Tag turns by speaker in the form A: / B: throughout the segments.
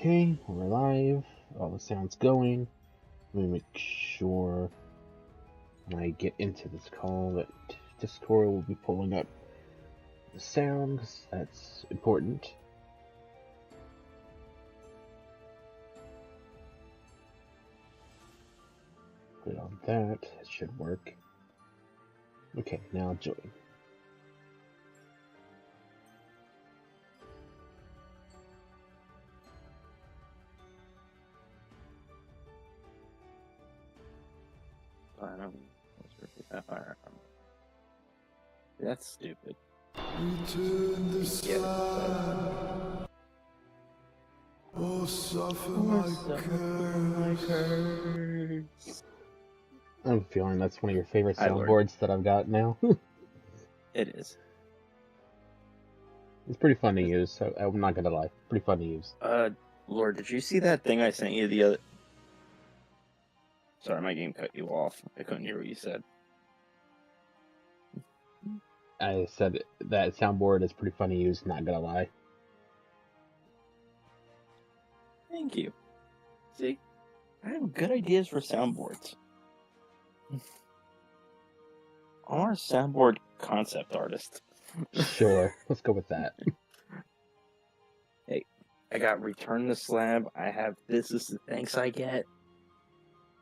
A: Okay, we're live. All the sound's going. Let me make sure when I get into this call that Discord will be pulling up the sound, 'cause that's important. Click on that. It should work. Okay, now join.
B: That's stupid.
C: Return the slab. Oh, suffer my curse.
A: I have a feeling that's one of your favorite
B: Hi, Lord.
A: soundboards that I've got now.
B: It is.
A: It's pretty fun to use, so I'm not gonna lie. Pretty fun to use.
B: Lord, did you see that thing I sent you the other... Sorry, my game cut you off. I couldn't hear what you said.
A: I said that soundboard is pretty fun to use, not gonna lie.
B: Thank you. See? I have good ideas for soundboards. I'm our soundboard concept artist.
A: Sure, let's go with that.
B: Hey, I got Return the Slab. I have This Is the Thanks I Get.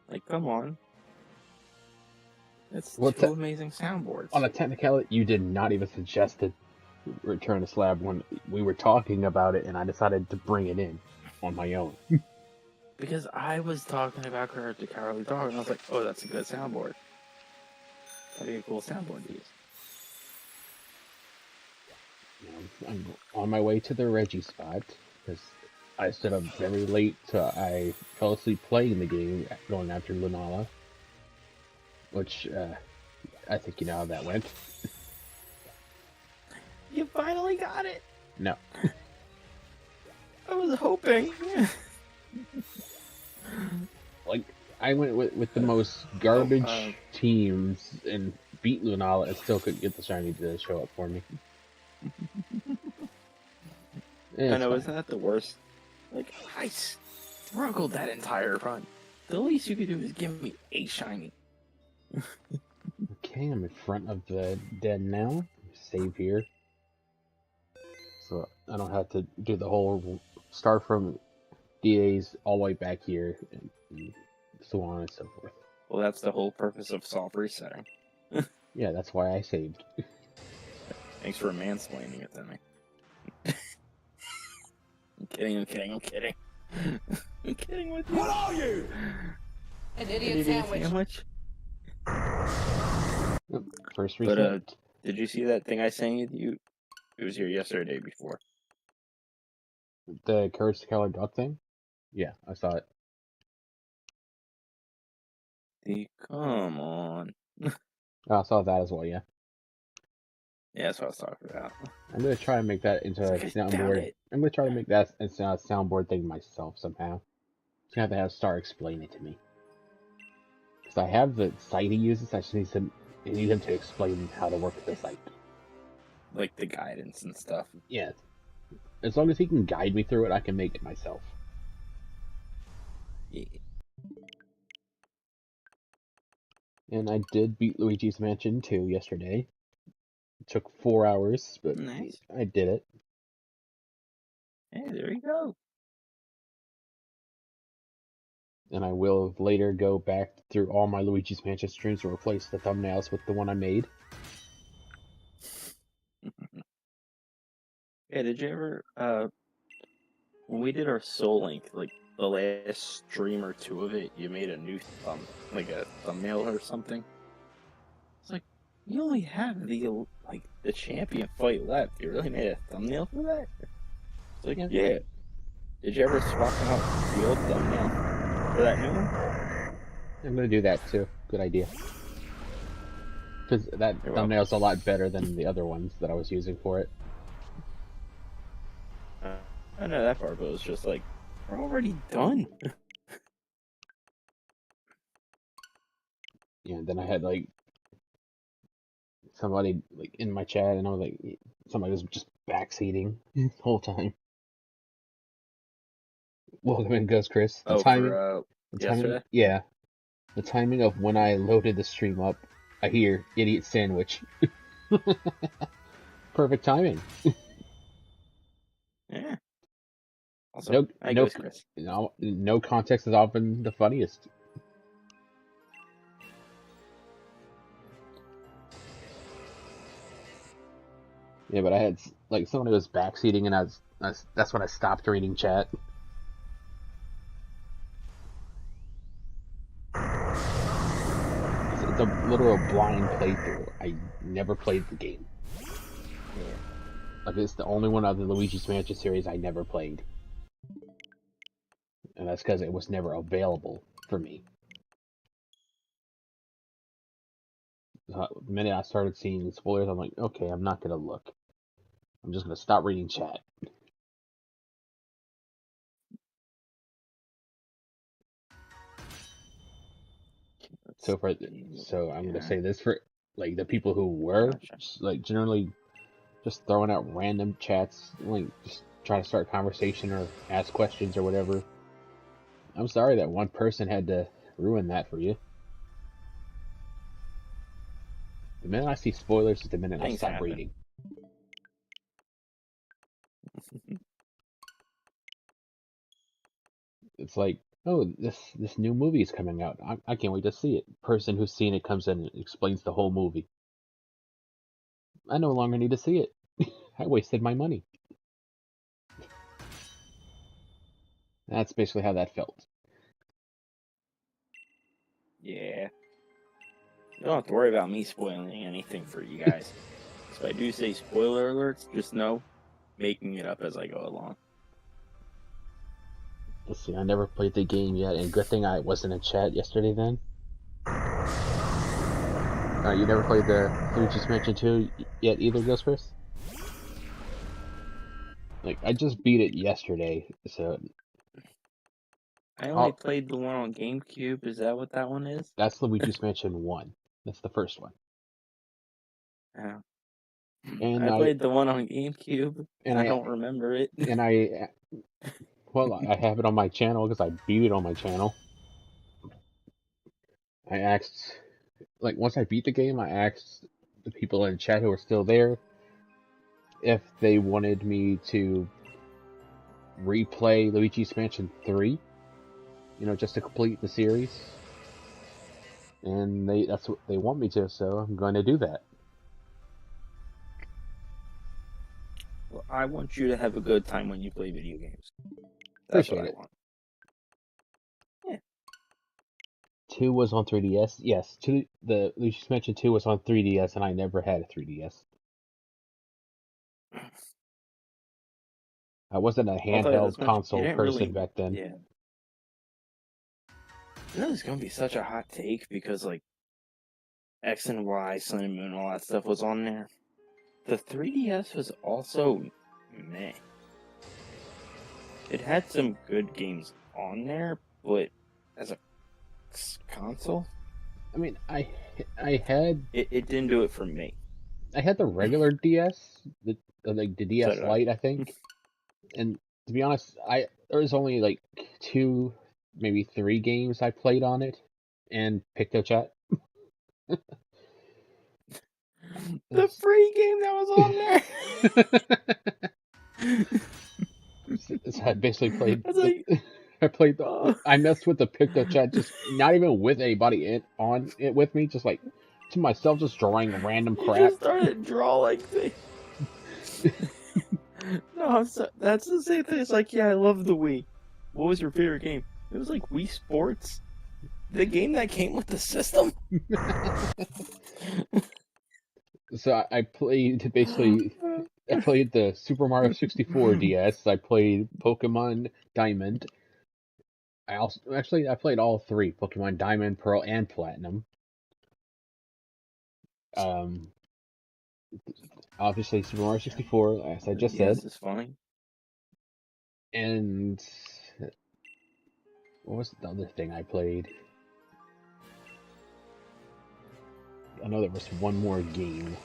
B: Like, come on. It's two amazing soundboards.
A: On a technicality, you did not even suggest to Return the Slab when we were talking about it, and I decided to bring it in on my own.
B: Because I was talking about Character Cowardly Dog, and I was like, oh, that's a good soundboard. That'd be a cool soundboard to use.
A: I'm on my way to the Reggie spot, because I stayed up very late, so I fell asleep playing the game, going after Lunala. Which, I think you know how that went.
B: You finally got it!
A: No.
B: I was hoping.
A: Like, I went with the most garbage teams and beat Lunala and still couldn't get the shiny to show up for me.
B: I know, isn't that the worst? Like, I struggled that entire run. The least you could do is give me a shiny.
A: Okay, I'm in front of the den now. Save here. So I don't have to do the whole start from DAs all the way back here, and so on and so forth.
B: Well, that's the whole purpose of soft resetting.
A: Yeah, that's why I saved.
B: Thanks for mansplaining it to me. I'm kidding. I'm kidding with you.
C: What are you?
D: An idiot sandwich.
A: First reset.
B: But, did you see that thing I sent you? It was here yesterday, day before.
A: The Courage to Color Duck thing? Yeah, I saw it.
B: Come on.
A: I saw that as well, yeah.
B: Yeah, that's what I was talking about.
A: I'm gonna try and make that into a soundboard. I'm gonna try to make that into a soundboard thing myself somehow. Just gonna have to have Star explain it to me. Because I have the site he uses, I just need him to explain how to work with the site.
B: Like the guidance and stuff.
A: Yeah. As long as he can guide me through it, I can make it myself.
B: Yeah.
A: And I did beat Luigi's Mansion 2 yesterday. It took 4 hours, but
B: Nice.
A: I did it.
B: Hey, there you go.
A: And I will later go back through all my Luigi's Mansion streams and replace the thumbnails with the one I made.
B: Yeah, did you ever, when we did our Soul Link, like, the last stream or two of it, you made a new like a thumbnail or something? It's like, you only have the champion fight left. You really made a thumbnail for that? It's like, yeah. Did you ever swap out the old thumbnail for that new one?
A: I'm gonna do that too. Good idea. Because that thumbnail's a lot better than the other ones that I was using for it.
B: I know that part, but it was just like, we're already done.
A: Yeah, then I had like somebody like in my chat, and I was like, somebody was just backseating the whole time. Welcome in, Ghost Chris.
B: Oh, for
A: The timing,
B: yesterday?
A: yeah, the timing of when I loaded the stream up, I hear idiot sandwich. Perfect timing.
B: Yeah. Also,
A: No,
B: hi,
A: no,
B: Ghost Chris.
A: no context is often the funniest. Yeah, but I had like someone who was backseating, and that's when I stopped reading chat. It's a literal blind playthrough. I never played the game.
B: Yeah.
A: Like, it's the only one of the Luigi's Mansion series I never played. And that's because it was never available for me. The minute I started seeing spoilers, I'm like, okay, I'm not gonna look. I'm just gonna stop reading chat. So I'm gonna say this for like the people who were
B: Gotcha.
A: like generally just throwing out random chats, like just trying to start conversation or ask questions or whatever. I'm sorry that one person had to ruin that for you. The minute I see spoilers is the minute I
B: Things
A: stop
B: happen.
A: reading. It's like, oh, this new movie is coming out. I can't wait to see it. Person who's seen it comes in and explains the whole movie. I no longer need to see it. I wasted my money. That's basically how that felt.
B: Yeah. You don't have to worry about me spoiling anything for you guys. So if I do say spoiler alerts, just know, making it up as I go along.
A: Let's see, I never played the game yet, and good thing I wasn't in chat yesterday then. You never played the Luigi's Mansion 2 yet either, Ghost Chris? Like, I just beat it yesterday, so...
B: I only played the one on GameCube. Is that what that one is?
A: That's Luigi's Mansion 1. That's the first one.
B: Yeah.
A: And
B: I played the one on GameCube, and I don't remember it.
A: And I have it on my channel because I beat it on my channel. I asked, like, once I beat the game, I asked the people in chat who are still there if they wanted me to replay Luigi's Mansion 3, just to complete the series. And that's what they want me to, so I'm going to do that.
B: Well, I want you to have a good time when you play video games. That's
A: Appreciate
B: what I
A: it.
B: want. Yeah.
A: 2 was on 3DS. Yes, the Luigi's Mansion 2 was on 3DS, and I never had a 3DS. I wasn't a handheld console person back then.
B: Yeah. You know, it's gonna be such a hot take because, like, X and Y, Sun and Moon, all that stuff was on there. The 3DS was also meh. It had some good games on there, but as a console,
A: I mean, I had
B: it didn't do it for me.
A: I had the regular DS, the DS
B: So
A: Lite, I think. And to be honest, there was only like 2, maybe 3 games I played on it, and PictoChat.
B: The free game that was on there.
A: So I basically played.
B: Like,
A: I messed with the PictoChat, just not even with anybody on it with me, just like to myself, just drawing random crap.
B: You just started drawing things. No, that's the same thing. It's like, yeah, I love the Wii. What was your favorite game? It was like Wii Sports, the game that came with the system.
A: So I played basically. I played the Super Mario 64 DS. I played Pokemon Diamond. I played all 3: Pokemon Diamond, Pearl, and Platinum. Obviously Super Mario 64, as I just said.
B: Yes, it's funny.
A: And what was the other thing I played? I know there was one more game.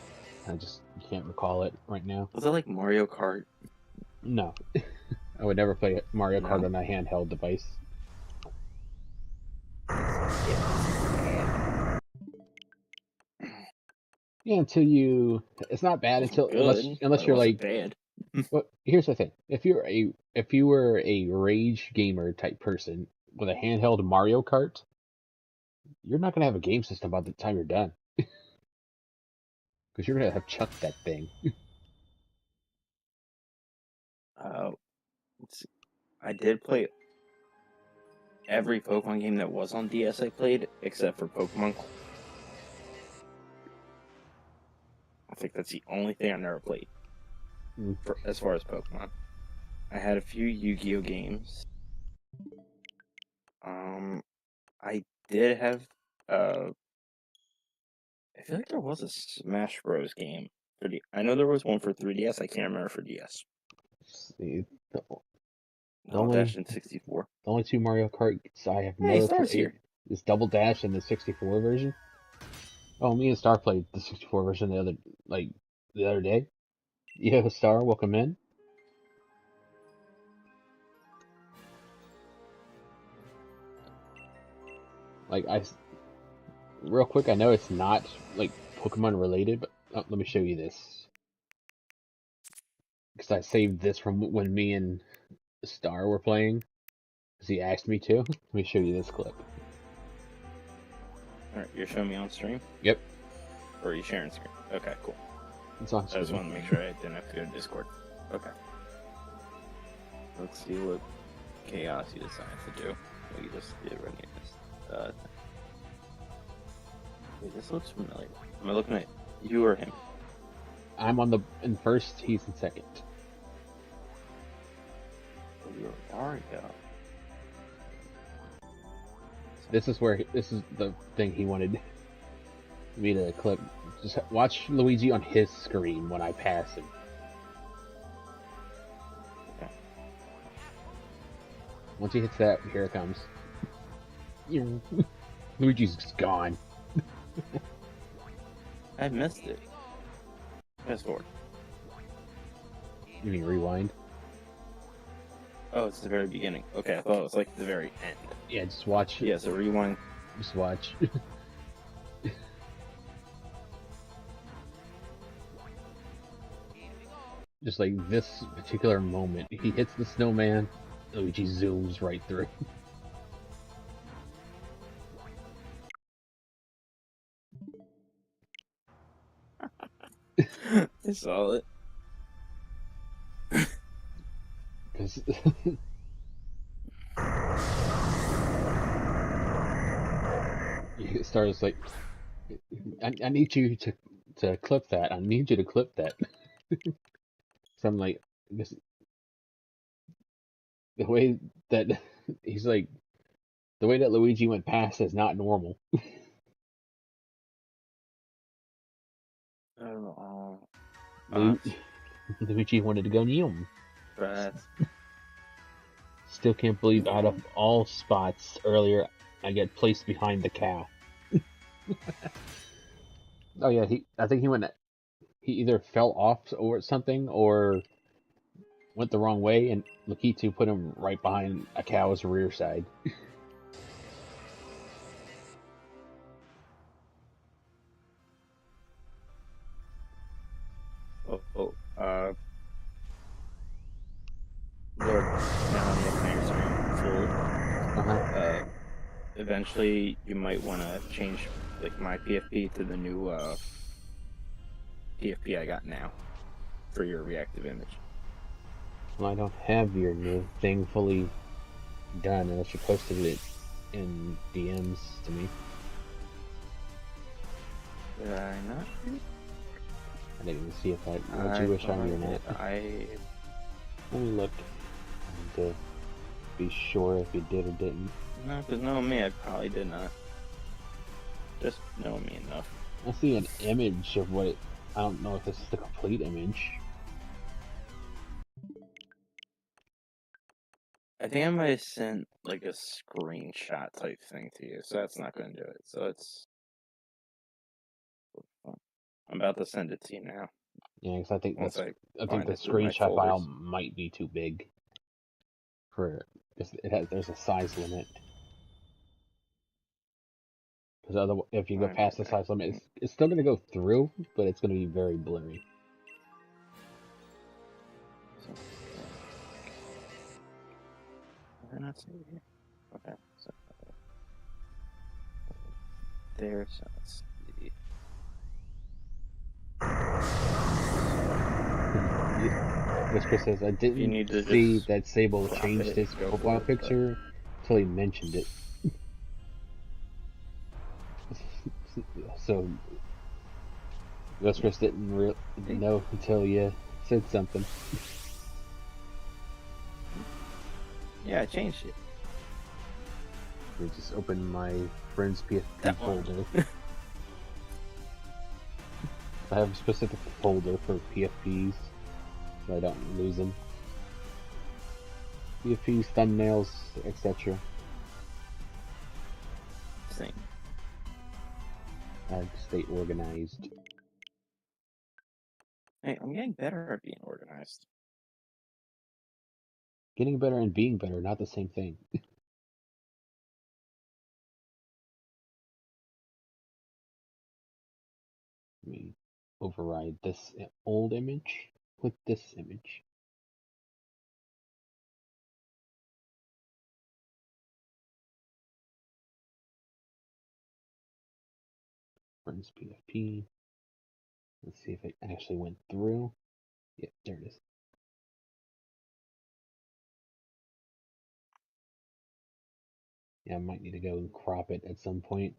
A: I just can't recall it right now.
B: Was it like Mario Kart?
A: No. I would never play Mario Kart on a handheld device. Yeah, until you, it's not bad until unless you're like
B: bad.
A: Well, here's the thing: if you were a rage gamer type person with a handheld Mario Kart, you're not gonna have a game system by the time you're done, because you're gonna have chucked that thing.
B: I did play every Pokemon game that was on DS. I played except for Pokemon. I think that's the only thing I never played. As far as Pokemon, I had a few Yu-Gi-Oh games. I did have. I feel like there was a Smash Bros game for I know there was one for 3DS. I can't remember for DS.
A: The
B: Double Dash and 64.
A: The only two Mario Karts I have
B: Hey,
A: never
B: Star's
A: played
B: here.
A: is Double Dash and the 64 version. Oh, me and Star played the 64 version the other day. Yeah, Star, welcome in. Real quick, I know it's not like Pokemon related, but let me show you this. Because I saved this from when me and Star were playing. Because he asked me to. Let me show you this clip.
B: Alright, you're showing me on stream?
A: Yep.
B: Or are you sharing screen? Okay, cool.
A: It's on
B: I
A: screen.
B: just wanted to make sure I didn't have to go to Discord. Okay. Let's see what chaos you decided to do. What you just did running this. Wait, this looks familiar. Am I looking at you or him?
A: I'm in first, he's in second.
B: Oh, you're Dario.
A: This is the thing he wanted me to clip. Just watch Luigi on his screen when I pass him.
B: Okay.
A: Once he hits that, here it comes. Luigi's gone.
B: I missed it. Fast forward.
A: You mean rewind?
B: Oh, it's the very beginning. Okay, I thought it was like the very end.
A: Yeah, just watch.
B: Yeah, so rewind.
A: Just watch. Just like this particular moment, he hits the snowman, Luigi zooms right through.
B: I saw it.
A: Because it starts like, I need you to clip that. I need you to clip that. So I'm like, this, the way that he's like, the way that Luigi went past is not normal.
B: I don't know.
A: Luigi wanted to go Neom.
B: Fast.
A: Still can't believe out of all spots earlier, I get placed behind the cow. Oh yeah, I think he either fell off or something, or went the wrong way, and Lakitu put him right behind a cow's rear side.
B: Lord, now I'm looking at your screen full. Eventually, you might want to change like my PFP to the new PFP I got now for your reactive image.
A: Well, I don't have your new thing fully done unless you posted it in DMs to me.
B: Did I not?
A: I didn't even see if what you wish on you or not. Let me look to be sure if you did or didn't.
B: No, because knowing me, I probably did not. Just knowing me enough.
A: I see an image of what I don't know if this is the complete image.
B: I think I might have sent like a screenshot type thing to you, so that's not going to do it. So it's. I'm about to send it to you now.
A: Yeah, because I think
B: Once
A: I think the
B: through my
A: screenshot file
B: folders.
A: might be too big. for because there's a size limit. Because otherwise, if you go past the size limit, it's still gonna go through, but it's gonna be very blurry.
B: We're not seeing here. Okay. So there. So let's see.
A: Which Chris says, I didn't see that Sable changed his profile picture until he mentioned it. So, Ghost Chris didn't know until you said something.
B: Yeah, I changed it.
A: I just opened my friend's PFP folder. I have a specific folder for PFPs, so I don't lose them. PFPs, thumbnails, etc.
B: Same.
A: I stay organized.
B: Hey, I'm getting better at being organized.
A: Getting better and being better, not the same thing. Let me override this old image with this image. Friends PFP. Let's see if it actually went through. Yep, there it is. Yeah, I might need to go and crop it at some point.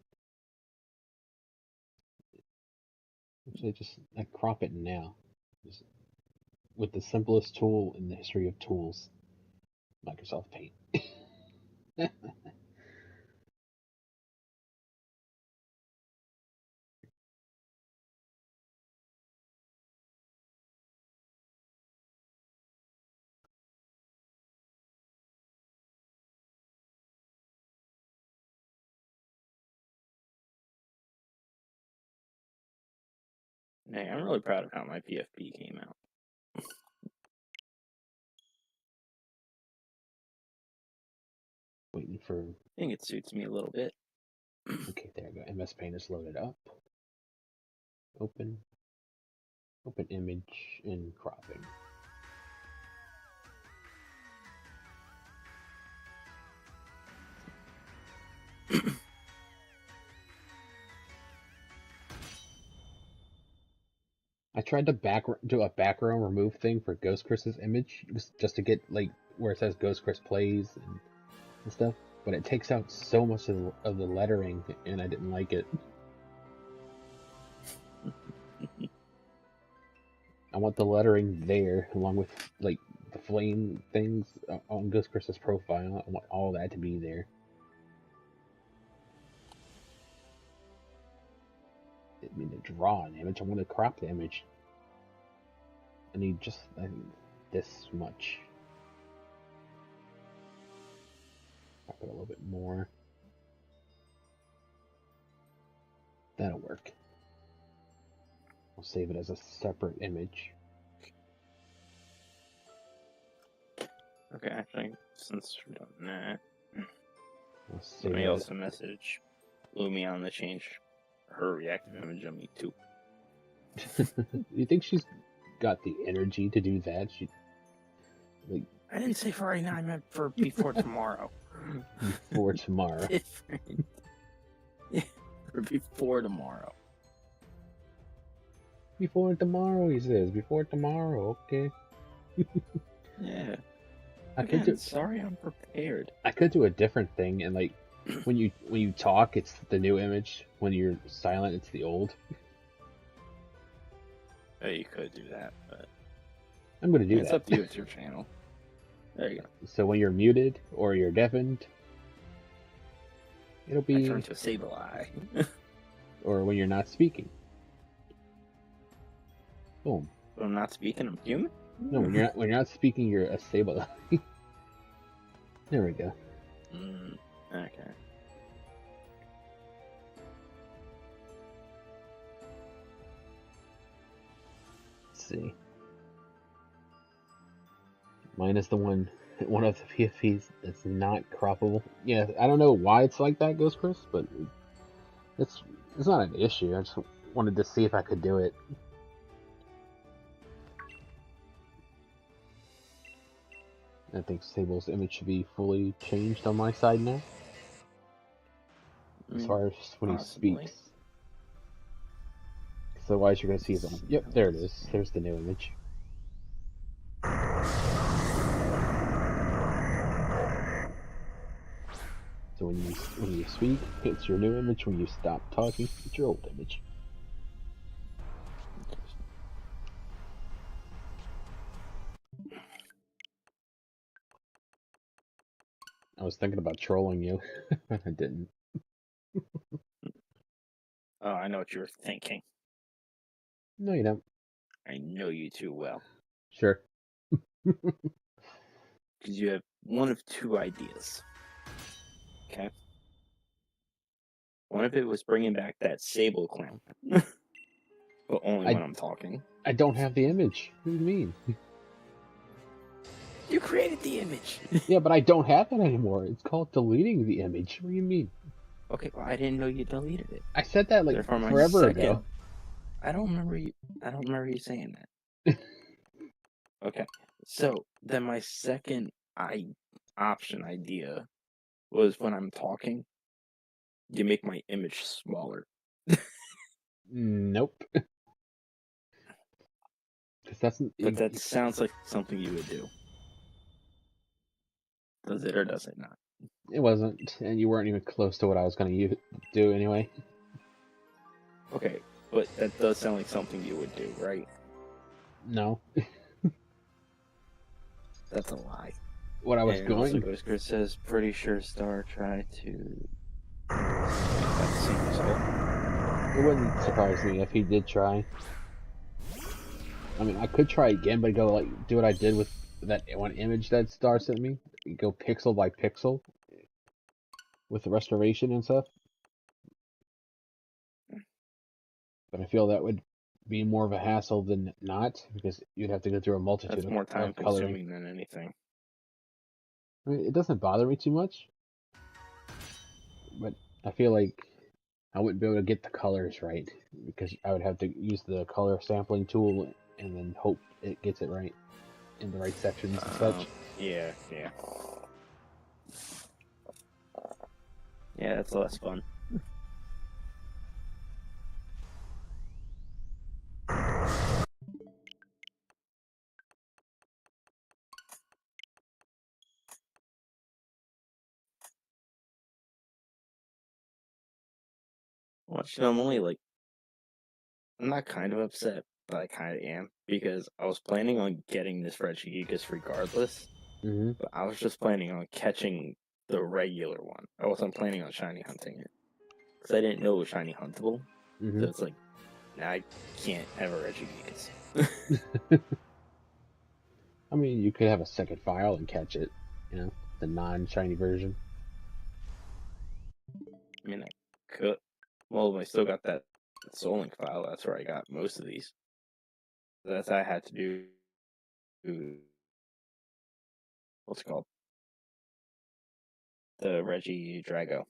A: Actually, I crop it now. Just with the simplest tool in the history of tools, Microsoft Paint.
B: Hey, I'm really proud of how my PFP came out.
A: Waiting for.
B: I think it suits me a little bit.
A: Okay, there we go. MS Paint is loaded up. Open image and cropping. I tried to do a background remove thing for Ghost Chris's image, just to get like where it says Ghost Chris plays and stuff, but it takes out so much of the lettering, and I didn't like it. I want the lettering there, along with like the flame things on Ghost Chris's profile. I want all that to be there. I didn't mean to draw an image. I want to crop the image. I need this much. Crop it a little bit more. That'll work. I'll save it as a separate image.
B: Okay, actually, since we're done that,
A: Let
B: me also message Lumion to change her reactive image on me too.
A: You think she's got the energy to do that?
B: I didn't say for right now. I meant for before tomorrow.
A: Before tomorrow.
B: Different. Yeah, or before tomorrow.
A: Before tomorrow, he says. Before tomorrow, okay.
B: Yeah. Sorry, I'm prepared.
A: I could do a different thing, and like when you talk, it's the new image. When you're silent, it's the old.
B: Oh, you could do that, but
A: I'm gonna do that.
B: It's up to you. It's your channel. There you go.
A: So when you're muted or you're deafened, it'll be.
B: I turn to a sable eye.
A: Or when you're not speaking. Boom.
B: When I'm not speaking, I'm human.
A: No, when you're not speaking, you're a sable eye. There we go.
B: Okay.
A: Let's see. Mine is the one one of the PFPs that's not croppable. Yeah, I don't know why it's like that, Ghost Chris, but it's not an issue. I just wanted to see if I could do it. I think Sable's image should be fully changed on my side now. As far as when
B: Possibly.
A: he speaks. So otherwise you're going to see his own. Yep, there it is. There's the new image. So when you speak, it's your new image. When you stop talking, it's your old image. I was thinking about trolling you. I didn't.
B: Oh, I know what you were thinking.
A: No, you don't.
B: I know you too well.
A: Sure.
B: Because you have one of two ideas. Okay? One of it was bringing back that sable clan. But only when I'm talking.
A: I don't have the image. What do you mean?
B: You created the image.
A: Yeah, but I don't have it anymore. It's called deleting the image. What do you mean?
B: Okay, well, I didn't know you deleted it.
A: I said that like
B: Therefore, my
A: forever
B: second-
A: ago.
B: I don't remember you saying that. Okay, so then my second idea was when I'm talking, you make my image smaller.
A: Nope. Because that's.
B: But that sounds like something you would do. Does it or does it not?
A: It wasn't, and you weren't even close to what I was going to do anyway.
B: Okay, but that does sound like something you would do, right?
A: No.
B: That's a lie.
A: What I was
B: And
A: going.
B: also, Chris says, pretty sure Star tried to make that same result.
A: It wouldn't surprise me if he did try. I mean, I could try again, but go like do what I did with that one image that Star sent me. Go pixel by pixel with the restoration and stuff. But I feel that would be more of a hassle than not, because you'd have to go through a multitude
B: That's more
A: of
B: time
A: coloring.
B: consuming than anything.
A: I mean, it doesn't bother me too much, but I feel like I wouldn't be able to get the colors right, because I would have to use the color sampling tool and then hope it gets it right in the right sections and such.
B: Yeah. Yeah, that's less fun. Well, actually, I'm not kind of upset, but I kind of am, because I was planning on getting this Regigigas regardless,
A: Mm-hmm.
B: but I was just planning on catching the regular one. I wasn't planning on shiny hunting it, because I didn't know it was shiny huntable,
A: Mm-hmm.
B: so it's like, now I can't have a Regigigas.
A: I mean, you could have a second file and catch it, the non-shiny version.
B: I mean, I could. Well, I still got that Soul Link file. That's where I got most of these. That's how I had to do. What's it called? The Regidrago.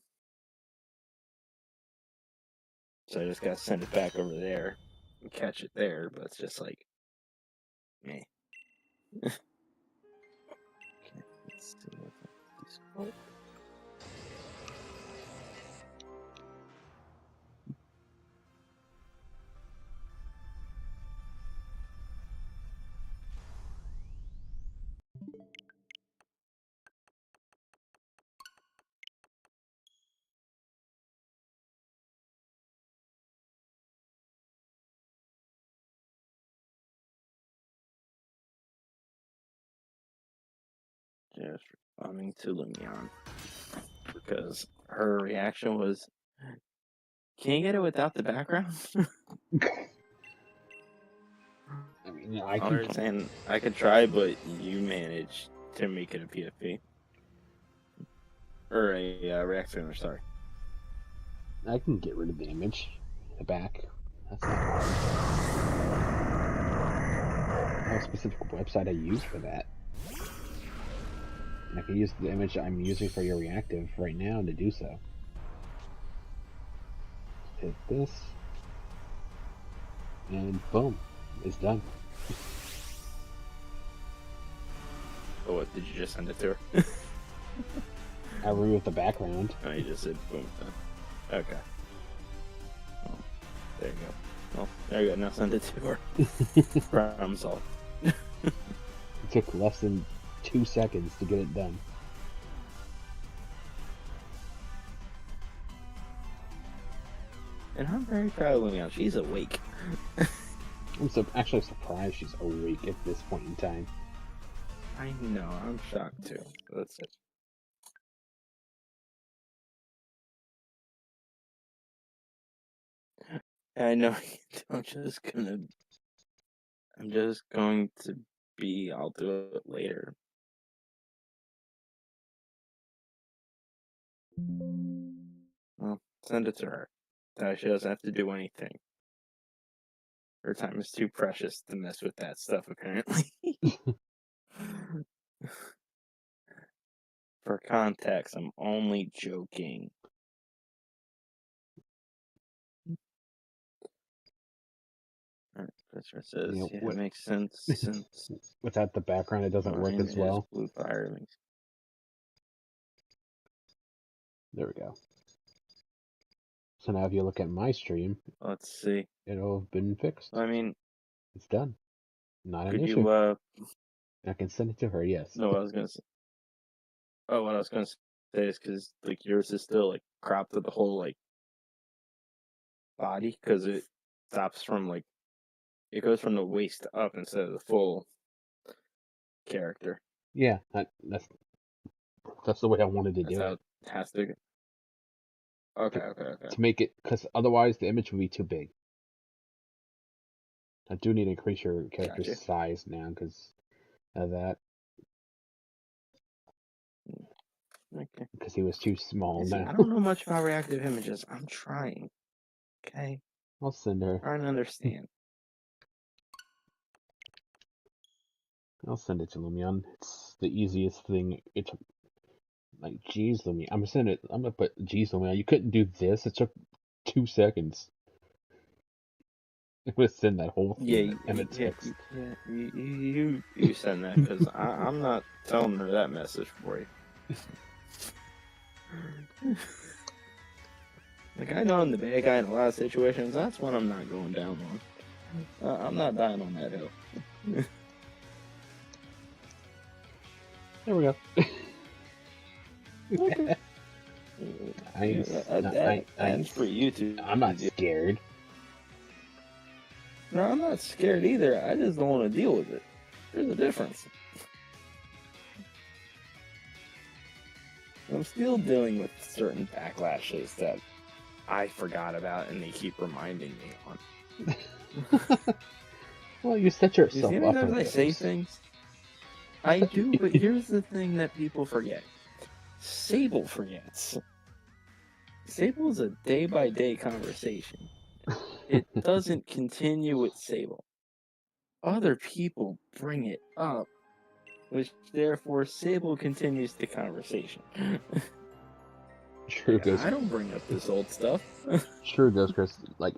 B: So I just gotta send it back over there and catch it there, but it's just like, meh. Okay, let's see if I can do. Just responding to Lumion because her reaction was, "Can you get it without the background?"
A: I mean, I
B: Others
A: can.
B: saying I could try, but you managed to make it a PFP or a React Spinner. Sorry.
A: I can get rid of the image, the back. That's not hard. I have a specific website I use for that. And I can use the image I'm using for your reactive right now to do so. Hit this. And boom. It's done.
B: Oh, what? Did you just send it to her?
A: I removed the background.
B: Oh, you just said boom. Okay. Oh, there you go. Oh, there you go. Now send it to her. Problem solved.
A: It took less than 2 seconds to get it done.
B: And I'm very proud of Lumion. She's awake.
A: I'm actually surprised she's awake at this point in time.
B: I know. I'm shocked too. That's it. I know. I'm just going to be. I'll do it later. Well, send it to her. That she doesn't have to do anything. Her time is too precious to mess with that stuff, apparently. For context, I'm only joking. Alright, Christopher says,
A: You know,
B: yeah, it makes sense since
A: without the background, it doesn't work
B: mine
A: as well.
B: is blue fire.
A: There we go. So now if you look at my stream,
B: Let's see.
A: it'll have been fixed.
B: I mean,
A: It's done. Not an
B: could
A: issue.
B: you,
A: I can send it to her, yes.
B: no, what I was gonna say. Oh, what I was gonna say is because, like, yours is still, like, cropped to the whole, like, body, because it stops from, like, it goes from the waist up instead of the full character.
A: Yeah, that's the way I wanted to
B: That's
A: do
B: how
A: it.
B: it has to. Okay.
A: To make it, because otherwise the image would be too big. I do need to increase your character's
B: Gotcha.
A: size now because of that.
B: Okay.
A: Because he was too small
B: See,
A: now.
B: I don't know much about reactive images. I'm trying. Okay.
A: I'll send her.
B: Trying to understand.
A: I'll send it to Lumion. It's the easiest thing. It's like, geez, Lumion. I'm gonna put, geez, Lumion. You couldn't do this. It took 2 seconds. I'm gonna send that whole thing in a text.
B: You send that because I'm not telling her that message for you. Like, I know I'm the bad guy in a lot of situations. That's one I'm not going down on. I'm not dying on that hill.
A: There we go.
B: Okay. That's for you to.
A: I'm not scared.
B: No, I'm not scared either. I just don't want to deal with it. There's a difference. I'm still dealing with certain backlashes that I forgot about and they keep reminding me on.
A: Well, you set yourself
B: You see,
A: up.
B: sometimes I say things. I do, but here's the thing that people forget. Sable forgets. Sable is a day-by-day conversation. It doesn't continue with Sable. Other people bring it up, which therefore Sable continues the conversation.
A: True,
B: Like, I don't bring up this old stuff.
A: True, Ghost Chris. Like,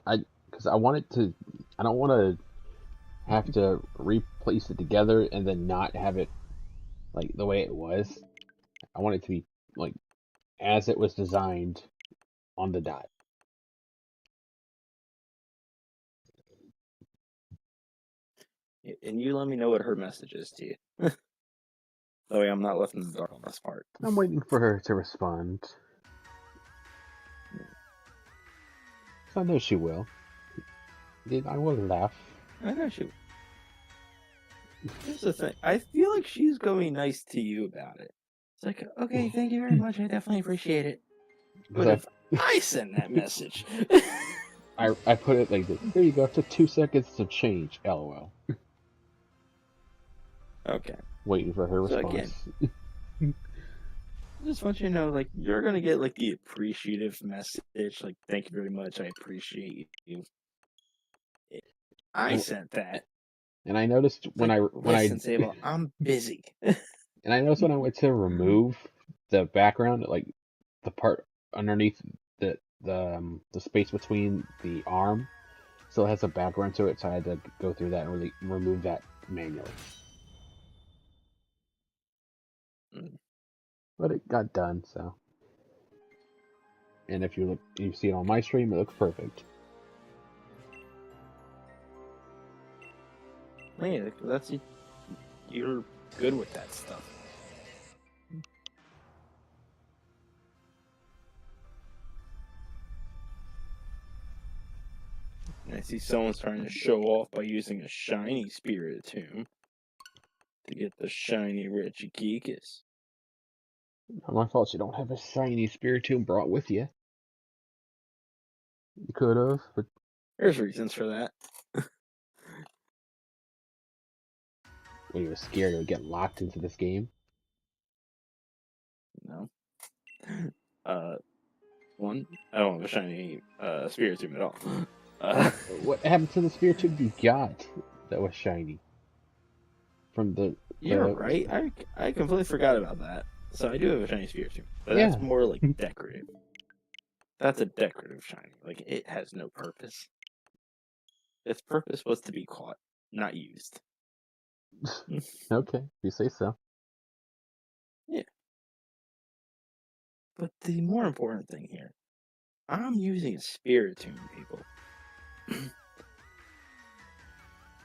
A: because I want it to, I don't want to have to replace it together and then not have it like the way it was. I want it to be like as it was designed on the dot.
B: And you let me know what her message is to you. That way I'm not left in the dark on this part.
A: I'm waiting for her to respond. I know she will. I will laugh.
B: I know she. Here's the thing. I feel like she's going to be nice to you about it. It's like, okay, thank you very much. I definitely appreciate it. But if I send that message,
A: I put it like this. There you go. It took 2 seconds to change. LOL.
B: Okay.
A: Waiting for her response.
B: So again, I just want you to know, like, you're gonna get like the appreciative message, like, thank you very much. I appreciate you. I sent that.
A: And I noticed when
B: Listen, Sable, I'm busy.
A: And I noticed when I went to remove the background, like the part underneath the space between the arm, still has a background to it, so I had to go through that and really remove that manually. But it got done, so. And if you see it on my stream, it looks perfect.
B: Yeah, that's you're good with that stuff. And I see someone's trying to show off by using a shiny Spiritomb to get the shiny Regigigas.
A: Not my fault you don't have a shiny Spiritomb brought with you. You could have, but
B: There's reasons for that.
A: when you were scared it would get locked into this game.
B: No. One, I don't have a shiny Spiritomb at all.
A: What happened to the Spiritomb you got that was shiny? From
B: You're right. I completely forgot about that. So I do have a shiny Spiritomb, but that's more like decorative. That's a decorative shiny. Like, it has no purpose. Its purpose was to be caught, not used.
A: Okay, you say so.
B: Yeah. But the more important thing here, I'm using a Spiritomb, people.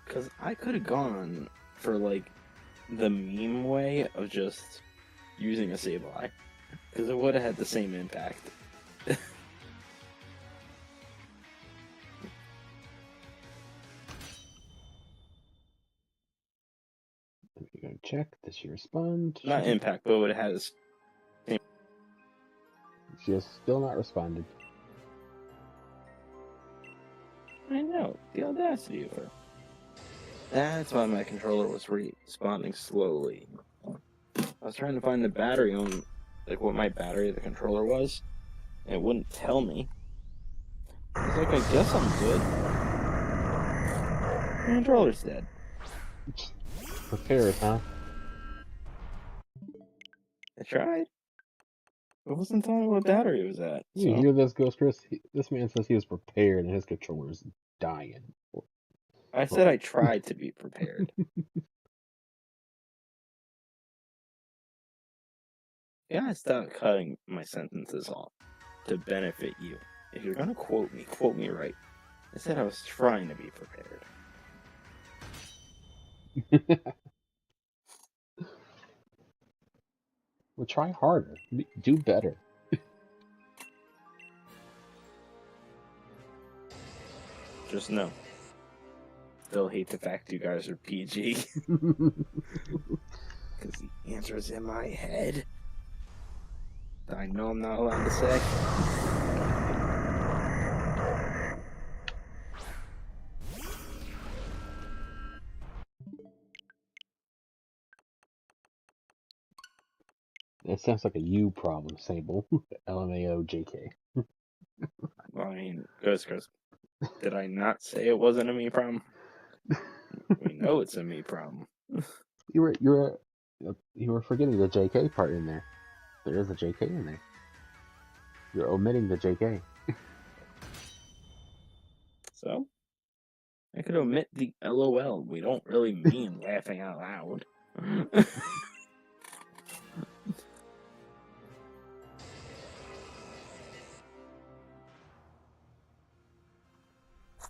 B: Because I could have gone for, like, the meme way of just using a sable eye. Because it would have had the same impact.
A: Let me go check. Does she respond?
B: Not impact, but it would have had the same.
A: She has still not responded.
B: I know. The audacity of her. That's why my controller was responding slowly. I was trying to find the battery on, like, what my battery of the controller was, and it wouldn't tell me. I was like, I guess I'm good. The controller's dead.
A: Prepared, huh?
B: I tried. It wasn't telling me what battery it was at.
A: You
B: So
A: hear this, Ghost Chris? This man says he was prepared and his controller's dying.
B: I said I tried to be prepared. You gotta stop cutting my sentences off to benefit you. If you're gonna quote me right. I said I was trying to be prepared.
A: Well, try harder. Do better.
B: Just know. Still hate the fact you guys are PG. Because the answer is in my head. That I know I'm not allowed to say.
A: That sounds like a you problem, Sable. LMAO JK.
B: Well, I mean, Ghost, did I not say it wasn't a me problem? We know it's a me problem.
A: You were forgetting the JK part in there. There is a JK in there. You're omitting the JK.
B: So, I could omit the LOL. We don't really mean laughing out loud.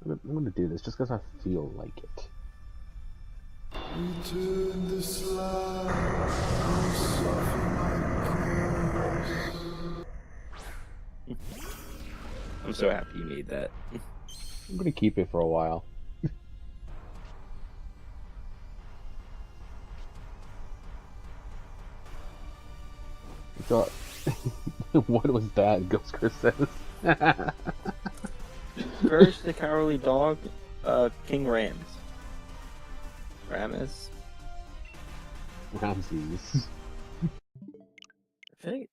A: I'm gonna do this just because I feel like it.
C: Return the slime, or suffer my curse.
B: I'm so happy you made that.
A: I'm gonna keep it for a while. So, what was that? Ghost Chris says.
B: First, the cowardly dog, King Rams. Ramses?
A: Ramses.
B: I feel like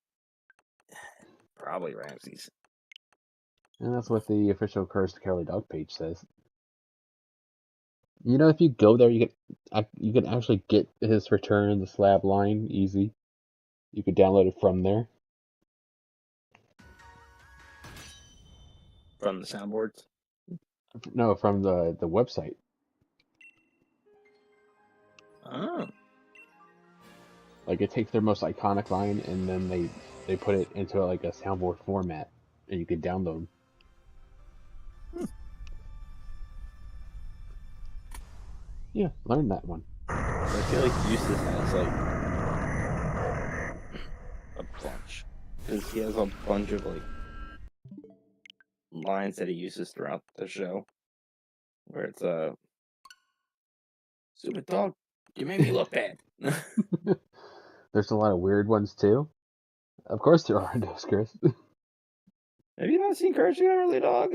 B: probably Ramses.
A: And that's what the official Curse the Cowardly Dog page says. You know, if you go there, you can actually get his Return the Slab line easy. You could download it from there.
B: From the soundboards?
A: No, from the website.
B: Oh.
A: Like it takes their most iconic line and then they put it into like a soundboard format, and you can download. Yeah, learn that one.
B: I feel like Eustace has like a bunch, because he has a bunch of like lines that he uses throughout the show, where it's stupid dog, you made me look bad.
A: There's a lot of weird ones too. Of course there are those, Chris.
B: Have you not seen Courage the Cowardly Dog?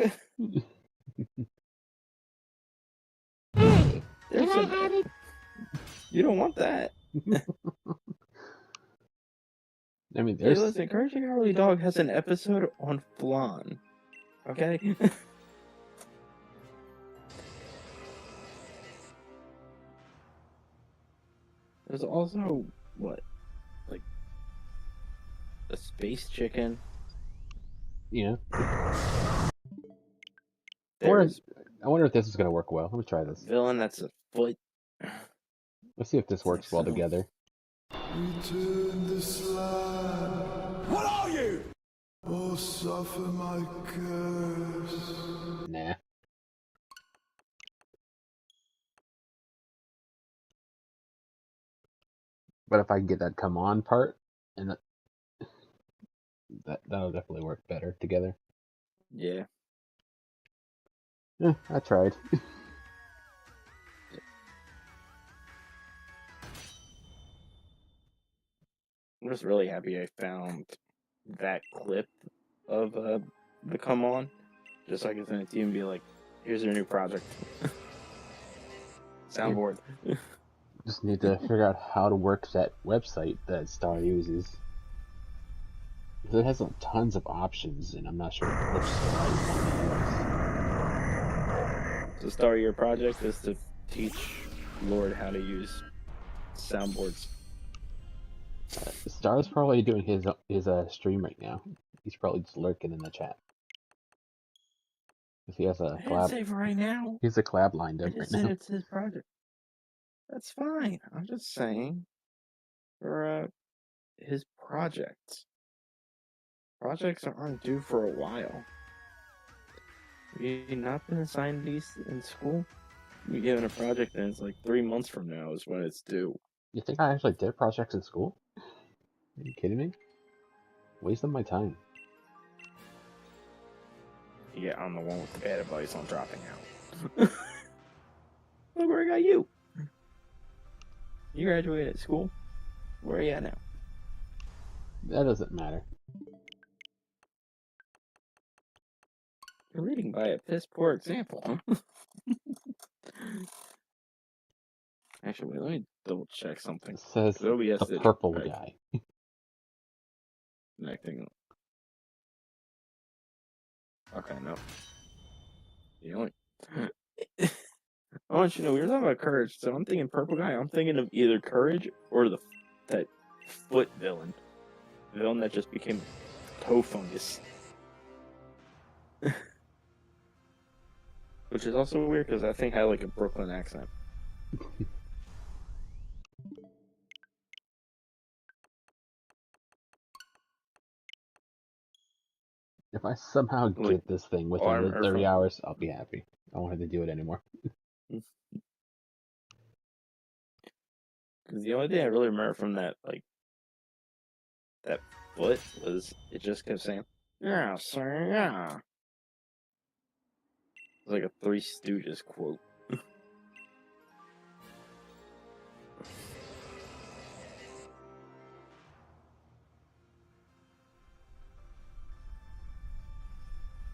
D: Hey,
B: There's
D: can I
B: some.
D: have it?
B: You don't want that.
A: I mean,
B: Hey,
A: there's
B: listen, Courage the Cowardly Dog has an episode on flan. Okay. There's also what, like a space chicken.
A: you know.
B: There's
A: I wonder if this is gonna work well. Let me try
B: a
A: this.
B: villain that's a foot.
A: Let's see if this
B: It's like
A: works well
B: so.
A: together.
C: Return the slab,
E: What are you?
C: or suffer my curse.
A: Nah. But if I can get that come on part, and that'll definitely work better together.
B: Yeah.
A: Yeah, I tried.
B: I'm just really happy I found that clip of the come on, just so I can send it to you and be like, "Here's your new project, soundboard."
A: Just need to figure out how to work that website that Star uses. It has tons of options, and I'm not sure which is the right one
B: So, start your project is to teach Lord how to use soundboards.
A: to use. Star's probably doing his stream right now. He's probably just lurking in the chat. If he has a
B: I didn't
A: collab,
B: say for right now.
A: he's a collab lined
B: I
A: up right
B: just said
A: now.
B: it's his project. That's fine. I'm just saying for his projects. Projects aren't due for a while. Have you not been assigned these in school? You're given a project and it's like 3 months from now is when it's due.
A: You think I actually did projects in school? Are you kidding me? Wasting my time.
B: Yeah, I'm the one with the bad advice on dropping out. Look where I got you. You graduated school. Where are you at now?
A: That doesn't matter.
B: You're leading by a piss poor example, huh? Actually, wait, let me double check something.
A: It says
B: OBS
A: the
B: did
A: purple
B: right.
A: guy.
B: Connecting. Okay, no. The only. I want you to know we were talking about courage, so I'm thinking purple guy. I'm thinking of either courage or that foot villain that just became toe fungus, which is also weird because I think I had like a Brooklyn accent.
A: If I somehow
B: Like,
A: get this thing within
B: arm
A: the
B: or
A: 30
B: from.
A: hours, I'll be happy. I won't have to do it anymore.
B: Because the only thing I really remember from that foot was it just kept saying, "Yeah, sir, yeah." It was like a Three Stooges quote.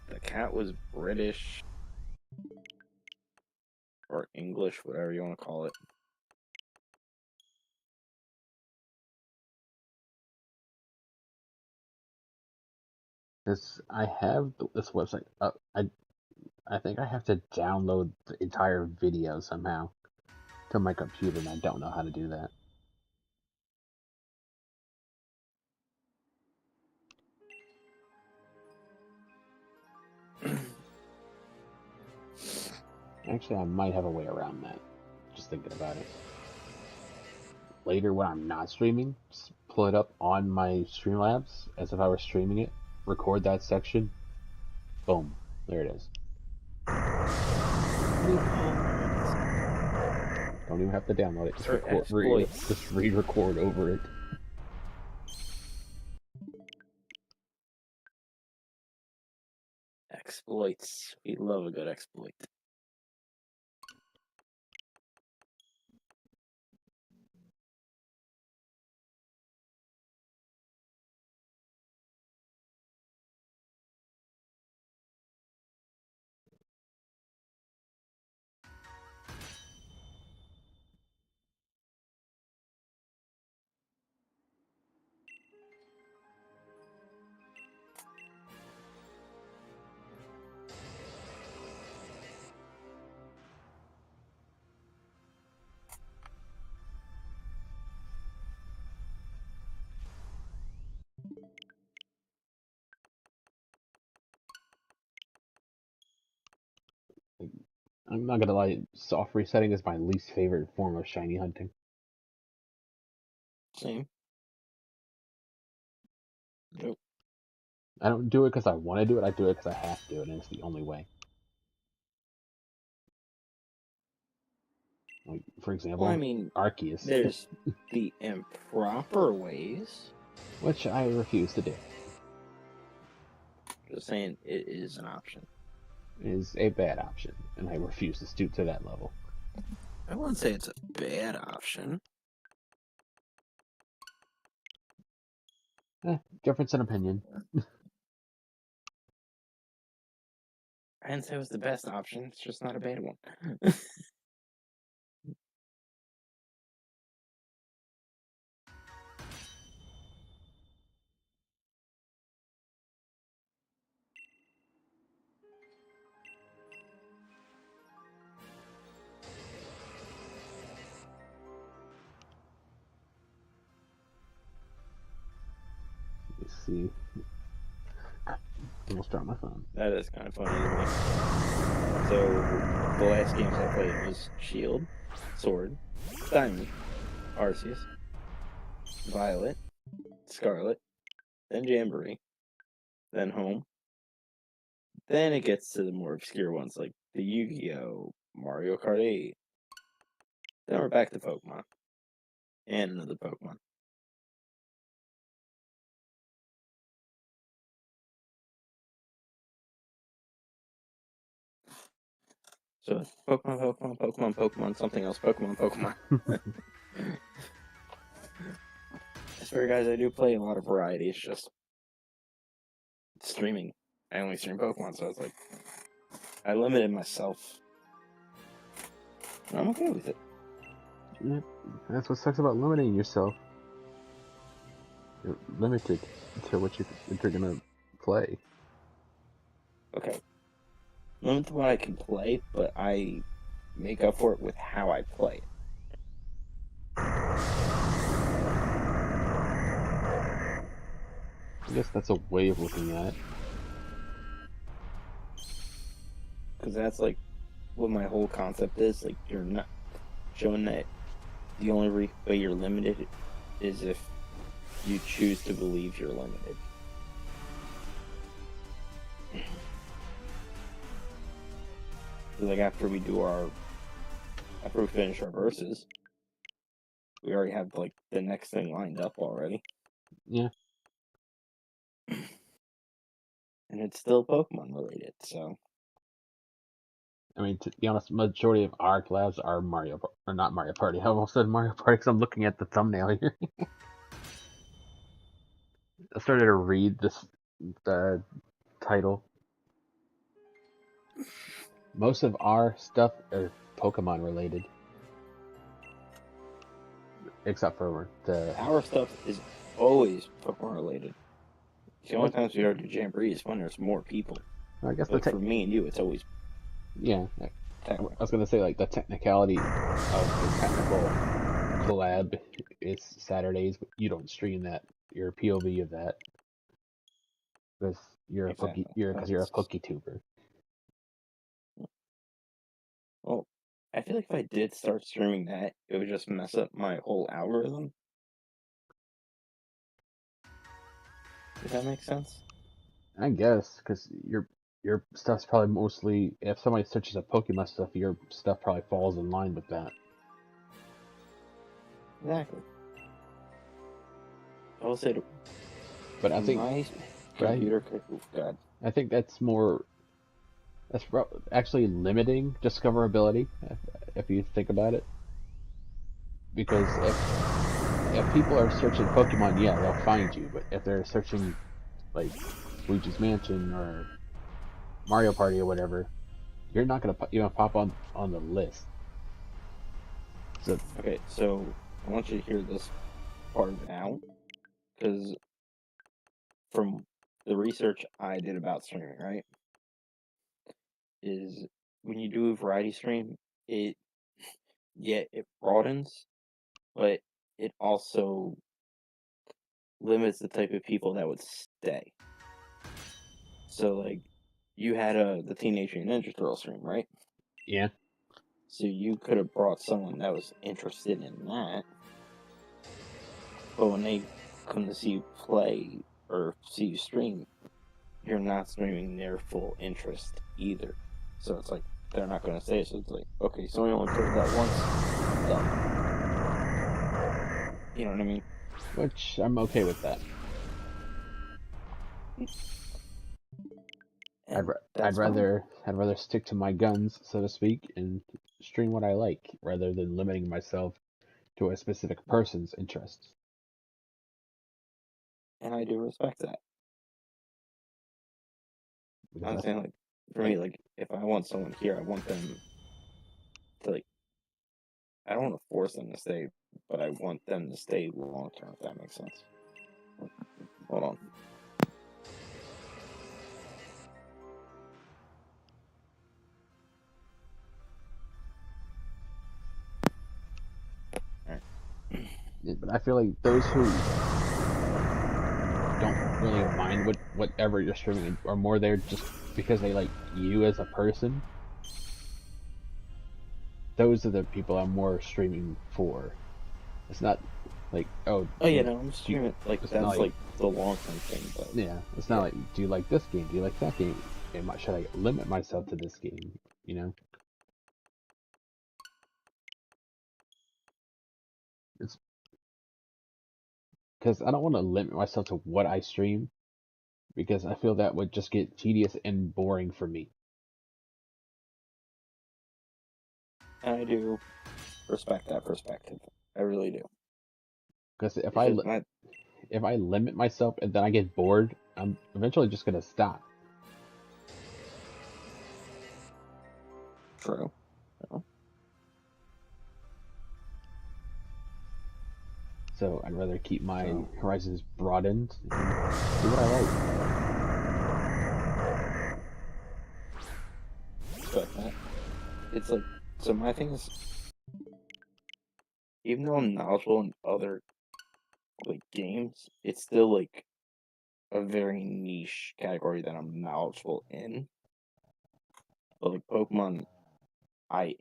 B: The cat was British or English, whatever you want to call it.
A: This I have this website up. I think I have to download the entire video somehow to my computer, and I don't know how to do that. Actually, I might have a way around that. Just thinking about it. Later, when I'm not streaming, just pull it up on my Streamlabs as if I were streaming it. Record that section. Boom. There it is. Don't even have to download it. Just record. Just re-record over it.
B: Exploits. We love a good exploit.
A: I'm not gonna lie, soft resetting is my least favorite form of shiny hunting.
B: Same. Nope.
A: I don't do it because I want to do it, I do it because I have to, and it's the only way. Like, for example,
B: Well, I mean,
A: Arceus.
B: there's the improper ways.
A: Which I refuse to do.
B: Just saying, it is an option.
A: It is a bad option, and I refuse to stoop to that level.
B: I wouldn't say it's a bad option.
A: Difference in opinion.
B: I didn't say it was the best option. It's just not a bad one.
A: Let's see. Almost dropped my phone.
B: That is kind of funny to me. So, the last games I played was Shield, Sword, Diamond, Arceus, Violet, Scarlet, then Jamboree, then Home. Then it gets to the more obscure ones like the Yu-Gi-Oh!, Mario Kart 8. Then we're back to Pokemon. And another Pokemon. So, Pokemon, something else, Pokemon. I swear, guys, I do play a lot of variety. It's just streaming. I only stream Pokemon, so it's like I limited myself. I'm okay with it.
A: Yeah, that's what sucks about limiting yourself. You're limited to what you're gonna play.
B: Okay. Limited to what I can play, but I make up for it with how I play it.
A: I guess that's a way of looking at it.
B: Because that's like what my whole concept is. Like, you're not showing that the only way you're limited is if you choose to believe you're limited. Like, after we finish our verses, we already have like the next thing lined up already.
A: Yeah.
B: And it's still Pokemon related, so.
A: I mean, to be honest, majority of our collabs are not Mario Party. I almost said Mario Party because I'm looking at the thumbnail here. I started to read the title. Most of our stuff are Pokemon related. Except for
B: Our stuff is always Pokemon related. The only times we ever do Jamboree is when there's more people.
A: I guess
B: But for me and you, it's always
A: Yeah, I
B: Technically.
A: was gonna say like the technicality of the technical collab is Saturdays, but you don't stream that. Your POV of that because
B: Exactly.
A: you're a
B: That's
A: Pokey tuber.
B: well. I feel like if I did start streaming that, it would just mess up my whole algorithm. Does that make sense?
A: I guess because your stuff's probably mostly if somebody searches a Pokemon stuff, your stuff probably falls in line with that.
B: Exactly. I will say
A: But I think,
B: my
A: but
B: computer could. Oh God.
A: I think that's more actually limiting discoverability if you think about it. Because if people are searching Pokemon, yeah, they'll find you. But if they're searching like Luigi's Mansion or Mario Party or whatever, you're not gonna even pop on the list. So
B: Okay, so I want you to hear this part now, because from the research I did about streaming, right, is when you do a variety stream, it it broadens, but it also limits the type of people that would stay. So like, you had the Teenage Mutant Ninja Turtle stream, right?
A: yeah,
B: So you could have brought someone that was interested in that, but when they come to see you play or see you stream, you're not streaming their full interest either. So it's like they're not going to say it. So it's like, okay, so we only played that once. I'm done. You know what I mean?
A: which I'm okay with that.
B: And
A: I'd
B: that's fine.
A: rather stick to my guns, so to speak, and stream what I like rather than limiting myself to a specific person's interests.
B: And I do respect that.
A: Because
B: I'm
A: I
B: saying, like, for
A: like
B: me, like, if I want someone here, I want them to, like, I don't want to force them to stay, but I want them to stay long term, if that makes sense. Hold on. Alright.
A: but I feel like those who don't really mind whatever you're streaming are more there just because they like you as a person. Those are the people I'm more streaming for. It's not like
B: Oh, yeah, no, I'm
A: do you,
B: streaming. Like,
A: it's not
B: that's,
A: like
B: like, the long term thing, but
A: yeah, it's not
B: yeah.
A: like do you like this game? Do you like that game? Should I limit myself to this game? You know, it's because I don't want to limit myself to what I stream because I feel that would just get tedious and boring for me.
B: And I do respect that perspective. I really do.
A: Because
B: It's just not
A: if I limit myself and then I get bored, I'm eventually just gonna stop.
B: true. No.
A: So I'd rather keep my
B: So,
A: horizons broadened and do what I like.
B: respect that. It's like, so my thing is, even though I'm knowledgeable in other, like, games, it's still, like, a very niche category that I'm knowledgeable in. But, like, Pokemon, I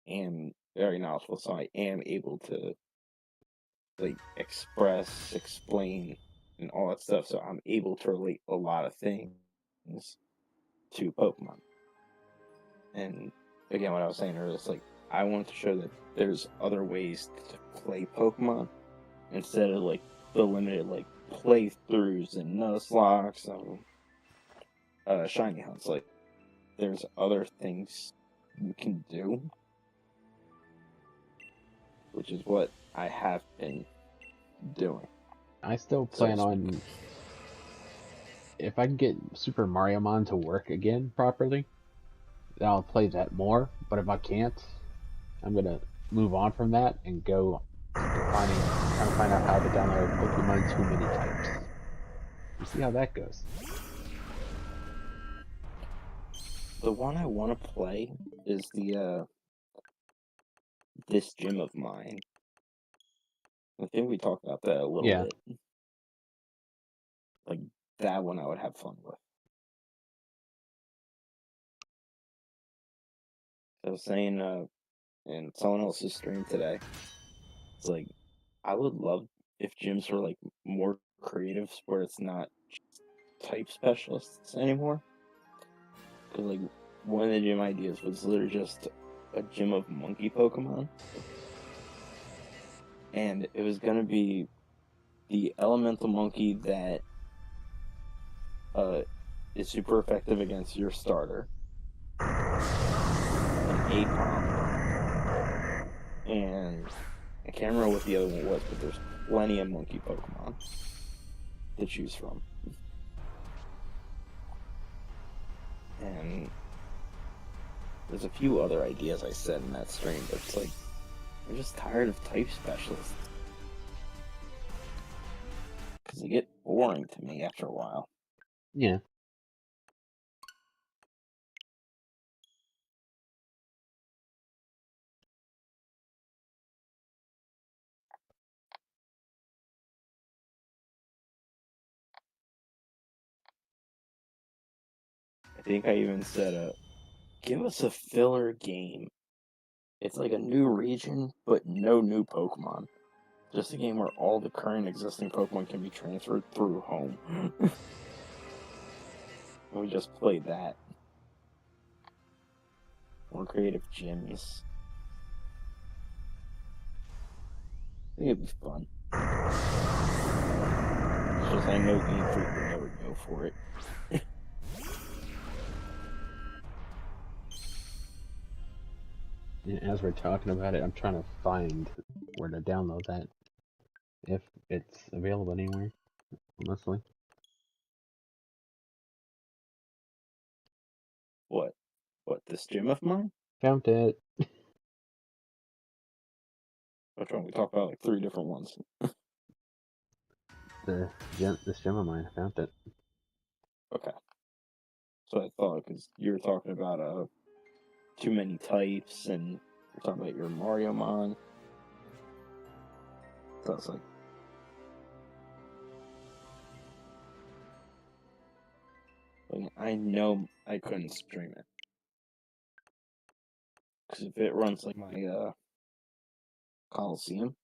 B: am very knowledgeable, so I am able to, like, explain, and all that stuff, so I'm able to relate a lot of things to Pokemon. And again, what I was saying earlier, it's like I wanted to show that there's other ways to play Pokemon instead of like the limited like playthroughs and Nuzlocks and shiny hunts. Like there's other things you can do, which is what I have been doing.
A: I still
B: So to
A: plan
B: speak.
A: on if I can get Super Mario Mon to work again properly, then I'll play that more. But if I can't, I'm gonna move on from that and go trying to find out how to download Pokemon Too Many Types. You see how that goes.
B: The one I want to play is the this gym of mine. I think we talked about that a little
A: Yeah.
B: bit. Like that one I would have fun with. I was saying in someone else's stream today, it's like I would love if gyms were like more creative where it's not type specialists anymore. Because like one of the gym ideas was literally just a gym of monkey Pokemon. And it was gonna be the elemental monkey that is super effective against your starter. An Apom. And I can't remember what the other one was, but there's plenty of monkey Pokemon to choose from. And there's a few other ideas I said in that stream, but it's like, I'm just tired of type specialists. Because they get boring to me after a while.
A: Yeah.
B: I think I even said, give us a filler game. It's like a new region, but no new Pokemon. Just a game where all the current existing Pokemon can be transferred through home. And we just play that. More creative gyms. I think it'd be fun. It's just I know Game Freak would never go for it.
A: And as we're talking about it, I'm trying to find where to download that. If it's available anywhere, honestly.
B: What? What, this gym of mine?
A: Found it.
B: Which one? We talked about like 3 different ones.
A: This gem of mine, I found it.
B: Okay. So I thought, because you were talking about too many types, and you're talking about your Mariomon. So I was like, I know I couldn't stream it. Because if it runs like my Coliseum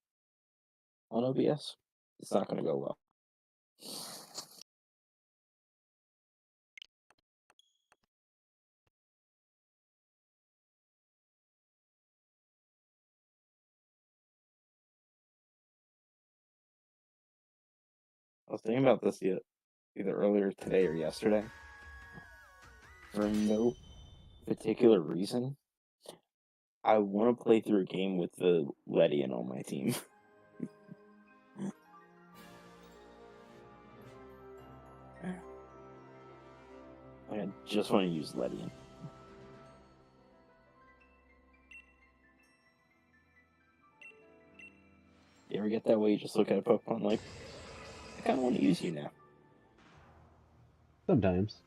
B: on OBS, it's not going to go well. I was thinking about this either earlier today or yesterday. For no particular reason, I want to play through a game with the Ledian on my team. I just want to use Ledian. You ever get that way? You just look at a Pokemon like, I kind of want to use you now.
A: Sometimes.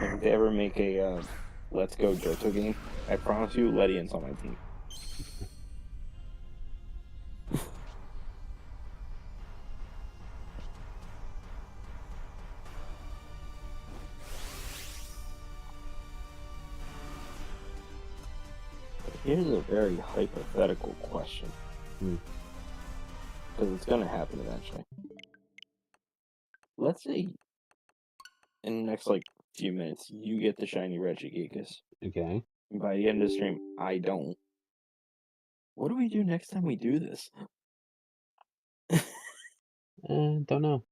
B: If they ever make a Let's Go Johto game, I promise you, Ledian's on my team. Here's a very hypothetical question. Because it's going to happen eventually. Let's say in the next few minutes you get the shiny Regigigas.
A: Okay.
B: And by the end of the stream, I don't. What do we do next time we do this?
A: Don't know.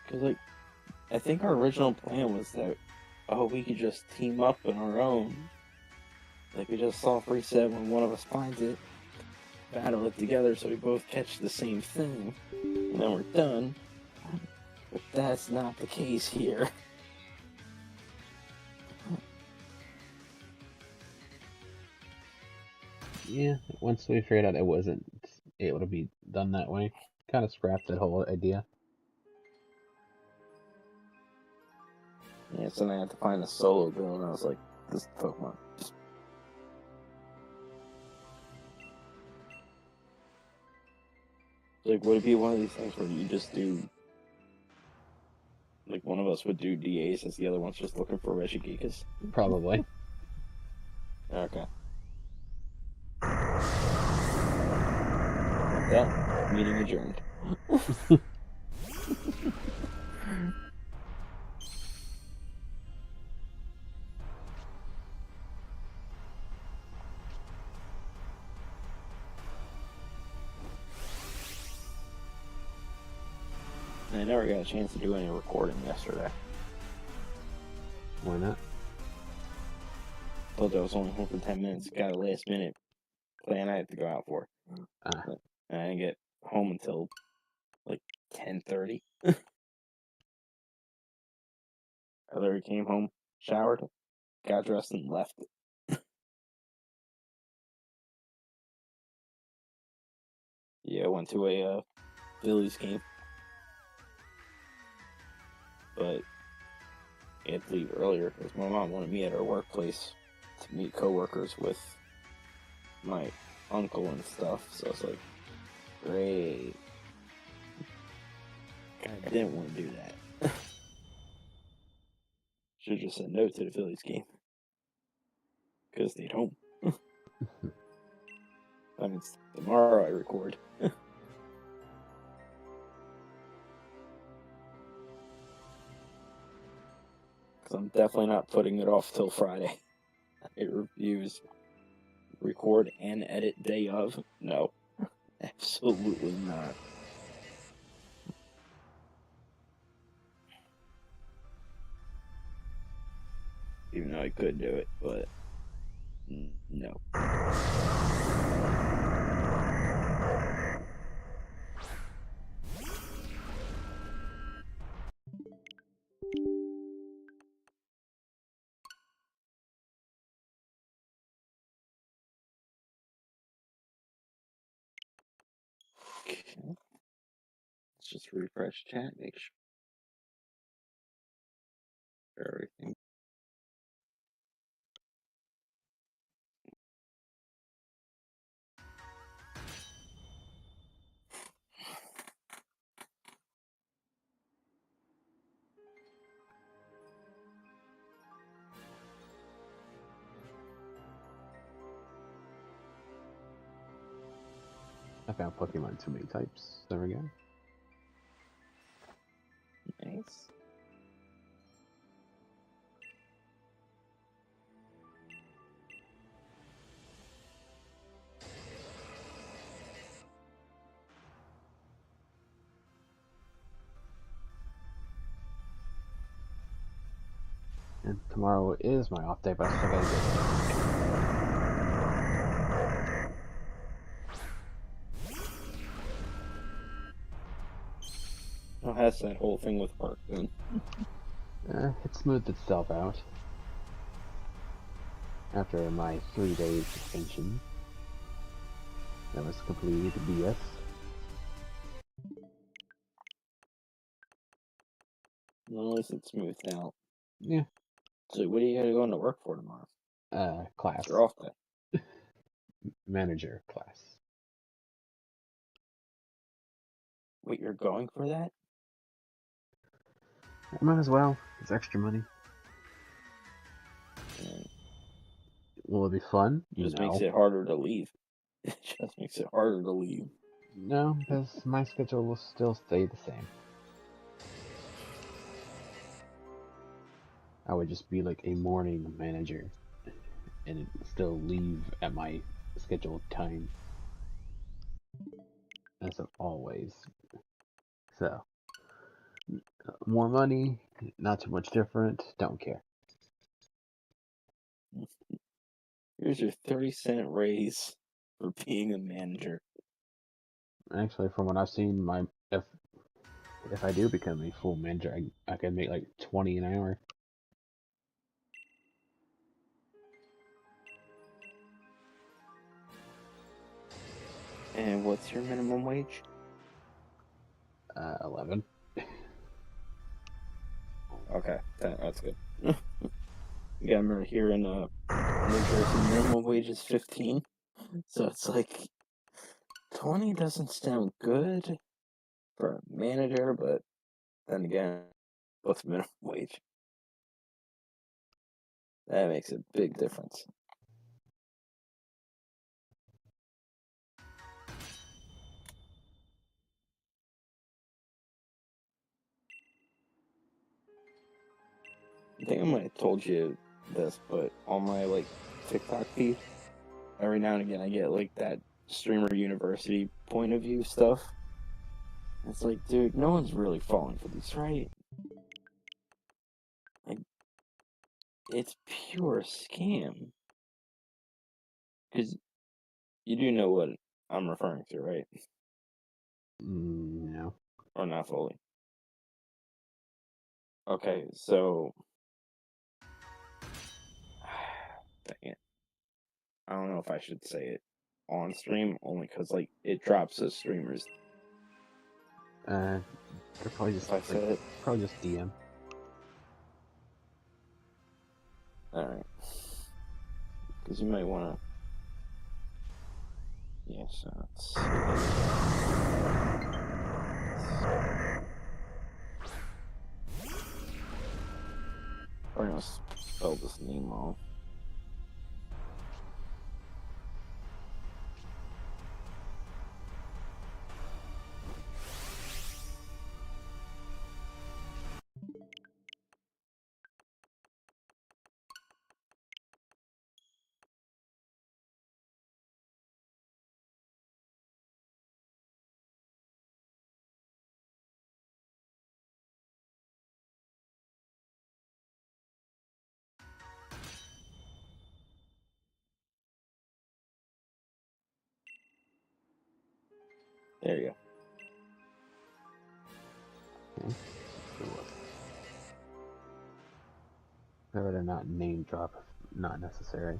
B: Because I think our original plan was that, we could just team up on our own. We just soft reset when one of us finds it, battle it together so we both catch the same thing, and then we're done. But that's not the case here.
A: Yeah, once we figured out it wasn't able to be done that way, kind of scrapped that whole idea.
B: Yeah, so then I had to find a solo build, and I was like, this Pokemon. Like, would it be one of these things where you just do, like, one of us would do DAs as the other one's just looking for Regigigas?
A: Probably.
B: Okay. With that, meeting adjourned. I never got a chance to do any recording yesterday.
A: Why not?
B: Told you I was only home for 10 minutes. Got a last minute plan I had to go out for.
A: Ah.
B: But I didn't get home until like 10:30. I literally came home, showered, got dressed, and left. Yeah, I went to a Phillies game. But I had to leave earlier because my mom wanted me at her workplace to meet coworkers with my uncle and stuff. So I was like, great. I didn't want to do that. Should have just said no to the Phillies game. Could have stayed home. I mean, tomorrow I record. Because I'm definitely not putting it off till Friday. It reviews, record, and edit day of. No, absolutely not. Even though I could do it, but no. Okay. Let's just refresh chat, make sure everything.
A: I found Pokemon too many types. There we go.
B: Nice.
A: And tomorrow is my off day, but I still gotta get
B: Oh, that's that whole thing with work then.
A: it smoothed itself out after my 3-day suspension. That was completely BS.
B: Well, at least it's smoothed out.
A: Yeah.
B: So, what are you gonna go into work for tomorrow?
A: Class.
B: You're off day.
A: Manager class.
B: Wait, you're going for that?
A: I might as well. It's extra money.
B: And
A: Will it be fun?
B: it just
A: No.
B: makes it harder to leave. It just makes it harder to leave.
A: No, because my schedule will still stay the same. I would just be like a morning manager and still leave at my scheduled time. As always. So, more money, not too much different, don't care.
B: Here's your 30-cent raise for being a manager.
A: Actually, from what I've seen, if I do become a full manager, I can make like 20 an hour.
B: And what's your minimum wage?
A: 11.
B: Okay, that's good. Yeah, I remember here in New Jersey, minimum wage is 15. So it's like 20 doesn't sound good for a manager, but then again, what's minimum wage? That makes a big difference. I think I might have told you this, but on my like TikTok feed, every now and again I get like that streamer university point of view stuff. It's like, dude, no one's really falling for these, right? Like, it's pure scam. Because you do know what I'm referring to, right?
A: No.
B: Or not fully. Okay, so dang it. I don't know if I should say it on stream, only because like it drops the streamers.
A: They're probably just
B: If I said it,
A: probably just DM.
B: all right, because you might want to. Yeah, so let's see. We're gonna spell this name wrong. There you go.
A: Okay. Better not name drop if not necessary.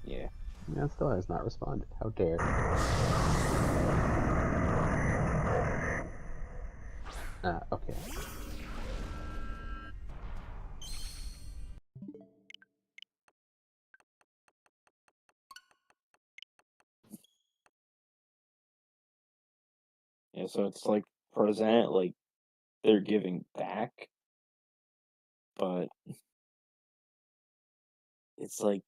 B: Yeah.
A: Man still has not responded. How dare. Okay.
B: Yeah, so it's like presented like they're giving back, but it's like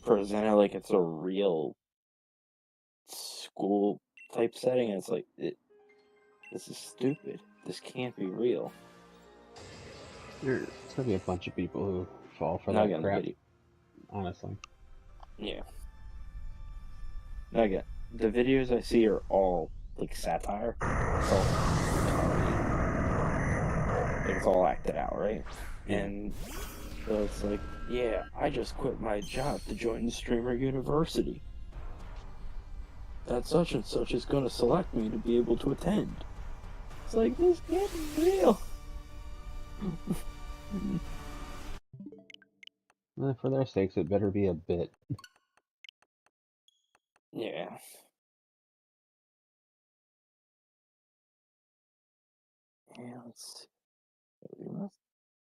B: presented like it's a real school type setting. And it's like this is stupid. This can't be real.
A: There's gonna be a bunch of people who fall for
B: Now
A: that
B: again, the
A: crap.
B: video.
A: Honestly.
B: Yeah. Now again, the videos I see are all like satire. It's all comedy. Like it's all acted out, right?
A: Yeah.
B: And so it's like, yeah, I just quit my job to join the streamer university. That such and such is going to select me to be able to attend. It's like, this can't be real.
A: For their sakes, it better be a bit.
B: Yeah. Yeah, let's see.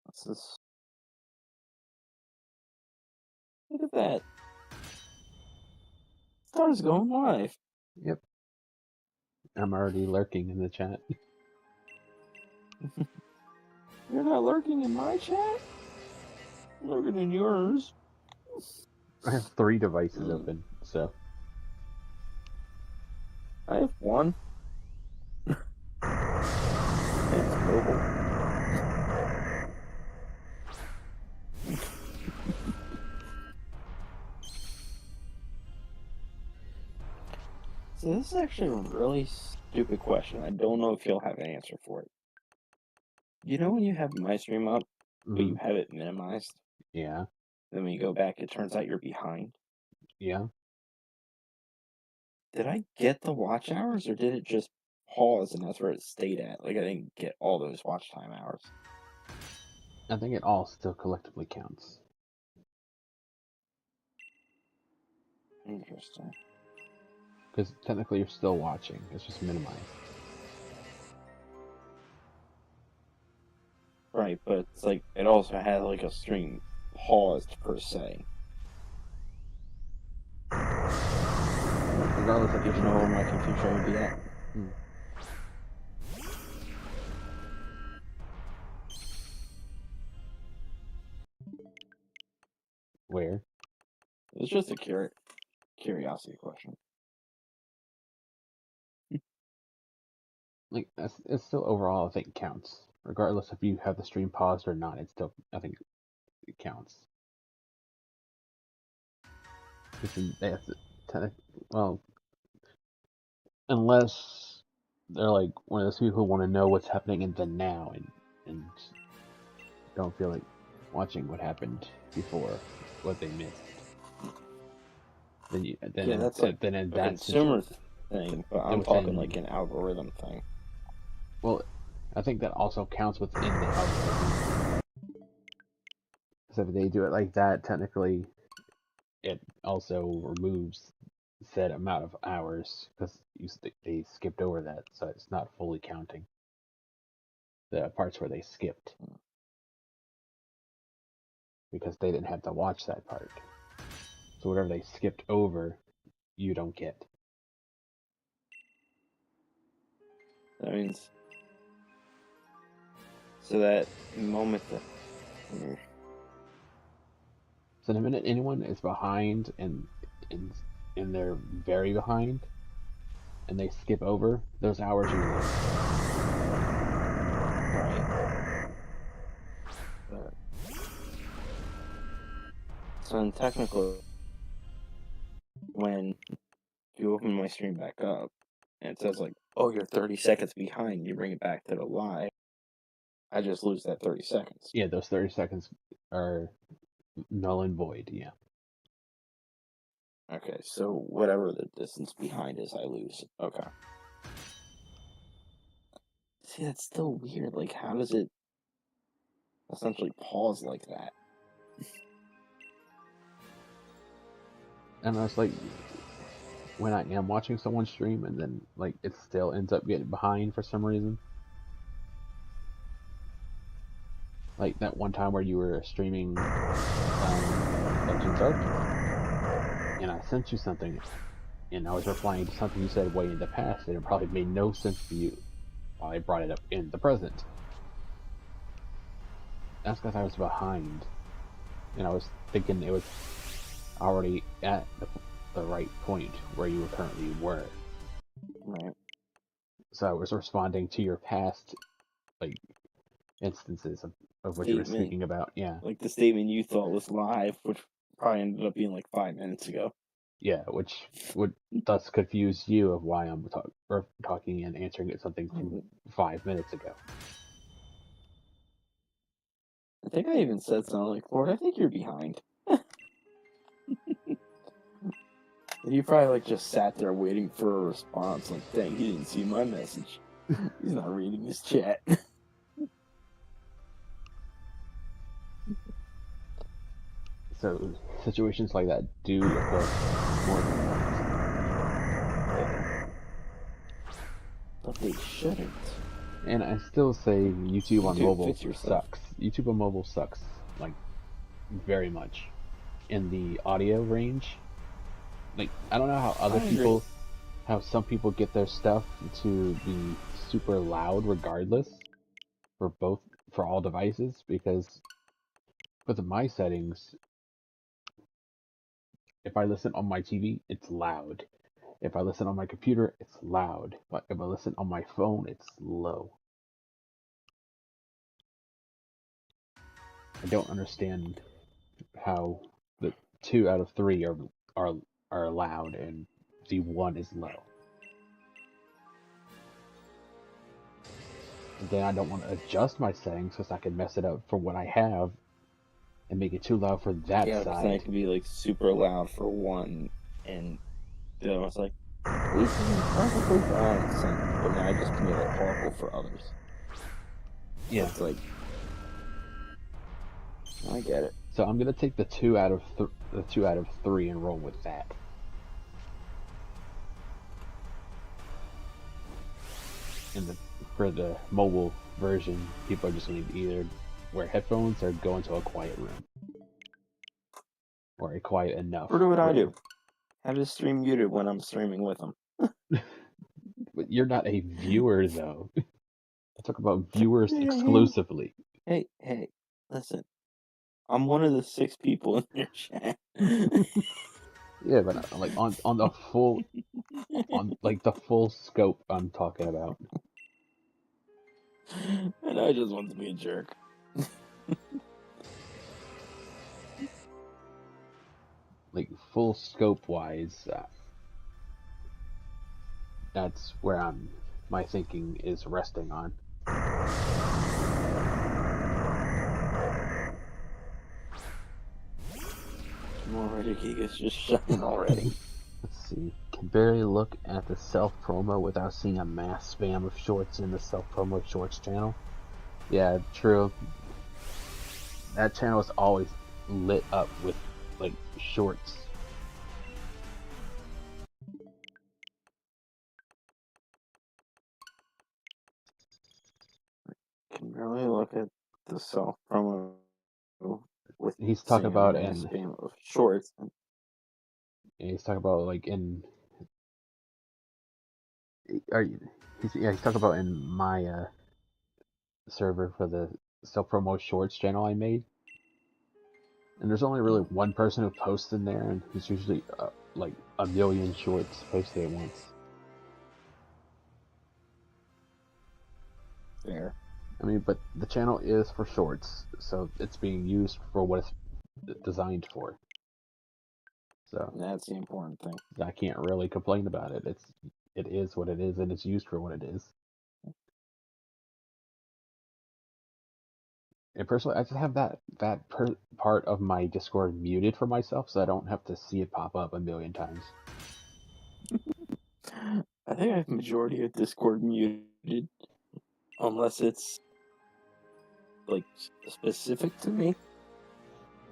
B: What's this? Look at that. Star's going live.
A: Yep. I'm already lurking in the chat.
B: You're not lurking in my chat? I'm lurking in yours.
A: I have 3 devices open, so.
B: I have one. It's mobile. So this is actually a really stupid question. I don't know if you'll have an answer for it. You know when you have my stream up, but you have it minimized?
A: Yeah.
B: Then when you go back, it turns out you're behind.
A: Yeah.
B: Did I get the watch hours, or did it just pause and that's where it stayed at? Like I didn't get all those watch time hours.
A: I think it all still collectively counts.
B: Interesting.
A: Because technically you're still watching. It's just minimized.
B: Right, but it's like it also had like a stream paused per se.
A: Regardless of
B: You
A: your
B: know where my confusion would be at.
A: Where?
B: It's just a curiosity question.
A: Like, it's still overall, I think, counts. Regardless if you have the stream paused or not, it still, I think, it counts. Well, unless they're like one of those people who want to know what's happening in the now and don't feel like watching what happened before, what they missed.
B: Yeah, that's like a consumer thing, but I'm talking like an algorithm thing.
A: Well, I think that also counts within the algorithm. Because if they do it like that, technically, it also removes said amount of hours because they skipped over that, so it's not fully counting the parts where they skipped because they didn't have to watch that part. So whatever they skipped over, you don't get.
B: That means so that moment that.
A: So the minute anyone is behind and they're very behind, and they skip over those hours, you lose.
B: Right. So in technical, when you open my stream back up, and it says like, "Oh, you're 30 seconds behind," you bring it back to the live. I just lose that 30 seconds.
A: Yeah, those 30 seconds are null and void. Yeah.
B: Okay, so whatever the distance behind is, I lose. Okay. See, that's still weird. Like, how does it essentially pause like that?
A: And I was like, when I am watching someone stream and then like it still ends up getting behind for some reason. Like that one time where you were streaming Legends Arc, and I sent you something, and I was replying to something you said way in the past, and it probably made no sense to you while I brought it up in the present. That's because I was behind, and I was thinking it was already at the right point where you currently were.
B: Right.
A: So I was responding to your past, like, instances of what you were speaking about. Yeah.
B: Like the statement you thought was live, which probably ended up being like 5 minutes ago.
A: Yeah, which would thus confuse you of why I'm talking and answering it something from 5 minutes ago.
B: I think I even said something like, "Lord, I think you're behind." And you probably like just sat there waiting for a response. Like, dang, he didn't see my message. He's not reading his chat.
A: So situations like that do occur more than once.
B: But they shouldn't.
A: And I still say YouTube on mobile
B: yourself.
A: sucks. YouTube on mobile sucks, like, very much. In the audio range, like, I don't know how how some people get their stuff to be super loud regardless for all devices, because with my settings, if I listen on my TV, it's loud. If I listen on my computer, it's loud. But if I listen on my phone, it's low. I don't understand how the 2 out of 3 are loud and the 1 is low. And then I don't want to adjust my settings because I can mess it up for what I have and make it too loud for that side.
B: Yeah, it could be like super loud for one, and the other one's like, "We can perfectly fine," but now I just can make it horrible for others.
A: Yeah,
B: it's like, I get it.
A: So I'm gonna take the 2 out of 3 and roll with that. for the mobile version, people are just going to either wear headphones or go into a quiet room. Or a quiet enough
B: Or do what I
A: room.
B: do. Have the stream muted when I'm streaming with them.
A: But you're not a viewer, though. I talk about viewers
B: Hey,
A: exclusively.
B: Hey, listen. I'm one of the 6 people in your chat.
A: Yeah, but like on the full like the full scope I'm talking about.
B: And I just want to be a jerk.
A: Like full scope wise, that's where my thinking is resting on.
B: More Regigigas just shutting already.
A: Let's see. Can barely look at the self promo without seeing a mass spam of shorts in the self promo shorts channel. Yeah, true. That channel is always lit up with like shorts.
B: Can barely look at the self promo with
A: He's talking about
B: mass spam of shorts.
A: He's talking about like he's talking about in my server for the self promo shorts channel I made. And there's only really one person who posts in there, and he's usually like a million shorts posted at once.
B: Fair.
A: I mean, but the channel is for shorts, so it's being used for what it's designed for. So
B: that's the important thing.
A: I can't really complain about it. It is what it is, and it's used for what it is. And personally, I just have that part of my Discord muted for myself, so I don't have to see it pop up a million times.
B: I think I have majority of Discord muted, unless it's like specific to me.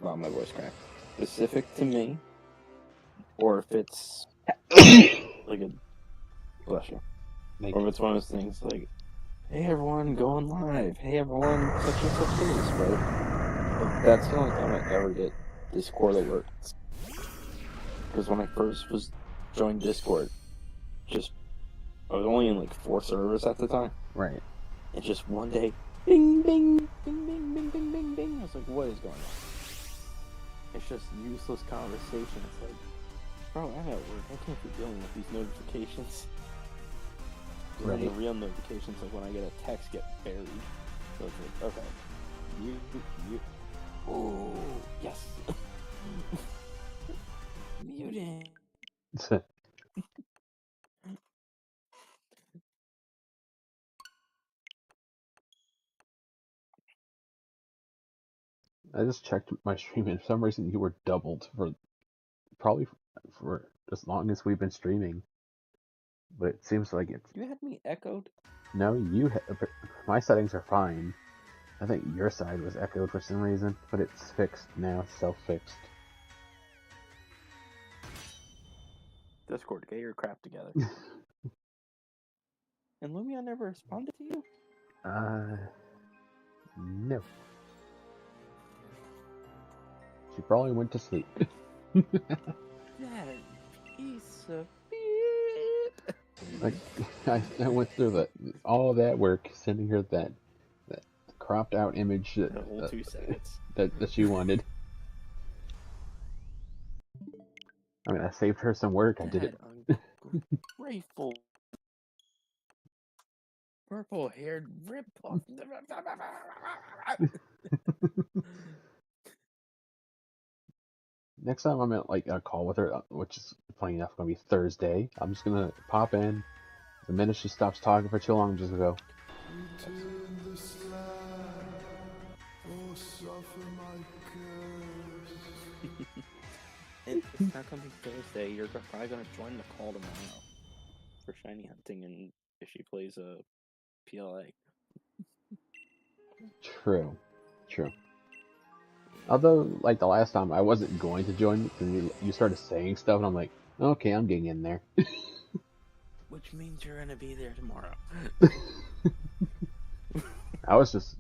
B: Wow, my voice cracked. Specific to me, or if it's like a bless you, or if it's one of those things like, hey everyone, going live. Hey everyone, such and such is right. Like, that's the only time I ever get Discord alerts. Because when I first was joined Discord, I was only in like 4 servers at the time.
A: Right.
B: And just one day, bing, bing, bing, bing, bing, bing, bing, bing. I was like, what is going on? It's just useless conversation. It's like, bro, I'm at work. I can't be dealing with these notifications.
A: Right.
B: The real notifications, like when I get a text, get buried. So it's like, okay, you. Oh, yes. Mutant.
A: I just checked my stream, and for some reason you were doubled probably for as long as we've been streaming. But it seems like it's...
B: You had me echoed?
A: No, my settings are fine. I think your side was echoed for some reason, but it's fixed now. It's self-fixed.
B: Discord, get your crap together. And Lumia never responded to you?
A: No. She probably went to sleep.
B: That piece of shit.
A: Like, I went through all of that work, sending her that cropped out image
B: The whole 2 seconds.
A: that she wanted. I mean, I saved her some work. I did it.
B: Ungrateful. Purple-haired rip-off.
A: Next time I'm at like a call with her, which is funny enough going to be Thursday, I'm just gonna pop in. The minute she stops talking for too long, I'm just gonna go.
C: Return the slab, or suffer my curse.
B: It's not gonna be Thursday. You're probably gonna join the call tomorrow for shiny hunting, and if she plays a PLA.
A: True. Although, like the last time, I wasn't going to join, and you started saying stuff, and I'm like, okay, I'm getting in there.
B: which means you're gonna be there tomorrow.
A: I was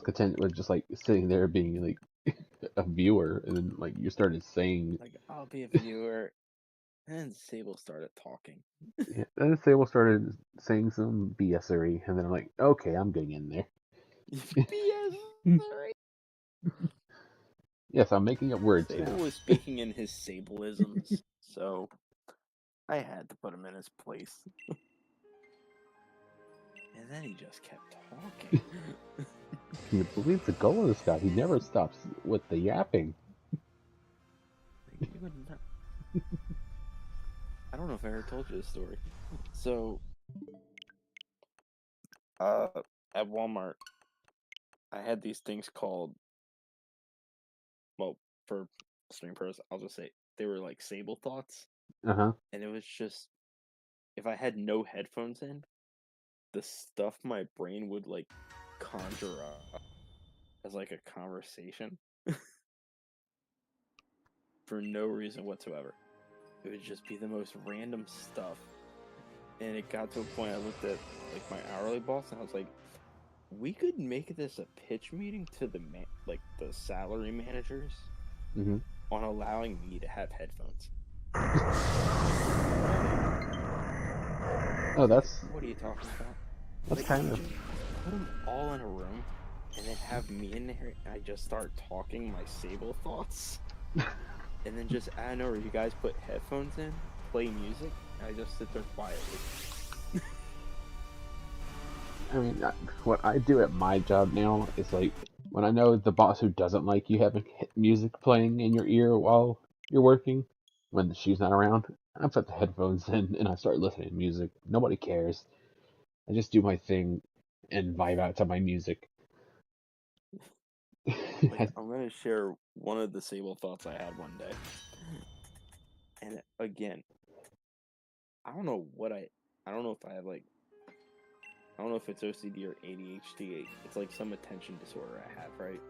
A: content with just like sitting there being like a viewer, and then like you started saying,
B: Like, I'll be a viewer. And then Sable started talking.
A: yeah, and then Sable started saying some BSery, and then I'm like, okay, I'm getting in there.
B: BS.
A: Yes, I'm making up words
B: Sable
A: now.
B: was speaking in his Sableisms, so I had to put him in his place. And then he just kept talking.
A: Can you believe the goal of this guy? He never stops with the yapping.
B: Like, you would not... I don't know if I ever told you this story. So, at Walmart, I had these things called, well, for stream purpose, I'll just say they were like Sable thoughts,
A: Uh-huh.
B: and it was just if I had no headphones in, the stuff my brain would like conjure up as like a conversation for no reason whatsoever. It would just be the most random stuff, and it got to a point I looked at like my hourly boss and I was like, we could make this a pitch meeting to the the salary managers
A: Mm-hmm.
B: on allowing me to have headphones.
A: Oh, that's
B: What are you talking about?
A: that's
B: Like,
A: kind of
B: just put them all in a room and then have me in there and I just start talking my Sable thoughts. And then just out of nowhere, you guys put headphones in, play music, and I just sit there quietly.
A: I mean, what I do at my job now is like when I know the boss who doesn't like you having music playing in your ear while you're working, when she's not around, I put the headphones in and I start listening to music. Nobody cares. I just do my thing and vibe out to my music.
B: Like, I'm gonna share one of the Sable thoughts I had one day. And again, I don't know I don't know if I have like, I don't know if it's OCD or ADHD. It's like some attention disorder I have, right?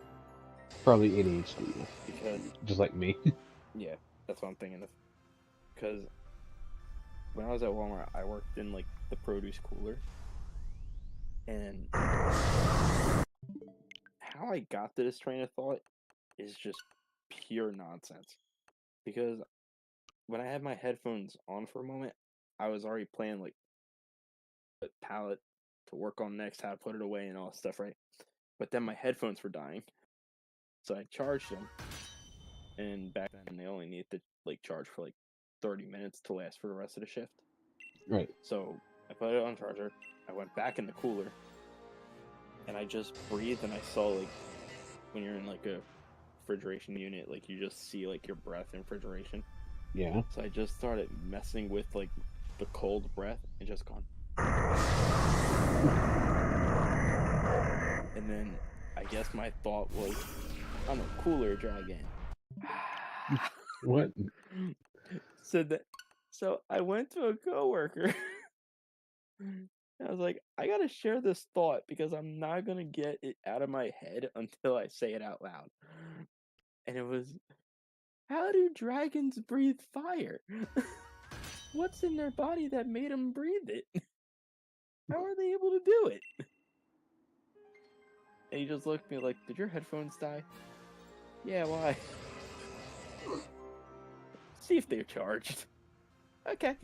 A: Probably ADHD,
B: Because,
A: just like me.
B: yeah, that's what I'm thinking of. Because when I was at Walmart, I worked in like the produce cooler. And how I got to this train of thought is just pure nonsense. Because when I had my headphones on for a moment, I was already playing like the palette to work on next, how to put it away and all that stuff, right? But then my headphones were dying. So I charged them. And back then they only needed to like charge for like 30 minutes to last for the rest of the shift.
A: Right.
B: So I put it on charger. I went back in the cooler. And I just breathed and I saw like when you're in like a refrigeration unit, like you just see like your breath in refrigeration.
A: Yeah.
B: So I just started messing with like the cold breath and just gone. And then I guess my thought was, I'm a cooler dragon.
A: What?
B: So I went to a coworker. I was like, I gotta share this thought because I'm not gonna get it out of my head until I say it out loud. And it was, how do dragons breathe fire? What's in their body that made them breathe it? How are they able to do it? And he just looked at me like, did your headphones die? Yeah, why? See if they're charged. Okay.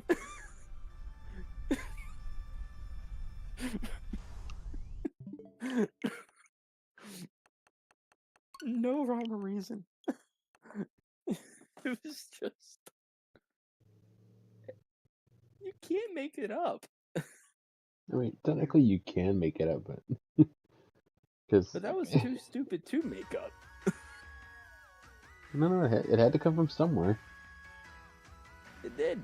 B: No rhyme or reason. It was just... You can't make it up.
A: I mean, technically you can make it up, but because
B: But that was too stupid to make up.
A: no, it had to come from somewhere.
B: It did.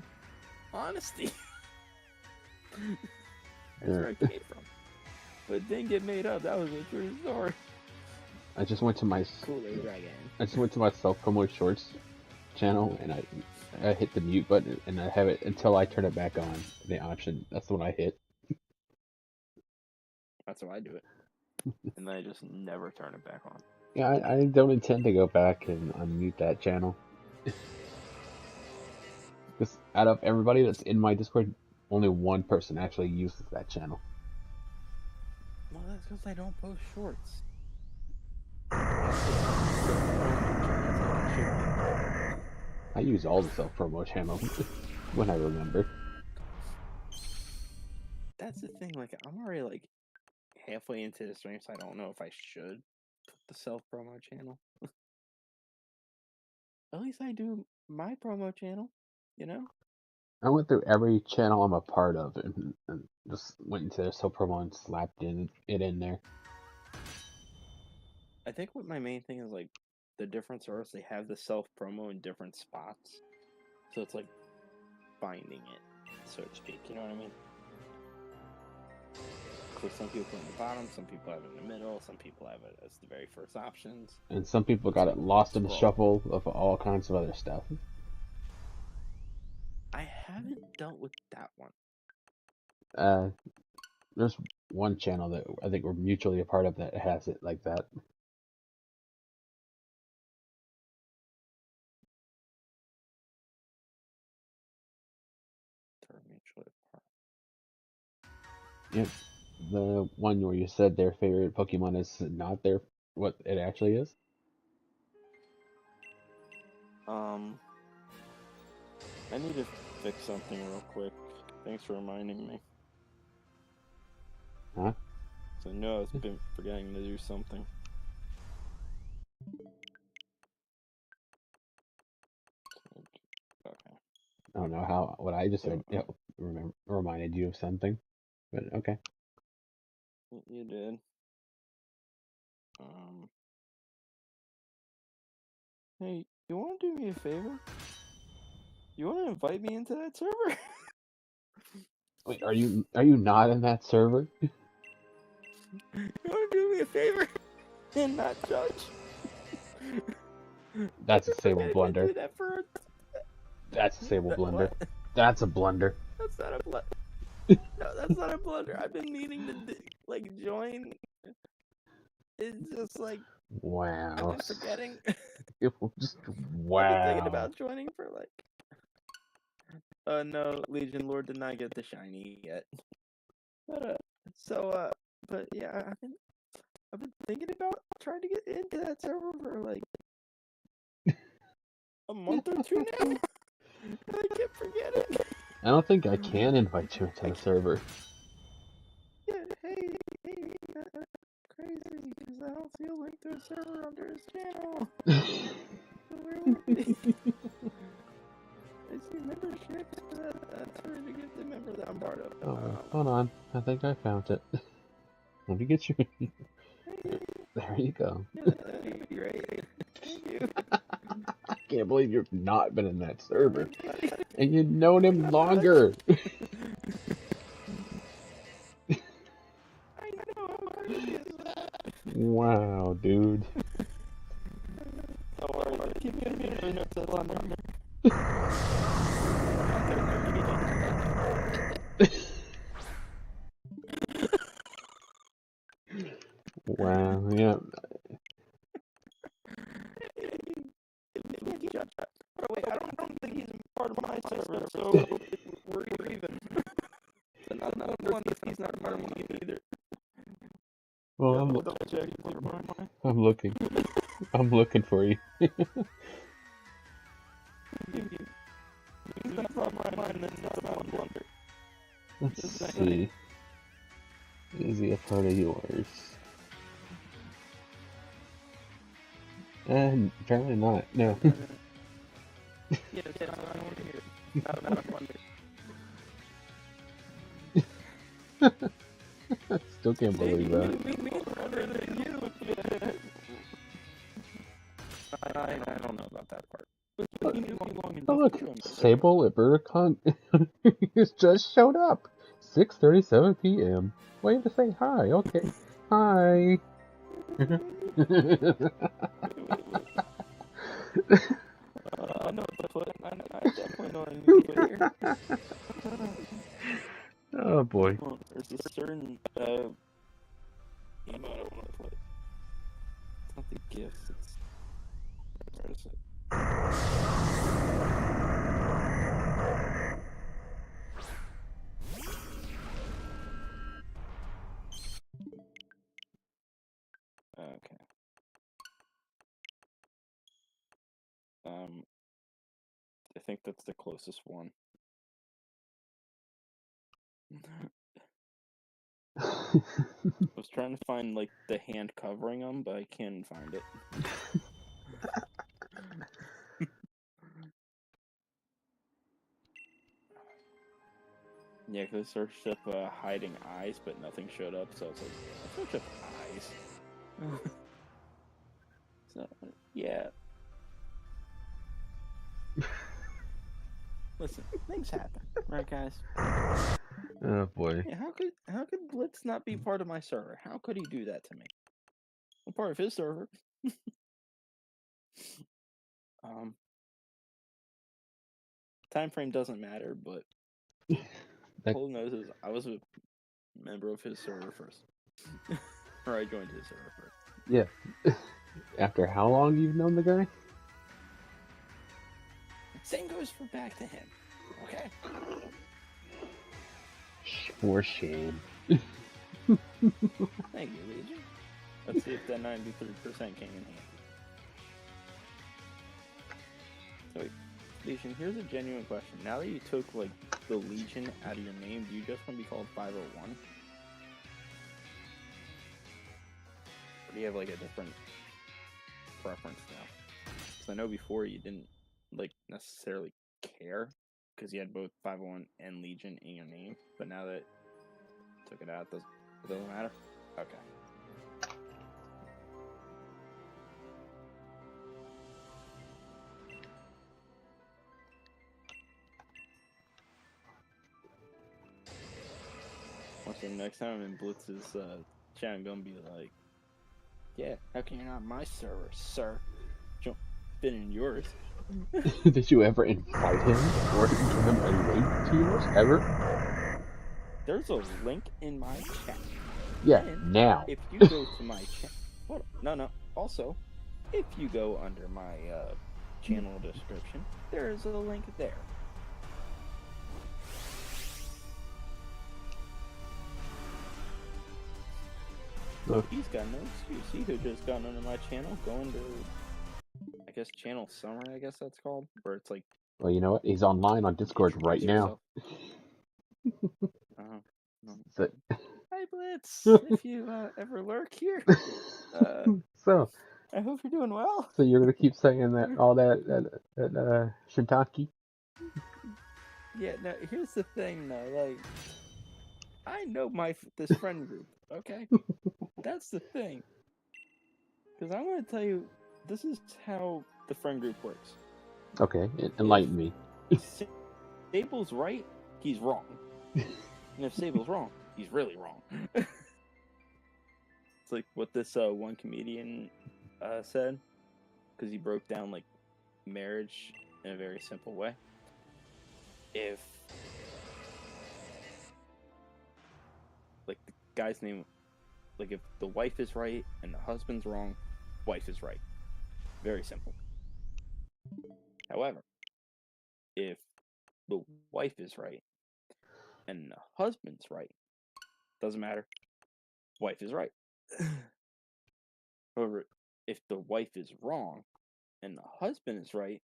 B: Honesty. That's where it came from. But it didn't get made up. That was a true story.
A: I just went to my
B: Cooler dragon.
A: I just went to my self-promote shorts channel and I hit the mute button and I have it until I turn it back on. The option, that's the one I hit.
B: That's how I do it. And then I just never turn it back on.
A: Yeah, I don't intend to go back and unmute that channel. Because out of everybody that's in my Discord, only one person actually uses that channel.
B: Well, that's because I don't post shorts.
A: I use all the self-promo channels when I remember.
B: That's the thing. Like, I'm already like halfway into the stream, so I don't know if I should put the self promo channel. At least I do my promo channel, you know?
A: I went through every channel I'm a part of and just went into their self-promo and slapped it in there.
B: I think what my main thing is like the difference are is they have the self promo in different spots. So it's like finding it, so to speak, you know what I mean? So some people put it in the bottom, some people have it in the middle, some people have it as the very first options.
A: And some people got it lost in the
B: Scroll.
A: shuffle of all kinds of other stuff.
B: I haven't dealt with that one.
A: There's one channel that I think we're mutually a part of that has it like that.
B: They're mutually apart.
A: Yep. The one where you said their favorite Pokemon is not their what it actually is.
B: I need to fix something real quick. Thanks for reminding me.
A: Huh?
B: So I know I've been forgetting to do something. Okay.
A: I don't know how what I just said. Yep, reminded you of something, but okay.
B: You did. Hey, you want to do me a favor? You want to invite me into that server?
A: Wait, are you not in that server?
B: You want to do me a favor and not judge?
A: That's a sable blunder.
B: Do that for...
A: That's a sable blunder.
B: What?
A: That's a blunder.
B: That's not a blunder. No, that's not a blunder. I've been meaning to like join. It's just like
A: Wow.
B: I've been forgetting.
A: Just
B: I've been thinking
A: wow.
B: about joining for like. No, Legion Lord did not get the shiny yet. But yeah, I've been thinking about trying to get into that server for like a month or two now. I keep forgetting.
A: I don't think I can invite you into the server.
B: Yeah, hey, crazy because I don't see a link to a server under his channel. Where would it be? I see memberships. That's where to get the member that I'm part of.
A: Oh, hold on. I think I found it. Let me get you. There you go.
B: That'd be great. Thank you.
A: I can't believe you've not been in that server. And you've known him longer.
B: I know, how crazy is that?
A: Wow, dude.
B: Don't worry, keep me in the notes on there.
A: Wow, yeah.
B: Oh, wait, I don't think he's part of my server, so we're even. So not a blunder, he's not part of mine either.
A: Well, I'm looking. I'm looking for you.
B: He's not part of mine, then it's not a blunder.
A: Let's see. Is he a part of yours? Apparently not. No.
B: Yes, I want to hear it. Not a blunder.
A: Still can't believe that.
B: I don't know about that part.
A: Oh look, Sable at BurgerCon just showed up. 6:37 p.m. Wait to say hi. Okay. Hi.
B: I know the foot. I definitely know I need to put here.
A: Oh boy.
B: Well, there's a certain emote I don't want to put. It's not the gifts. It's where is it? I think that's the closest one. I was trying to find like the hand covering them, but I can't find it. Yeah, because I searched up hiding eyes, but nothing showed up, so it's like, I searched up eyes. So, yeah. Listen, things happen, right, guys?
A: Oh boy.
B: Yeah, how could Blitz not be part of my server? How could he do that to me? I'm part of his server. Time frame doesn't matter, but
A: That,
B: Cole knows is I was a member of his server first, or I joined his server first.
A: yeah. After how long you've known the guy?
B: Same goes for back to him. Okay.
A: For shame.
B: Thank you, Legion. Let's see if that 93% came in handy. So wait, Legion, here's a genuine question. Now that you took like the Legion out of your name, do you just want to be called 501? Or do you have like a different preference now? Because I know before you didn't like necessarily care because you had both 501 and Legion in your name, but now that you took it out, it doesn't matter? Okay. So next time I'm in Blitz's chat, I'm gonna be like, yeah, how can you not my server, sir? Don't fit in yours.
A: Did you ever invite him or give him a link to yours ever?
B: There's a link in my chat.
A: Yeah,
B: And
A: now.
B: if you go to my chat, no. Also, if you go under my channel description, there is a link there.
A: Look.
B: He's got no excuse. He could just gone under my channel, go under, I guess, channel summary, I guess that's called, where it's like.
A: Well, you know what? He's online on Discord right now.
B: So, hi Blitz, if you ever lurk here,
A: So
B: I hope you're doing well.
A: So you're gonna keep saying that all that shiitake?
B: Yeah. No. Here's the thing, though. Like, I know this friend group. Okay, that's the thing. Because I'm gonna tell you, this is how the friend group works.
A: Okay, enlighten me.
B: Sable's right, he's wrong. And if Sable's wrong, he's really wrong. It's like what this one comedian said, because he broke down like marriage in a very simple way. If like the guy's name, like if the wife is right and the husband's wrong, wife is right. Very simple. However, if the wife is right and the husband's right, doesn't matter. Wife is right. However, if the wife is wrong and the husband is right,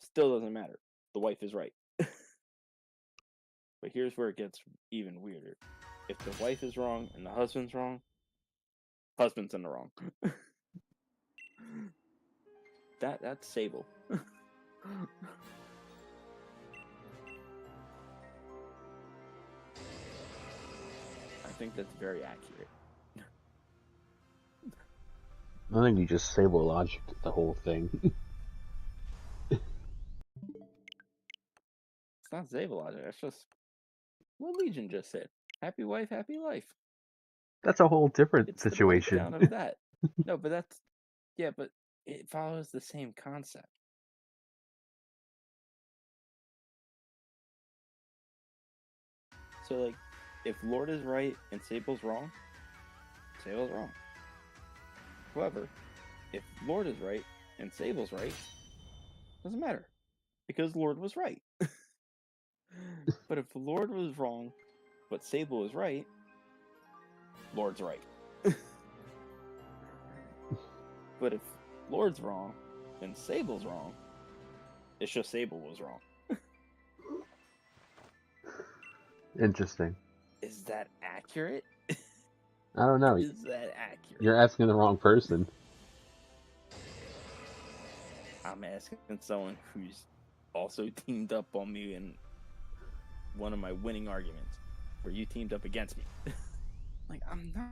B: still doesn't matter. The wife is right. But here's where it gets even weirder. If the wife is wrong and the husband's wrong, husband's in the wrong. That's Sable. I think that's very accurate.
A: I think you just Sable logic the whole thing.
B: It's not Sable logic. That's just what Legion just said. Happy wife, happy life.
A: That's a whole different
B: It's
A: situation.
B: the breakdown of that. No, but that's but it follows the same concept. So like, if Lord is right and Sable's wrong, Sable's wrong. However, if Lord is right and Sable's right, doesn't matter, because Lord was right. But if Lord was wrong, but Sable was right, Lord's right. But if Lord's wrong and Sable's wrong, It's just Sable was wrong.
A: Interesting.
B: Is that accurate?
A: I don't know.
B: Is that accurate?
A: You're asking the wrong person.
B: I'm asking someone who's also teamed up on me in one of my winning arguments, where you teamed up against me. Like, I'm not.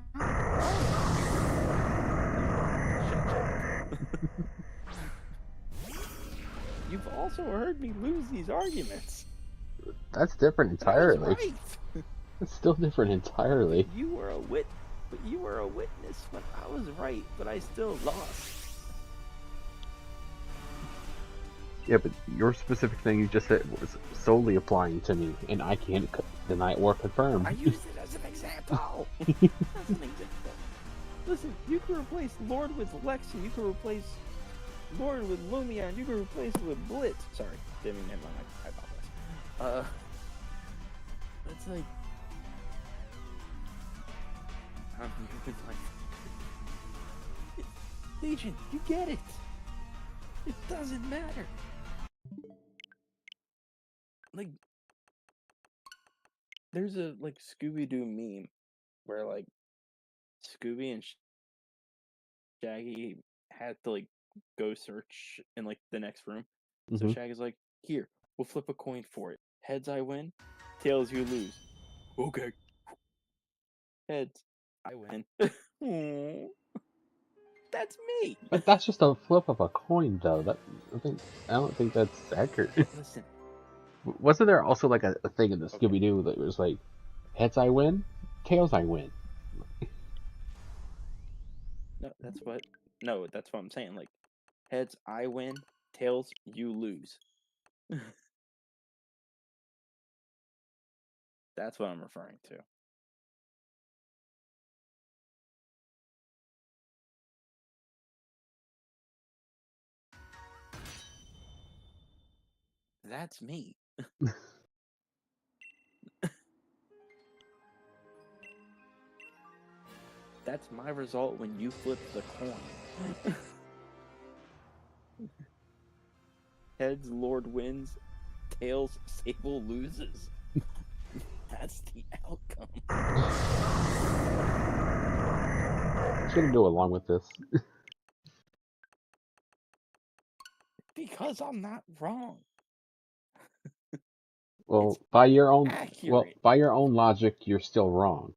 B: You've also heard me lose these arguments.
A: That's different
B: But I was
A: entirely.
B: right.
A: It's still different entirely.
B: You were a witness when I was right, but I still lost.
A: Yeah, but your specific thing you just said was solely applying to me, and I can't deny or confirm.
B: I used it as an example. As an example. Listen, you can replace Lord with Lexi. You can replace Lord with Lumia, and you can replace it with Blitz. Sorry, didn't mean to hit my mic. I apologize. It's like, Legion, you get it. It doesn't matter. Like, there's a like Scooby-Doo meme where like Scooby and Shaggy had to like go search in like the next room. So
A: Mhm.
B: Shaggy's like, "Here, we'll flip a coin for it. Heads, I win. Tails, you lose." Okay. Heads, I win. Aw, that's me.
A: But that's just a flip of a coin, though. I don't think that's accurate.
B: Listen,
A: Wasn't there also like a thing in the
B: Okay.
A: Scooby Doo that was like, heads I win, tails I win?
B: that's what I'm saying. Like, heads, I win. Tails, you lose. That's what I'm referring to. That's me. That's my result when you flip the coin. Heads, Lord wins. Tails, Sable loses. That's the outcome.
A: I'm just gonna go along with this.
B: Because I'm not wrong.
A: Well,
B: It's
A: by your own
B: accurate.
A: logic, you're still wrong.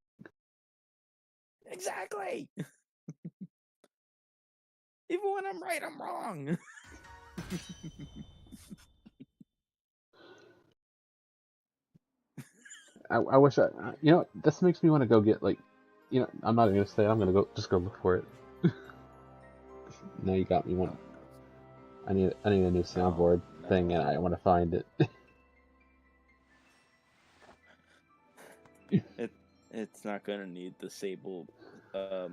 B: Exactly. Even when I'm right, I'm wrong.
A: I wish this makes me want to go get like, I'm not even gonna say it, I'm gonna go look for it. Now you got me one. I need a new soundboard thing, and I want to find it.
B: It's not gonna need the Sable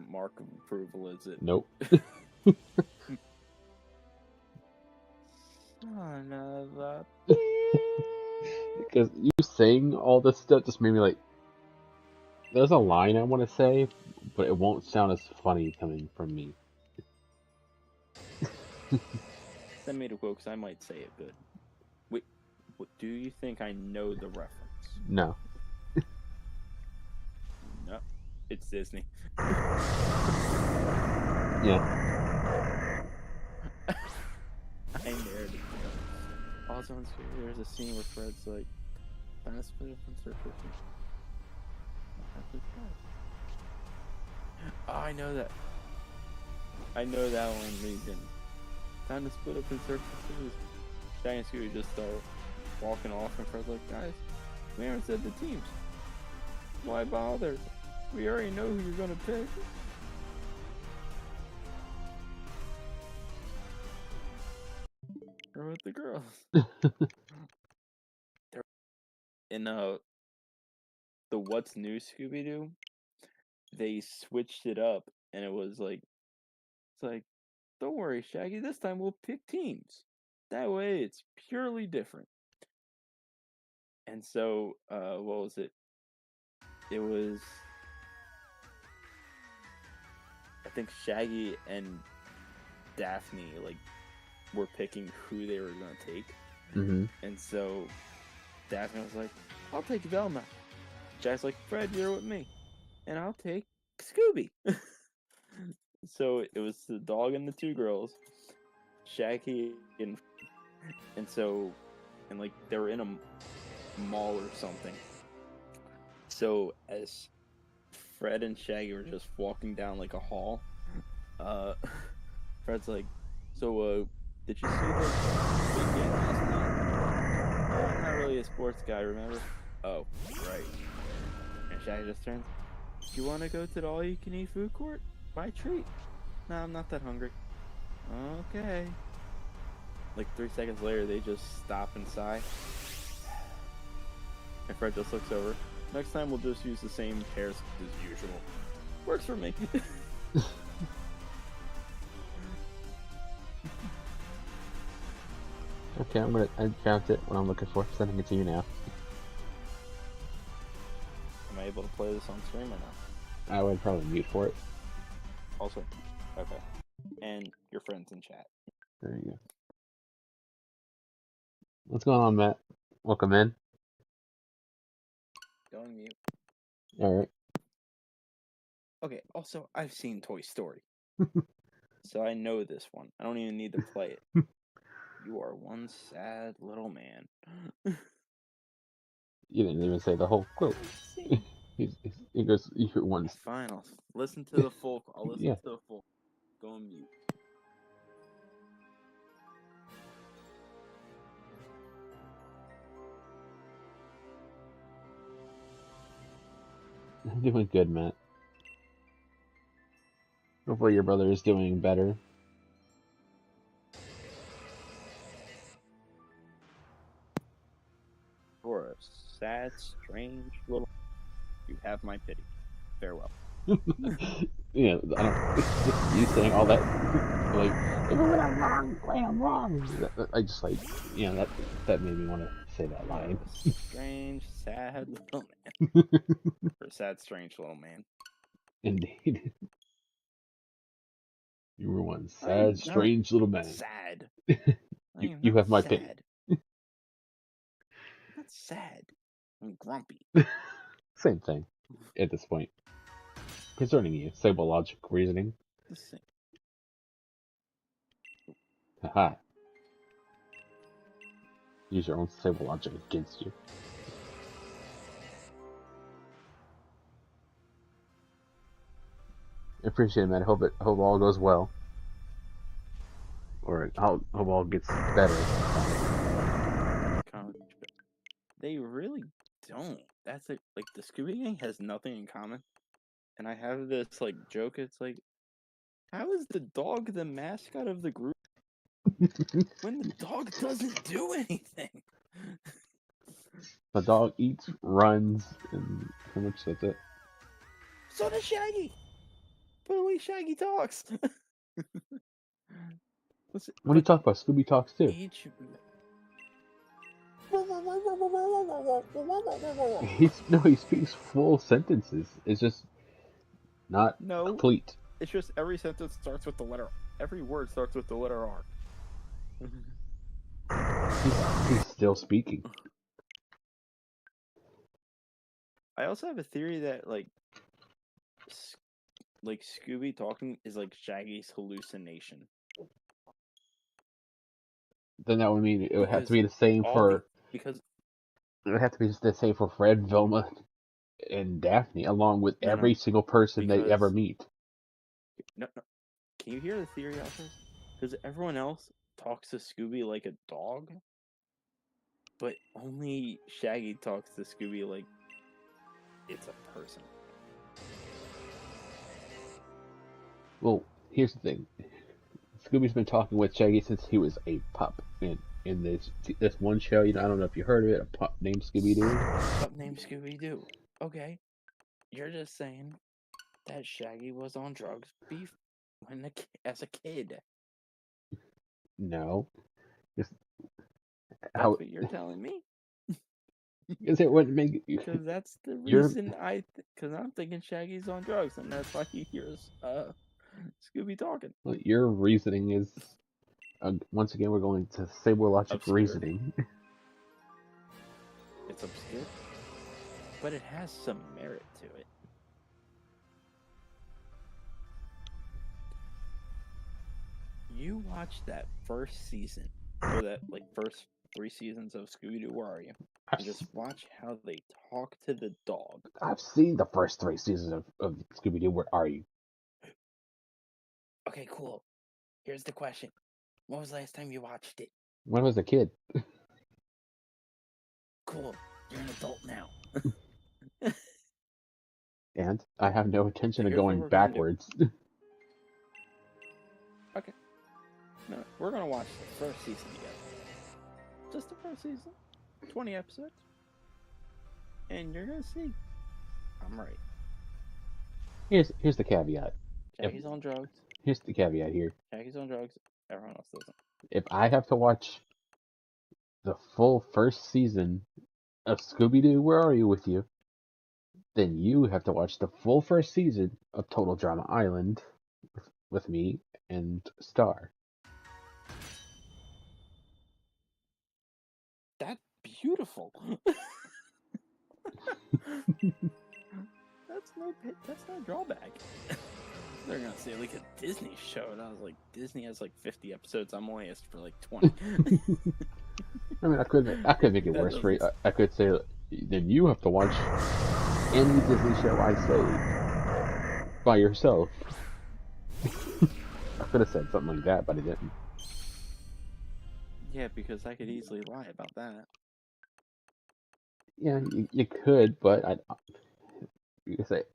B: mark of approval, is it?
A: Nope.
B: Son of a
A: Because you saying all this stuff just made me like, there's a line I want to say, but it won't sound as funny coming from me.
B: Send me the quote, because I might say it good. Wait, what, do you think I know the reference?
A: No.
B: No, it's Disney.
A: Yeah.
B: I narrated it. Also, on screen, there's a scene where Fred's like, "Time to split up and start fishing." Oh, I know that. I know that one, Legion. Time to split up and search for food. Shaggy and Scooby just start walking off, and Fred's like, "Guys, we haven't said the teams. Why bother? We already know who you're gonna pick." Or with the girls. In the What's New Scooby-Doo, they switched it up, and it was like, it's like, "Don't worry, Shaggy, this time we'll pick teams. That way it's purely different." And so, what was it? It was, I think Shaggy and Daphne, like, were picking who they were gonna take.
A: Mm-hmm.
B: And so Daphne was like, I'll take Velma. Jack's like, Fred, you're with me. And I'll take Scooby. So it was the dog and the two girls, Shaggy and like they were in a mall or something. So as Fred and Shaggy were just walking down like a hall, Fred's like, so did you see the big game last night? I'm not really a sports guy, remember? Oh, right. And Shaggy just turns, you want to go to the all-you-can-eat food court? Buy a treat. No, I'm not that hungry. Okay. Like 3 seconds later, they just stop and sigh. And Fred just looks over. Next time we'll just use the same pairs as usual. Works for me.
A: Okay, I found it. What I'm looking for. Sending it to you now.
B: Am I able to play this on stream or no?
A: I would probably mute for it.
B: Also, okay. And your friends in chat.
A: There you go. What's going on, Matt? Welcome in.
B: Going mute.
A: All right.
B: Okay, also, I've seen Toy Story. So I know this one. I don't even need to play it. You are one sad little man.
A: You didn't even say the whole quote. He goes, "You're one."
B: Fine, I'll listen to the full. I'll listen
A: Yeah.
B: to the full. Go on mute.
A: I'm doing good, Matt. Hopefully your brother is doing better.
B: For a sad, strange little. You have my pity. Farewell.
A: Yeah, I don't. Just you saying all that, like, even when I'm wrong, when I'm wrong. I just like, that made me want to say that line.
B: Strange, sad little man. For a sad, strange little man.
A: Indeed. You were one sad, strange little man.
B: Sad.
A: You have my pity.
B: I'm not sad. I'm grumpy.
A: Same thing at this point. Concerning you, sable logic reasoning.
B: The same.
A: Haha. Use your own sable logic against you. I appreciate it, man. I hope all goes well. Or I hope all gets better.
B: They really don't. That's it. Like the Scooby Gang has nothing in common. And I have this like joke. It's like, how is the dog the mascot of the group when the dog doesn't do anything?
A: The dog eats, runs, and pretty much that's it.
B: So does Shaggy. But at least Shaggy talks.
A: What do you talk about? Scooby talks too. He speaks full sentences. It's just not complete.
B: It's just every sentence starts with the letter. Every word starts with the letter R.
A: He's still speaking.
B: I also have a theory that like Scooby talking is like Shaggy's hallucination.
A: Then that would mean it would have to be the same for
B: because
A: it would have to be the same for Fred, Velma, and Daphne, along with every single person they ever meet.
B: No. Can you hear the theory out there? Because everyone else talks to Scooby like a dog, but only Shaggy talks to Scooby like it's a person.
A: Well, here's the thing. Scooby's been talking with Shaggy since he was a pup. In this one show, I don't know if you heard of it, a pup named Scooby-Doo.
B: Pup named Scooby-Doo. Okay. You're just saying that Shaggy was on drugs as a kid.
A: No.
B: That's what you're telling me?
A: Because it wouldn't make...
B: Because that's the reason because I'm thinking Shaggy's on drugs, and that's why he hears Scooby talking.
A: Well, your reasoning is once again, we're going to sable logic
B: Obscure.
A: reasoning.
B: It's obscure, but it has some merit to it. You watched that first season, or that like first 3 seasons of Scooby-Doo, Where Are You? And just watch how they talk to the dog.
A: I've seen the first 3 seasons of Scooby-Doo, Where Are You?
B: Okay, cool. Here's the question. When was the last time you watched it?
A: When I was a kid.
B: Cool. You're an adult now.
A: And I have no intention
B: So
A: of
B: here's what
A: going
B: we're gonna do.
A: backwards.
B: Okay. No, we're gonna watch the first season together. Just the first season. 20 episodes. And you're gonna see. I'm right.
A: Here's the caveat.
B: Jackie's on drugs.
A: Here's the caveat here.
B: Jackie's on drugs. Everyone else doesn't.
A: If I have to watch the full first season of Scooby-Doo, Where Are You with you, then you have to watch the full first season of Total Drama Island with me and Star.
B: That's beautiful. That's no drawback. They're gonna say like a Disney show, and I was like, Disney has like 50 episodes. I'm only asked for like 20.
A: I mean, I could make it worse for you. I could say, then you have to watch any Disney show I say by yourself. I could have said something like that, but I didn't.
B: Yeah, because I could easily lie about that.
A: Yeah, you could, but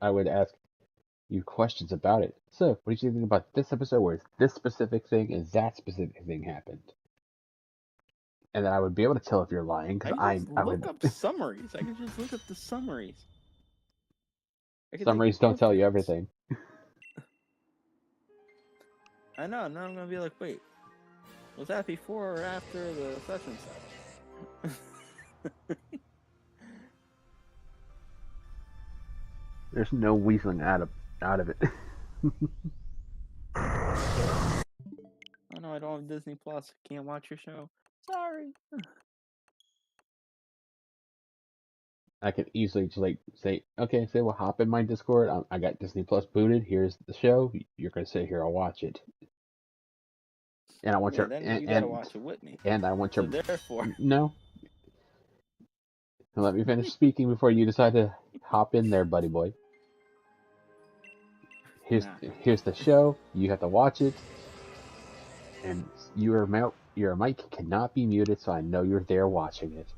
A: I would ask you questions about it. So, what did you think about this episode where this specific thing and that specific thing happened? And then I would be able to tell if you're lying because
B: I would look up summaries. I could just look up the summaries.
A: Summaries don't tell you everything.
B: I know. Now I'm gonna be like, wait, was that before or after the such and such?
A: There's no weaseling out of it.
B: I know I don't have Disney Plus. Can't watch your show. Sorry.
A: I could easily just like say, okay, we'll hop in my Discord. I got Disney Plus booted. Here's the show. You're gonna sit here and watch it. And I want
B: you gotta watch it with me.
A: And I want your.
B: So therefore,
A: no. Let me finish speaking before you decide to hop in there, buddy boy. Here's the show. You have to watch it, and your mic cannot be muted, so I know you're there watching it.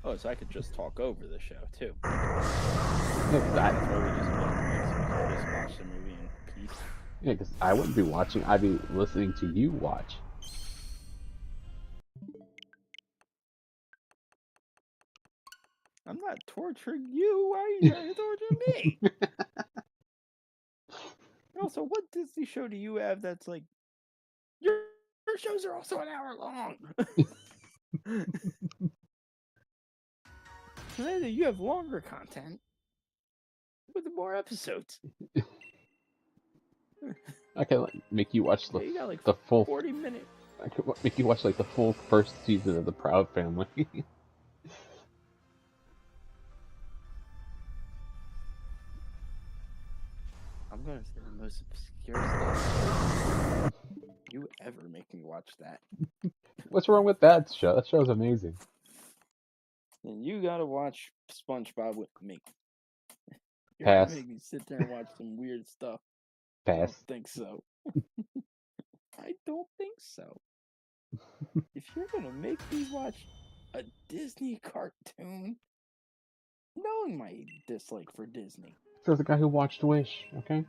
B: oh, so I could just talk over the show too.
A: That's
B: why we just watch the movie in peace.
A: Yeah, because I wouldn't be watching. I'd be listening to you watch.
B: I'm not torturing you. Why are you trying to torture me? Also, what Disney show do you have that's like your shows are also an hour long? You have longer content with more episodes.
A: I can make you watch
B: you got like
A: the full
B: 40 minutes.
A: I could make you watch like the full first season of The Proud Family.
B: I'm gonna say the most obscure stuff you ever make me watch that.
A: What's wrong with that show? That show's amazing.
B: And you gotta watch SpongeBob with me. You're
A: Pass.
B: gonna make me sit there and watch some weird stuff.
A: Pass.
B: I don't think so. I don't think so. If you're gonna make me watch a Disney cartoon, knowing my dislike for Disney.
A: There's the guy who watched Wish, okay?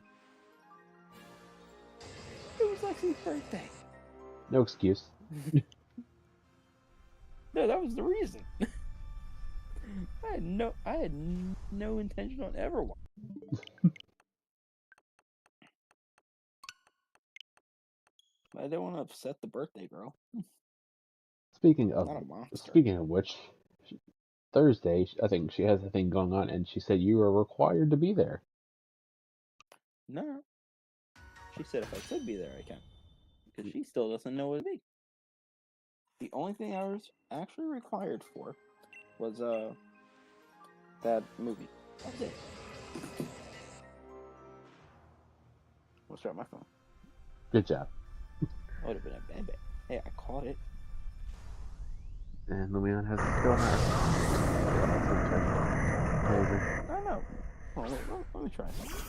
B: It was Lexi's birthday.
A: No excuse.
B: No, that was the reason. I had no intention on ever watching. I didn't want to upset the birthday girl.
A: Speaking of which, Thursday, I think she has a thing going on, and she said you are required to be there.
B: No. She said if I could be there, I can. Because she still doesn't know what it be. The only thing I was actually required for was that movie. That was it. Let's try my phone.
A: Good job.
B: That would have been a bad bet. Hey, I caught it.
A: And Lumion has still not.
B: I don't know. Hold on, wait, let me try something.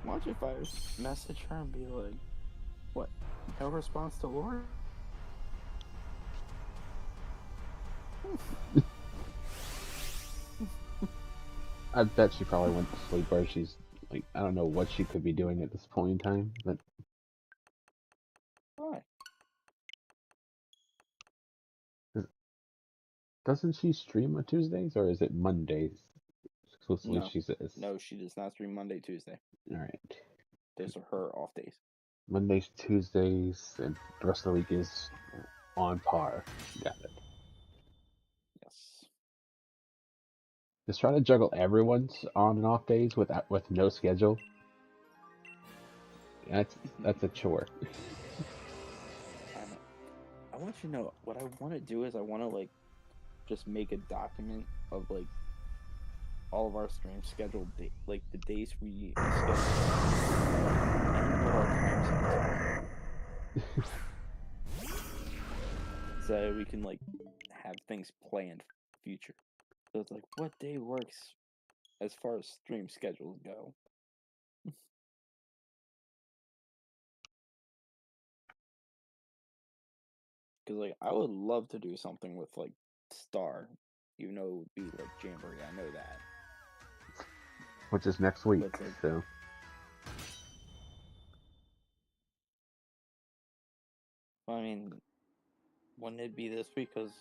B: Why don't you if I message her and be like, what? No response to Laura?
A: I bet she probably went to sleep, or she's like, I don't know what she could be doing at this point in time, but
B: Why?
A: doesn't she stream on Tuesdays, or is it Mondays? Exclusively,
B: No.
A: she says.
B: No, she does not stream Monday, Tuesday.
A: All right.
B: Those are her off days.
A: Mondays, Tuesdays, and the rest of the week is on par. Got it.
B: Yes.
A: Just try to juggle everyone's on and off days with no schedule. That's a chore.
B: I want you to know what I want to do is I want to like just make a document of like all of our stream scheduled like the days we schedule and what our time zones are. So we can like have things planned for the future. So it's like what day works as far as stream schedules go. Because like I would love to do something with like Star, even though it would be like Jamboree. I know that.
A: Which is next week,
B: But, like,
A: so.
B: I mean, wouldn't it be this week? Because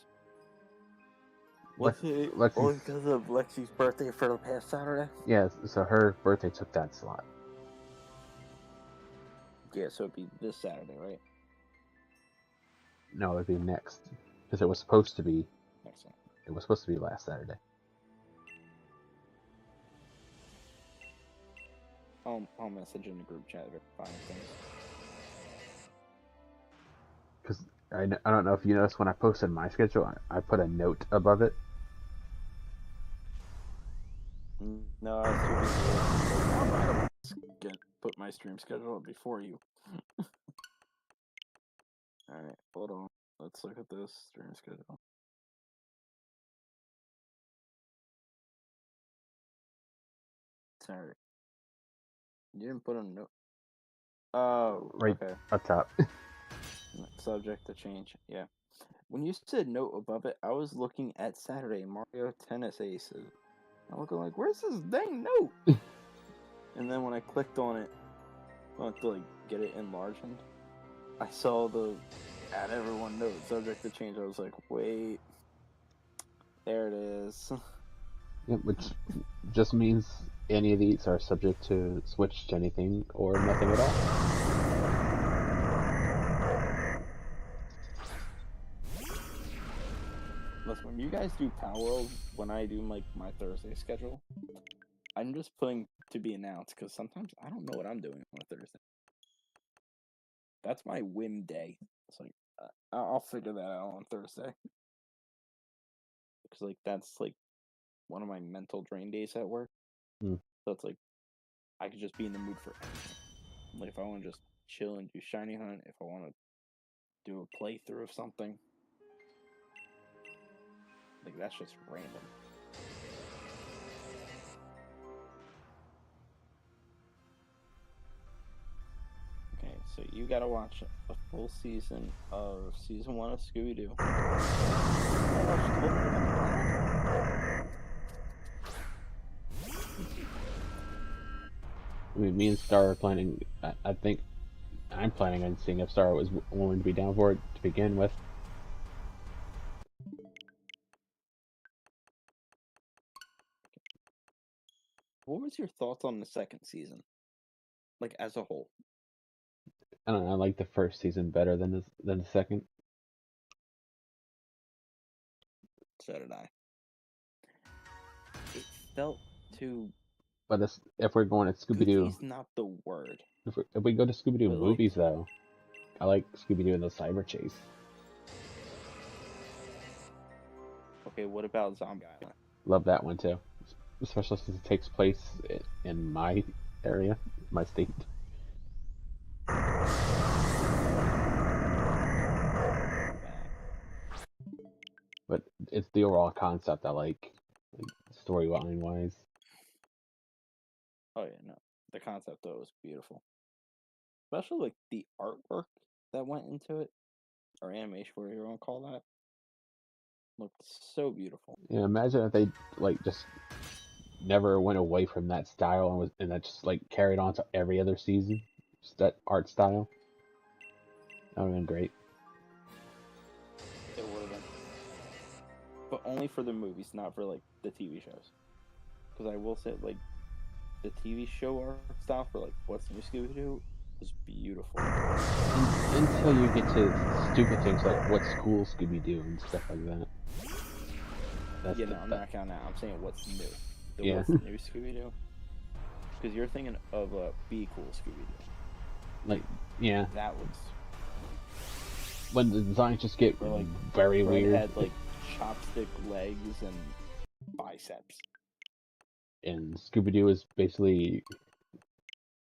A: Lexi's,
B: only because of Lexi's birthday for the past Saturday?
A: Yeah, so her birthday took that slot.
B: Yeah, so it'd be this Saturday, right?
A: No, it'd be next, because it was supposed to be.
B: Next Saturday.
A: It was supposed to be last Saturday.
B: I'll message in the group chat or find things.
A: Because I don't know if you noticed when I posted my schedule, I put a note above it.
B: No, I was too busy. Put my stream schedule up before you. Alright, hold on. Let's look at this stream schedule. Sorry. You didn't put a note. Oh,
A: Right
B: okay.
A: up top.
B: Subject to change. Yeah. When you said note above it, I was looking at Saturday Mario Tennis Aces. I'm looking like, where's this dang note? And then when I clicked on it, I went to like get it enlarged. I saw the add everyone note subject to change. I was like, wait, there it is.
A: Yep, which just means any of these are subject to switch to anything or nothing at all.
B: Listen, when you guys do Power World, when I do like my Thursday schedule, I'm just putting to be announced because sometimes I don't know what I'm doing on a Thursday. That's my whim day. It's like I'll figure that out on Thursday because like that's like one of my mental drain days at work.
A: Mm.
B: So it's like I could just be in the mood for anything. Like if I want to just chill and do shiny hunt, if I want to do a playthrough of something, like that's just random. Okay, so you gotta watch a full season of season 1 of Scooby Doo.
A: I mean, me and Star are planning. I think I'm planning on seeing if Star was willing to be down for it to begin with.
B: What was your thoughts on the second season? Like as a whole?
A: I don't know. I like the first season better than the second.
B: So did I. It felt too
A: But if we're going to Scooby Doo,
B: Goofy's not the word.
A: if we go to Scooby Doo
B: But,
A: movies though, I like Scooby Doo and the Cyber Chase.
B: Okay, what about Zombie Island?
A: Love that one too, especially since it takes place in my area, my state. But it's the overall concept I like storyline wise.
B: Oh yeah, no, the concept though was beautiful, especially like the artwork that went into it, or animation, whatever you want to call that, looked so beautiful.
A: Yeah, imagine if they like just never went away from that style and that just like carried on to every other season. Just that art style. That would have been great.
B: It would have been, but only for the movies, not for like the TV shows. Because I will say, like, the TV show art style for like What's New Scooby Doo was beautiful.
A: Until you get to stupid things like What's Cool Scooby Doo and stuff like that.
B: I'm not counting that. I'm saying What's New.
A: Yeah.
B: What's New Scooby Doo. Because you're thinking of Be Cool Scooby Doo.
A: Like, yeah.
B: That was
A: When the designs just get
B: like
A: very
B: Fred
A: weird.
B: had like chopstick legs and biceps.
A: And Scooby Doo is basically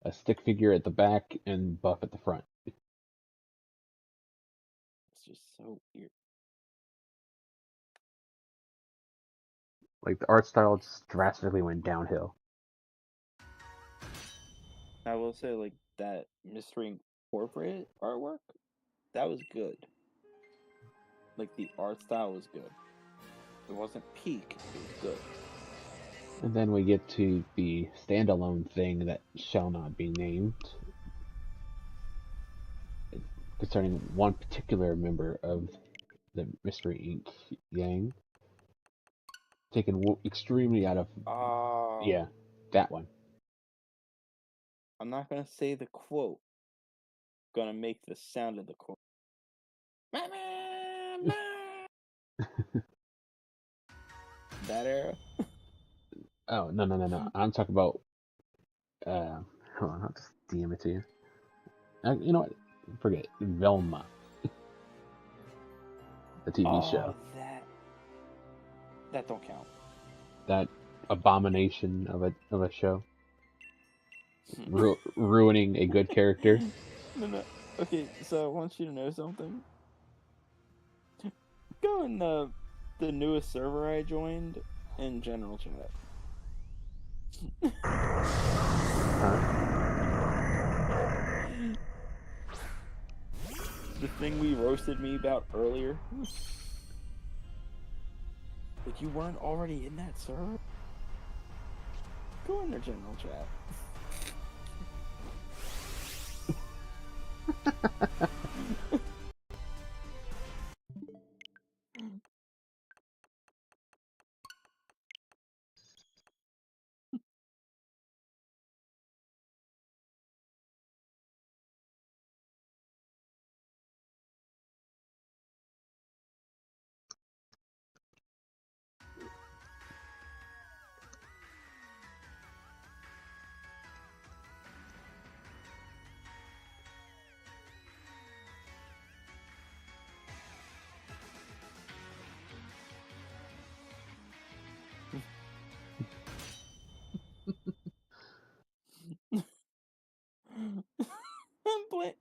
A: a stick figure at the back and buff at the front.
B: It's just so weird.
A: Like the art style just drastically went downhill.
B: I will say, like, that Mystery Incorporated artwork, that was good. Like, the art style was good. It wasn't peak, it was good.
A: And then we get to the standalone thing that shall not be named, concerning one particular member of the Mystery Inc. gang, taken extremely out of. Yeah, that one.
B: I'm not gonna say the quote. I'm gonna make the sound of the quote. That era?
A: Oh, no. I'm talking about. Hold on, I'll just DM it to you. You know what? Forget it. Velma. The TV show.
B: That don't count.
A: That abomination of a show. Ruining a good character.
B: No. Okay, so I want you to know something. Go in the newest server I joined in general chat. The thing we roasted me about earlier. Like, you weren't already in that server? Go in their general chat.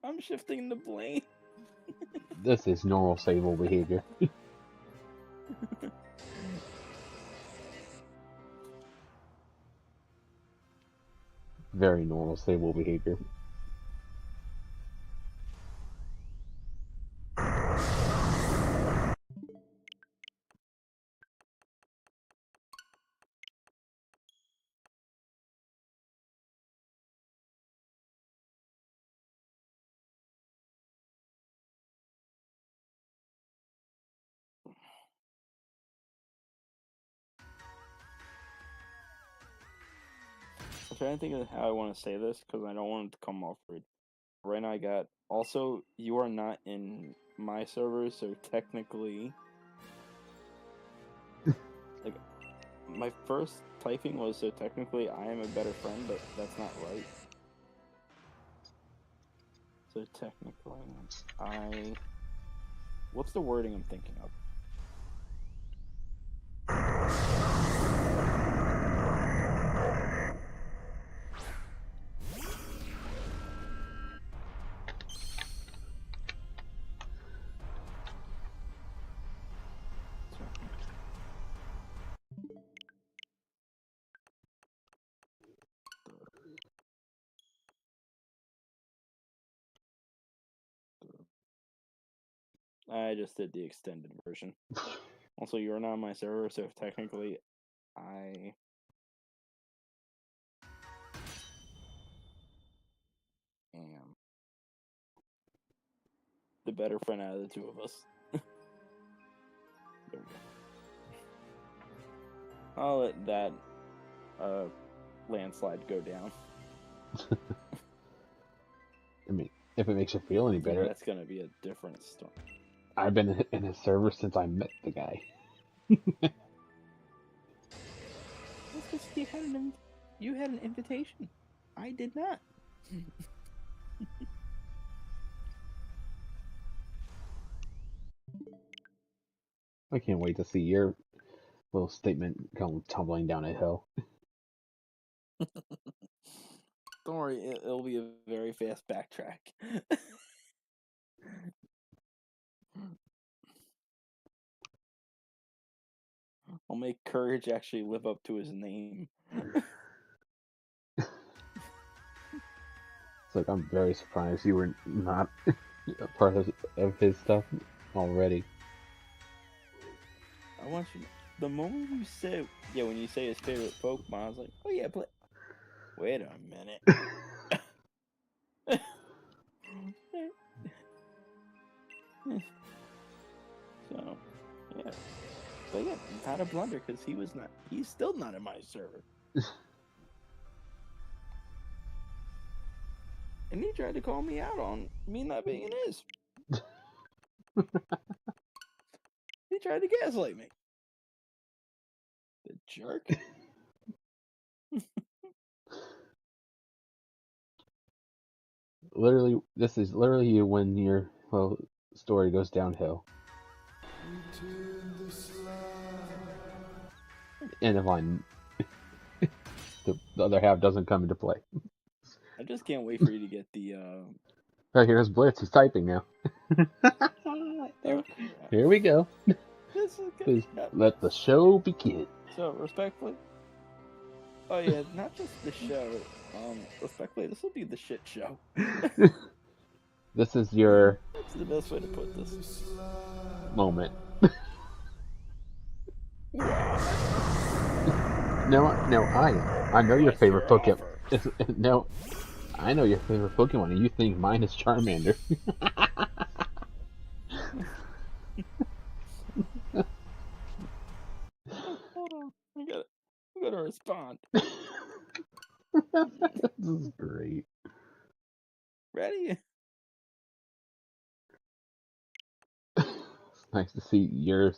B: I'm shifting the blame.
A: This is normal sable behavior. Very normal sable behavior.
B: I'm trying to think of how I want to say this because I don't want it to come off rude. Right now I got, also, you are not in my server, so technically, like, my first typing was so technically I am a better friend, but that's not right. So technically, what's the wording I'm thinking of? I just did the extended version. Also, you're not on my server, so technically I am the better friend out of the two of us. There we go. I'll let that landslide go down.
A: I mean, if it makes you feel any better.
B: Yeah, that's gonna be a different story.
A: I've been in his server since I met the guy.
B: That's because you had an invitation. I did not.
A: I can't wait to see your little statement come tumbling down a hill.
B: Don't worry, it'll be a very fast backtrack. I'll make Courage actually live up to his name.
A: It's like, I'm very surprised you were not a part of his stuff already.
B: I want you. The moment you said, yeah, when you say his favorite Pokemon, I was like, oh yeah, play. Wait a minute. So, yeah. But yeah, not a blunder because he's still not in my server. And he tried to call me out on me not being in his. He tried to gaslight me. The jerk.
A: Literally, this is literally when your story goes downhill. And if the other half doesn't come into play.
B: I just can't wait for you to get the
A: Oh, here's Blitz. He's typing now. Here we go.
B: This is good.
A: Please let the show begin.
B: So, respectfully. Oh yeah, not just the show. Respectfully, this will be the shit show.
A: This is your...
B: That's the best way to put this.
A: Moment. No, I know your favorite Pokemon. No, I know your favorite Pokemon, and you think mine is Charmander.
B: Hold on, I gotta respond.
A: This is great.
B: Ready?
A: It's nice to see your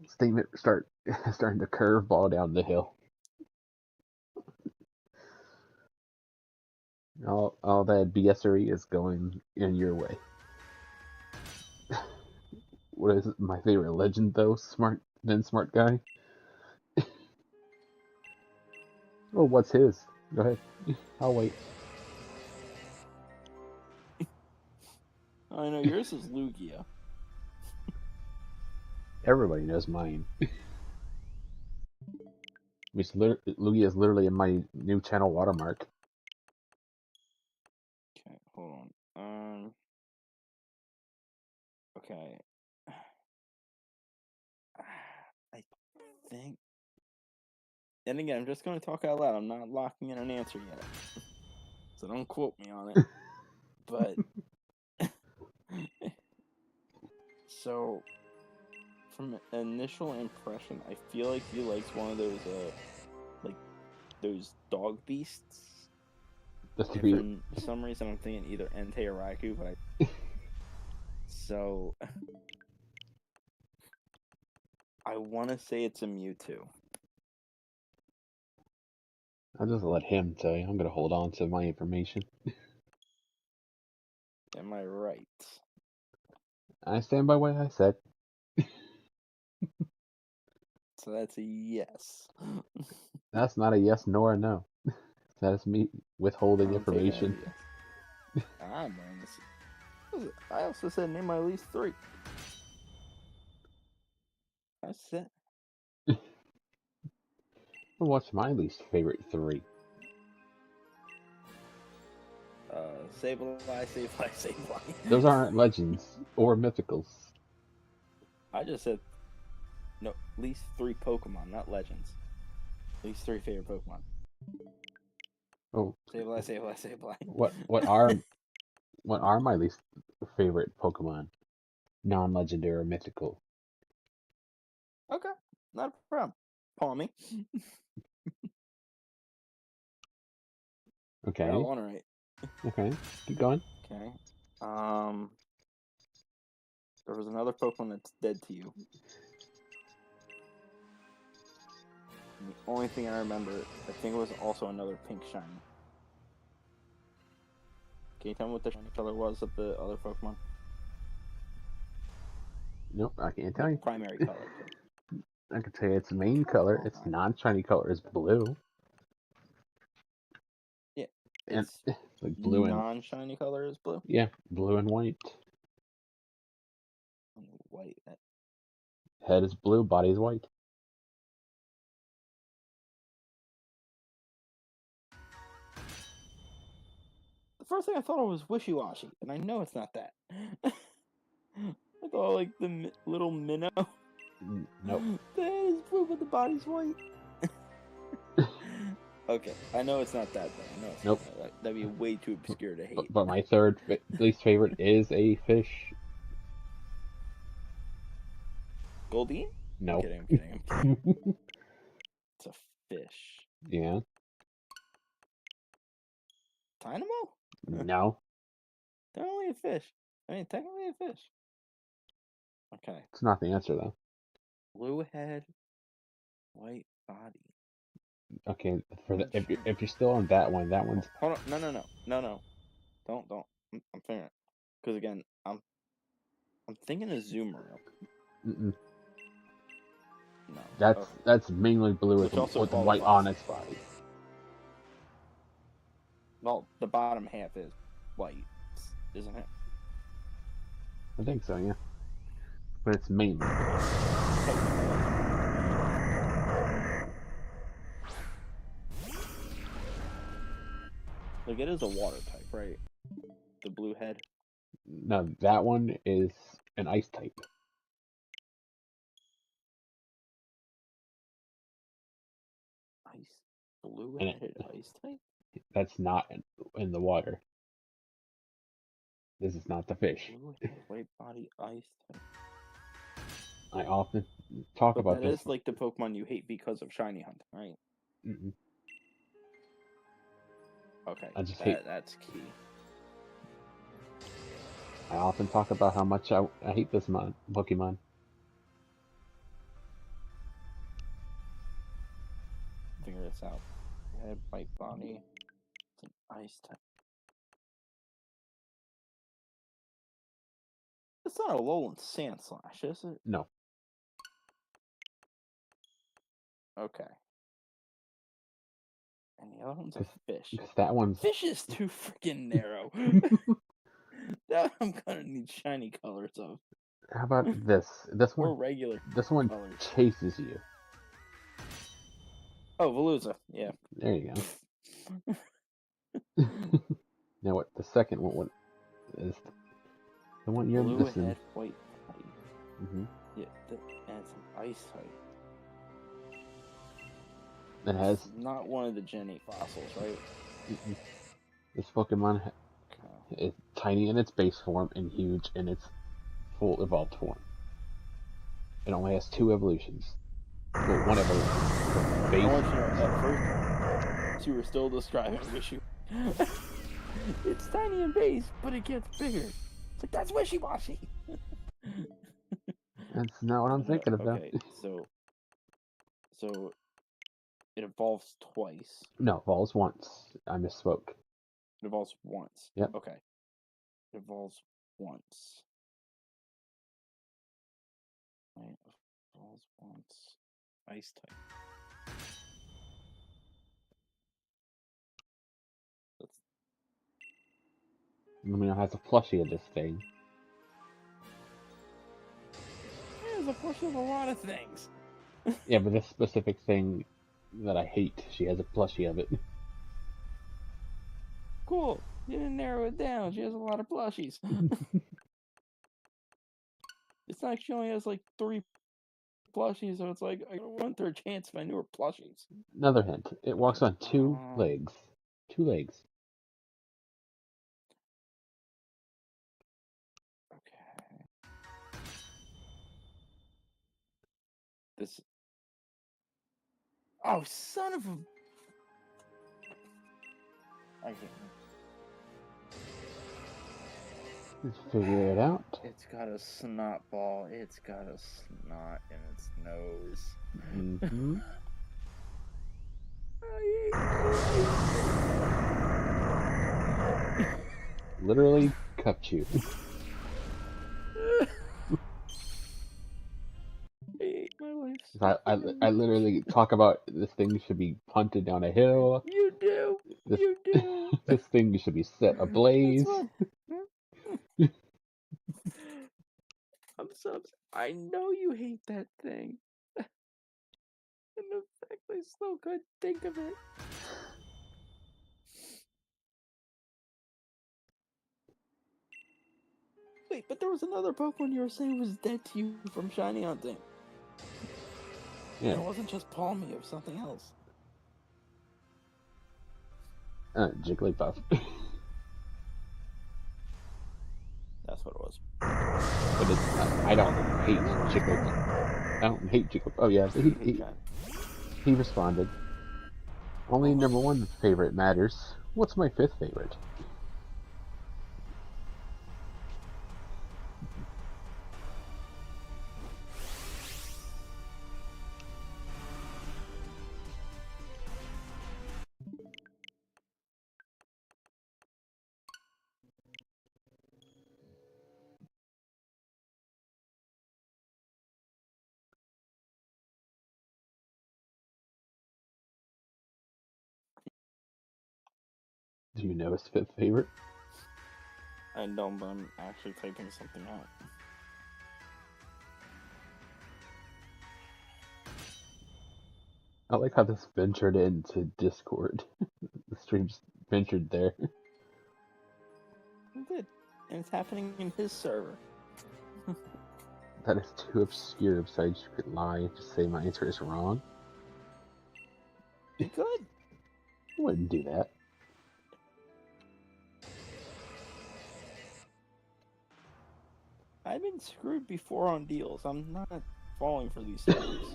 A: statement starting to curveball down the hill. All that BSery is going in your way. What is my favorite legend though? Smart guy. Oh, what's his? Go ahead. I'll wait.
B: I know yours is Lugia.
A: Everybody knows mine. Lugia is literally in my new channel watermark.
B: Okay, hold on. Okay. I think. And again, I'm just going to talk out loud. I'm not locking in an answer yet. So don't quote me on it. But. So. From initial impression, I feel like he likes one of those, those dog beasts. For some reason, I'm thinking either Entei or Raikou, but So, I want to say it's a Mewtwo.
A: I'll just let him tell you. I'm gonna hold on to my information.
B: Am I right?
A: I stand by what I said.
B: So that's a yes.
A: That's not a yes nor a no. That's me withholding
B: I'm taking it as a
A: information.
B: yes. Man. I also said name at least 3. That's it.
A: What's my least favorite 3?
B: Sable, Sableye.
A: Those aren't legends or mythicals.
B: I just said no. At least 3 Pokemon, not legends. At least 3 favorite Pokemon.
A: Oh,
B: Sableye.
A: what are my least favorite Pokemon? Non-legendary or mythical?
B: Okay, not a problem. Palmy.
A: Okay.
B: Got one right.
A: Okay. Keep going.
B: Okay. There was another Pokemon that's dead to you. And the only thing I remember, I think it was also another pink shiny. Can you tell me what the shiny color was of the other Pokemon?
A: Nope, I can't tell you.
B: Primary color.
A: I can tell you its main color. Its non-shiny color is blue.
B: Yeah,
A: And
B: it's
A: like blue and
B: non-shiny color is blue.
A: yeah, blue and white.
B: White.
A: Head is blue, body is white.
B: The first thing I thought it was wishy-washy, and I know it's not that. I thought like the little minnow.
A: Nope.
B: The head is blue, but the body's white. Okay, I know it's not that. Though. I know it's
A: Nope.
B: not that. That'd be way too obscure to hate.
A: But my third least favorite is a fish.
B: Goldeen?
A: No.
B: I'm kidding. It's a fish.
A: Yeah.
B: Dynamo?
A: No.
B: They're only a fish. I mean, technically a fish. Okay.
A: It's not the answer though.
B: Blue head, white body.
A: Okay, if you're still on that one's
B: Hold on, no. Don't. I'm figuring it. Because again, I'm thinking of Zoomer.
A: mm-mm.
B: No.
A: That's mainly blue with white on its body.
B: Well, the bottom half is white, isn't it?
A: I think so, yeah. But it's mainly.
B: Like, it is a water type, right? The blue head.
A: No, that one is an ice type.
B: Blue-headed ice type?
A: That's not in the water. This is not the fish.
B: Blue-head, white body ice type.
A: I often talk about
B: that
A: this.
B: Is like the Pokemon you hate because of shiny hunting, right?
A: Mm-mm.
B: Okay,
A: I just
B: that's key.
A: I often talk about how much I hate this Pokemon.
B: Figure this out. Head, white body. It's an ice type. It's not a Alolan Sandslash, is it?
A: No.
B: Okay. And the other one's a fish.
A: Because that one's...
B: Fish is too freaking narrow. That I'm gonna need shiny colors of.
A: How about this? This one...
B: Or regular
A: This one
B: colors.
A: chases you.
B: Oh, Veluza. Yeah.
A: There you go. Now what? The second one is the one you're
B: Blue
A: missing.
B: head, white body.
A: Mm-hmm.
B: Yeah, and it's an ice type.
A: It has...
B: It's not one of the Gen 8 fossils, right?
A: Mm-mm. This Pokemon is tiny in its base form and huge in its full evolved form. It only has 2 evolutions. Well, 1 evolution. Base.
B: I want you to know, at first, you were still describing Wishy. It's tiny in base, but it gets bigger. It's like, that's wishy-washy.
A: That's not what I'm thinking of, though.
B: Okay, so it evolves twice.
A: No, evolves once. I misspoke.
B: It evolves once.
A: Yep.
B: Okay. It evolves once. Right. Evolves once. Ice type. That's
A: Lumina has a plushie of this thing.
B: there's a portion of a lot of things.
A: Yeah, but this specific thing that I hate, she has a plushie of it.
B: Cool. You didn't narrow it down. She has a lot of plushies. It's not like she only has like 3 plushies, so it's like I got a 1/3 chance if I knew her plushies.
A: Another hint. It walks on 2 legs. 2 legs.
B: Okay. This. Oh, son of a. I can't.
A: Let's figure it out.
B: It's got a snot ball. It's got a snot in its nose.
A: Mm-hmm. Literally cupped you.
B: I hate my life.
A: I literally talk about this thing should be punted down a hill.
B: You do.
A: This,
B: You do.
A: this thing should be set ablaze.
B: I'm so upset. I know you hate that thing. And the fact I still couldn't think of it. Wait, but there was another Pokemon you were saying was dead to you from shiny hunting.
A: Yeah.
B: It wasn't just Palmy, it was something else.
A: Jigglypuff.
B: That's what it was.
A: But it's, I don't hate Jigglypuff. I don't hate Jigglypuff. Oh yeah, he responded. Only number 1 favorite matters. What's my 5th favorite? Do you know his 5th favorite?
B: I don't, but I'm actually typing something out.
A: I like how this ventured into Discord. The stream just ventured there.
B: Good. And it's happening in his server.
A: That is too obscure besides you could lie and just say my answer is wrong.
B: You could.
A: I wouldn't do that.
B: I've been screwed before on deals. I'm not falling for these things.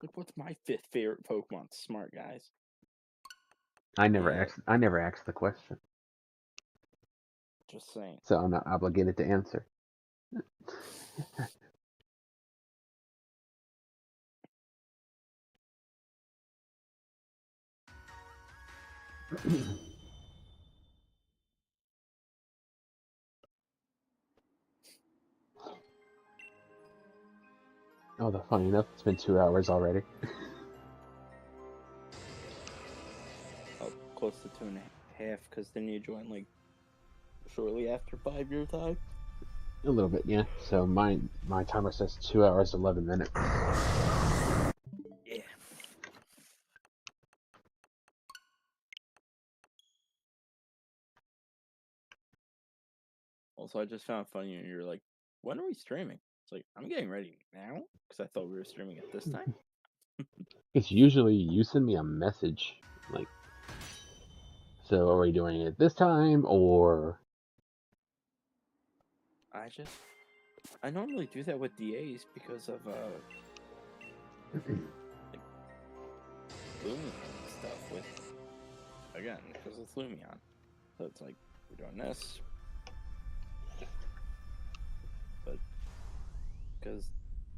B: Like, what's my 5th favorite Pokemon? Smart guys.
A: I never asked the question,
B: Just saying.
A: so I'm not obligated to answer. Although funny enough, it's been 2 hours already.
B: Oh, close to 2.5, because then you join like shortly after 5 year time.
A: A little bit, yeah. So my timer says 2 hours 11 minutes.
B: Yeah. Also, I just found it funny when you're like, when are we streaming? It's like, I'm getting ready now, because I thought we were streaming at this time.
A: It's usually you send me a message, like, so are we doing it this time, or...
B: I normally do that with DAs because of, Lumion and stuff with, again, because it's Lumion. So it's like, we're doing this, but because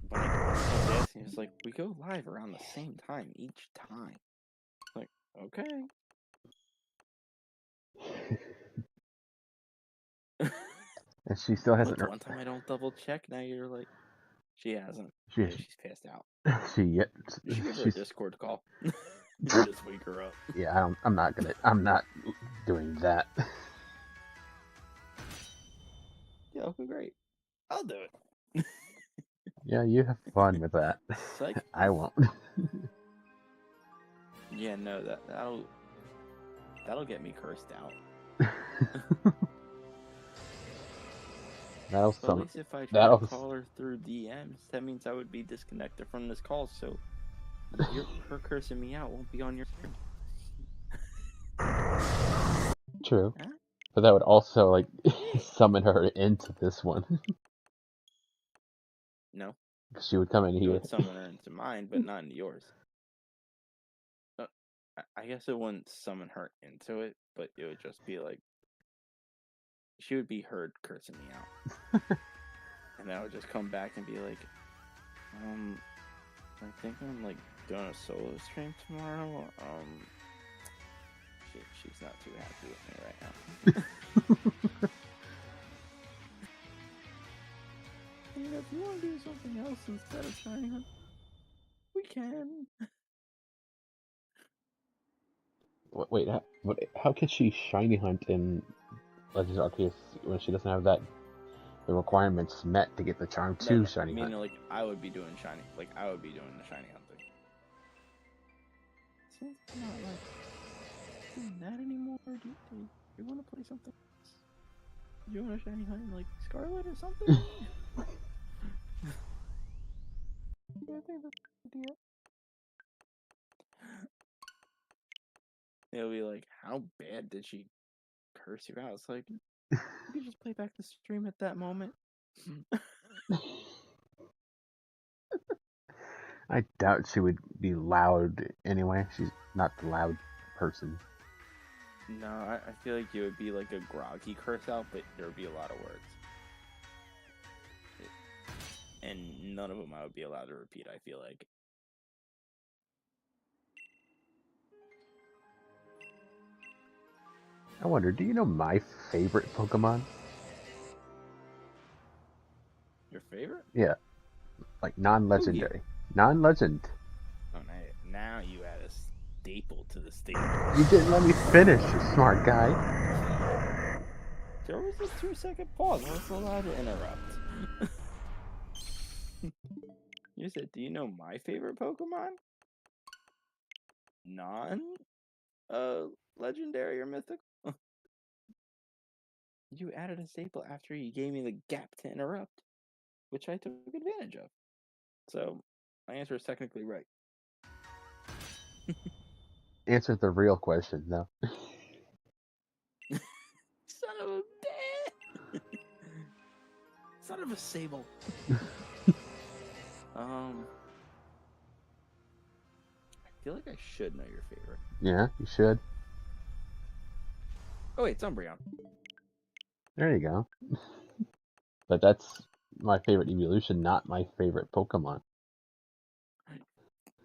B: when I was asking, it's like, we go live around the same time each time. Like, okay.
A: And she still hasn't.
B: One time I don't double check. Now you're like, she hasn't.
A: She's
B: Passed out.
A: she
B: You should give her a
A: she's
B: Discord call. Just wake her up.
A: yeah. I'm not doing that.
B: Yeah, okay, great. I'll do it.
A: Yeah, you have fun with that.
B: Psych.
A: I won't.
B: Yeah, no, that'll get me cursed out.
A: That'll
B: But at
A: some.
B: least if I try to
A: That'll.
B: call her through DMs, that means I would be disconnected from this call, so her cursing me out won't be on your screen.
A: True.
B: Huh?
A: But that would also like
B: Yeah.
A: summon her into this one.
B: No,
A: She would come in
B: it
A: here.
B: would summon her into mine, but not into yours. I guess it wouldn't summon her into it, but it would just be like, she would be heard cursing me out. And I would just come back and be like, I think I'm like doing a solo stream tomorrow. She's not too happy with me right now. And if you want to do something else instead of shining her, we can.
A: Wait, how can she shiny hunt in Legends Arceus when she doesn't have the requirements met to get the charm to shiny hunt?
B: Like I would be doing shiny, like I would be doing the shiny hunting. Since I'm not like doing that anymore, do you want to play something else? Do you want a shiny hunt like Scarlet or something? Yeah, I think that's a good idea. It'll be like, how bad did she curse you out? It's like, you could just play back the stream at that moment.
A: I doubt she would be loud anyway. She's not the loud person.
B: No, I feel like it would be like a groggy curse out, but there would be a lot of words. And none of them I would be allowed to repeat, I feel like.
A: I wonder, do you know my favorite Pokemon?
B: Your favorite?
A: Yeah. Like non-legendary. Non-legend.
B: Oh, now you add a staple to the staple.
A: You didn't let me finish, you smart guy.
B: There was a 2-second pause. I was allowed to interrupt. You said, do you know my favorite Pokemon? Legendary or mythical? You added a staple after you gave me the gap to interrupt, which I took advantage of. So, my answer is technically right.
A: Answer the real question, though.
B: Son of a bitch! Son of a sable. I feel like I should know your favorite.
A: Yeah, you should.
B: Oh wait, it's Umbreon.
A: There you go. But that's my favorite evolution, not my favorite Pokemon.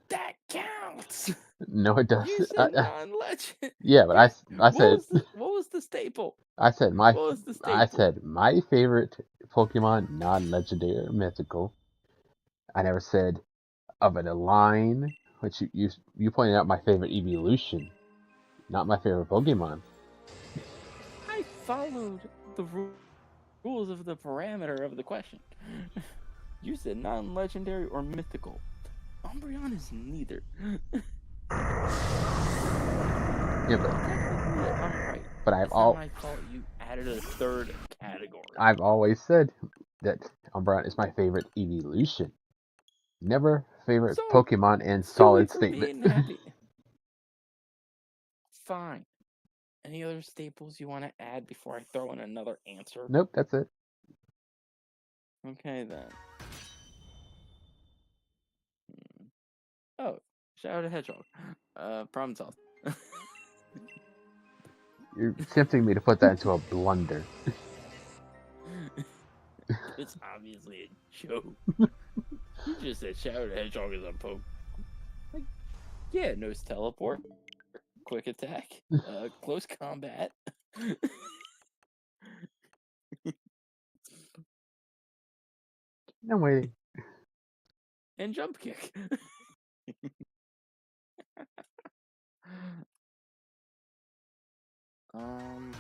B: That counts!
A: No, it doesn't.
B: You said non-legend.
A: Yeah, but I said
B: What was the staple?
A: I said
B: What was the staple?
A: I said my favorite Pokemon, non-legendary or mythical. I never said of a line, which you pointed out my favorite evolution, not my favorite Pokemon.
B: I followed the rules of the parameter of the question. You said non-legendary or mythical. Umbreon is neither.
A: Yeah, but
B: Technically, I'm right.
A: But
B: It's not my fault you added a third category.
A: I've always said that Umbreon is my favorite evolution. Never favorite Pokemon in solid statement.
B: Happy. Fine. Any other staples you want to add before I throw in another answer?
A: Nope, that's it.
B: Okay then. Oh, Shadow the Hedgehog. Problem solved.
A: You're tempting me to put that into a blunder.
B: It's obviously a joke. You just said Shadow the Hedgehog is a poke. Like, yeah, knows teleport, quick attack, close combat.
A: No way.
B: And jump kick. I'm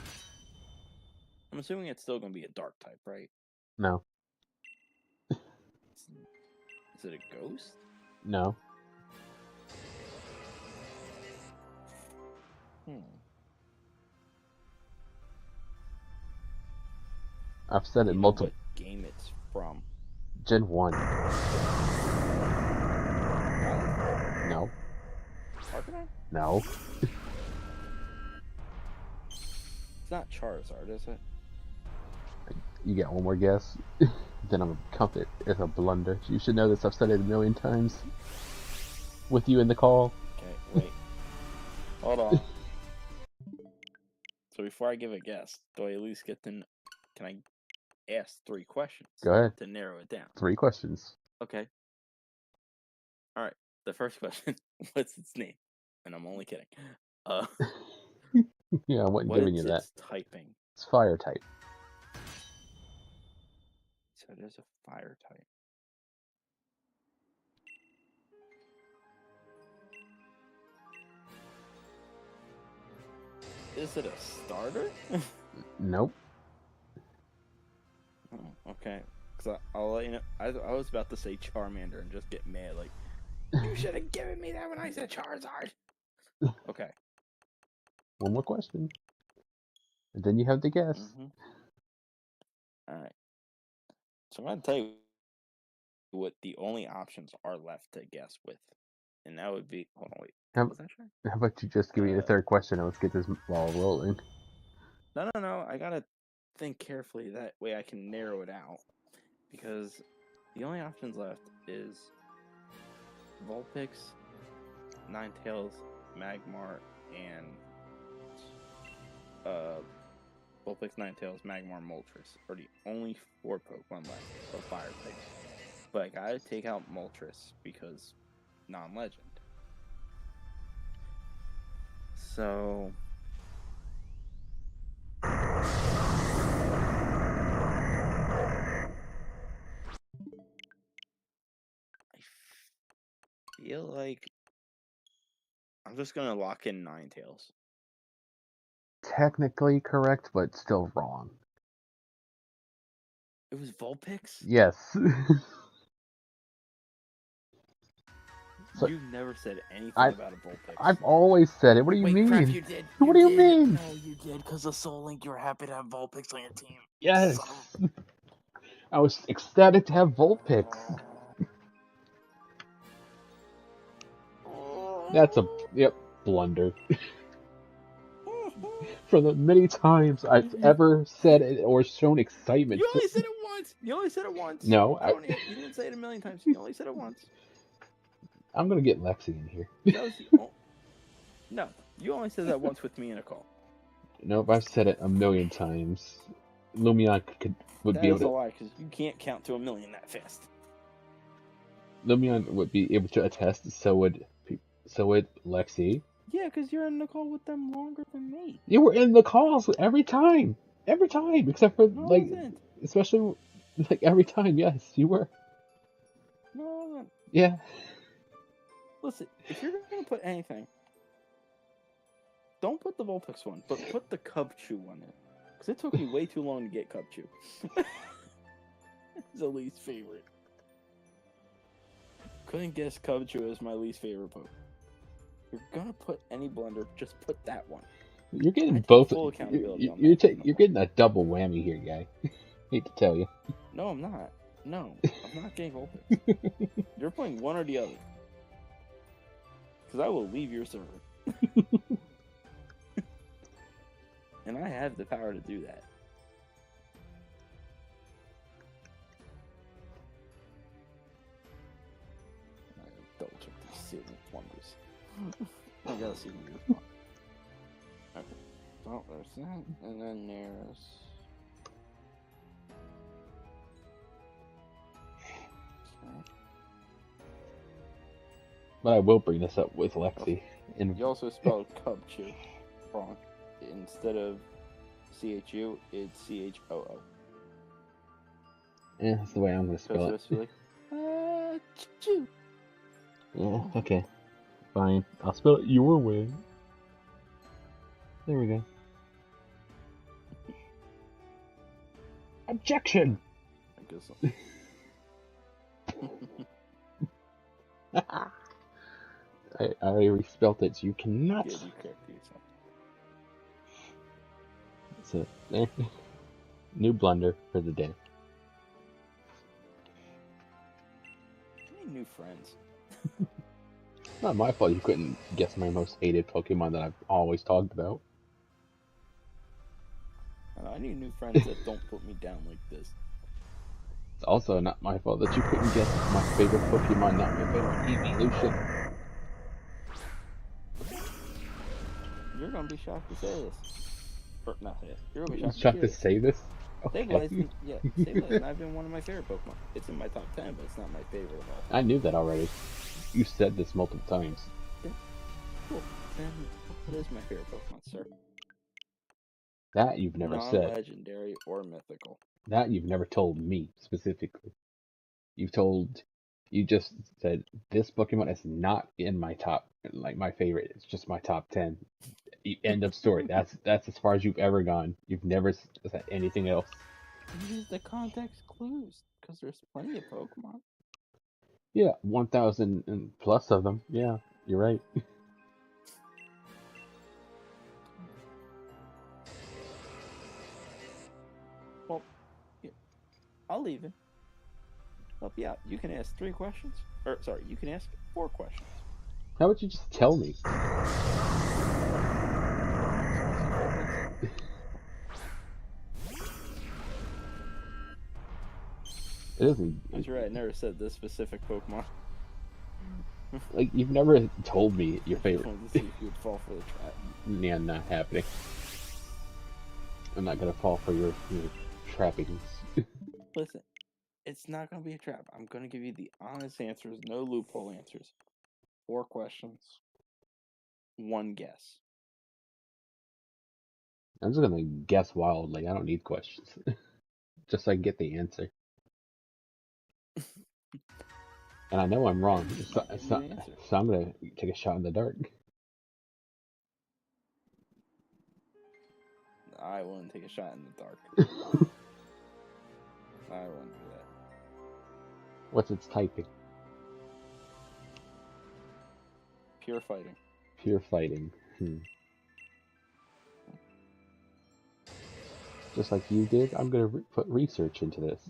B: assuming it's still gonna be a dark type, right?
A: No.
B: Is it a ghost?
A: No. I've said
B: Do
A: it
B: you know
A: multiple.
B: what game it's from?
A: Gen 1. No.
B: Arcanine?
A: No.
B: It's not Charizard, is it?
A: You get one more guess. Then I'm gonna count it as a blunder. You should know this. I've said it a million times. With you in the call.
B: Okay, wait. Hold on. So before I give a guess, do I at least get to... Can I ask 3 questions?
A: Go ahead.
B: To narrow it down.
A: 3 questions.
B: Okay. Alright. The first question. What's its name? And I'm only kidding.
A: Yeah, I wasn't
B: What
A: giving
B: is
A: you that.
B: its typing?
A: It's fire type.
B: So it is a fire type. Is it a starter?
A: Nope.
B: Oh, okay. Because I'll let you know. I was about to say Charmander and just get mad. Like, you should have given me that when I said Charizard. Okay.
A: One more question. And then you have to guess.
B: Alright. So I'm going to tell you what the only options are left to guess with. And that would be... Hold on, wait. Was that sure?
A: How about you just give me the third question and let's get this ball rolling?
B: No. I got to think carefully. That way I can narrow it out. Because the only options left is Vulpix, Ninetales, Magmar, and Vulpix, Ninetales, Magmar, Moltres are the only 4 Pokemon left of fire types. But I gotta take out Moltres because non-legend. So I feel like I'm just gonna lock in Ninetales.
A: Technically correct, but still wrong.
B: It was Vulpix?
A: Yes.
B: So, you never said anything about a Vulpix.
A: I've always said it. What do you mean?
B: Crap, you did.
A: What do you mean?
B: No, you did, because of Soul Link, you were happy to have Vulpix on your team.
A: Yes. I was ecstatic to have Vulpix. That's a blunder. From the many times I've ever said it or shown excitement.
B: You only said it once.
A: No,
B: you didn't say it a million times. You only said it once.
A: I'm gonna get Lexi in here.
B: No, you only said that once with me in a call.
A: Nope, I've said it a million times. Lumion would be able to.
B: That's a lie, because you can't count to 1,000,000 that fast.
A: Lumion would be able to attest. So would Lexi.
B: Yeah, because you're in the call with them longer than me.
A: You were in the calls every time, except for especially every time. Yes, you were.
B: No, I wasn't.
A: Yeah.
B: Listen, if you're gonna put anything, don't put the Vulpix one, but put the Cubchoo one in. Because it took me way too long to get Cubchoo. It's the least favorite. Couldn't guess Cubchoo as my least favorite Pokemon. If you're gonna put any blunder, just put that one.
A: You're getting both. Full
B: accountability
A: you're getting a double whammy here, guy. Hate to tell you.
B: No, I'm not. No, I'm not getting Vulpix. You're playing one or the other. Because I will leave your server. And I have the power to do that. Double check see the wonders. I gotta see the new one. Okay. So there's that, and then there's.
A: But I will bring this up with Lexi. And
B: You also spelled Cubchew wrong. Instead of CHU, it's CHOO.
A: yeah, that's the way I'm gonna spell it.
B: So chew.
A: Yeah, okay. Fine. I'll spell it your way. There we go. Objection!
B: I guess so.
A: I already respelled it, so you cannot.
B: Yeah, you corrected yourself.
A: So, there. New blunder for the day.
B: I need new friends.
A: Not my fault you couldn't guess my most hated Pokemon that I've always talked about.
B: I need new friends that don't put me down like this.
A: It's also not my fault that you couldn't guess my favorite Pokemon, not my favorite evolution.
B: You're gonna be shocked to say this. Or not say this. You're gonna be
A: You
B: shocked
A: to say this? Okay.
B: Sableye is not even one of my favorite Pokemon. It's in my top 10, but it's not my favorite of all.
A: I knew that already. You said this multiple times.
B: Cool. And what is my favorite Pokemon, sir?
A: That you've never said.
B: Non-legendary or mythical.
A: That you've never told me specifically. You just said this Pokemon is not in my top, like my favorite. It's just my top 10. End of story. That's as far as you've ever gone. You've never said anything else.
B: Use the context clues, because there's plenty of Pokemon.
A: Yeah, 1,000 and plus of them. Yeah, you're right.
B: Well, yeah, I'll leave it. Help you out. You can ask 3 questions. Or, sorry, you can ask 4 questions.
A: How about you just tell me? It isn't.
B: That's right, I never said this specific Pokemon.
A: Like, you've never told me your
B: I
A: favorite.
B: wanted to see if you would fall for the trap.
A: Yeah, not happening. I'm not gonna fall for your trappings.
B: Listen, it's not going to be a trap. I'm going to give you the honest answers, no loophole answers. 4 questions. 1 guess.
A: I'm just gonna guess wildly. I don't need questions. Just so I can get the answer. And I know I'm wrong. So I'm gonna take a shot in the dark.
B: I wouldn't take a shot in the dark. I wouldn't do that.
A: What's its typing?
B: Pure fighting.
A: Pure fighting. Just like you did, I'm gonna put research into this.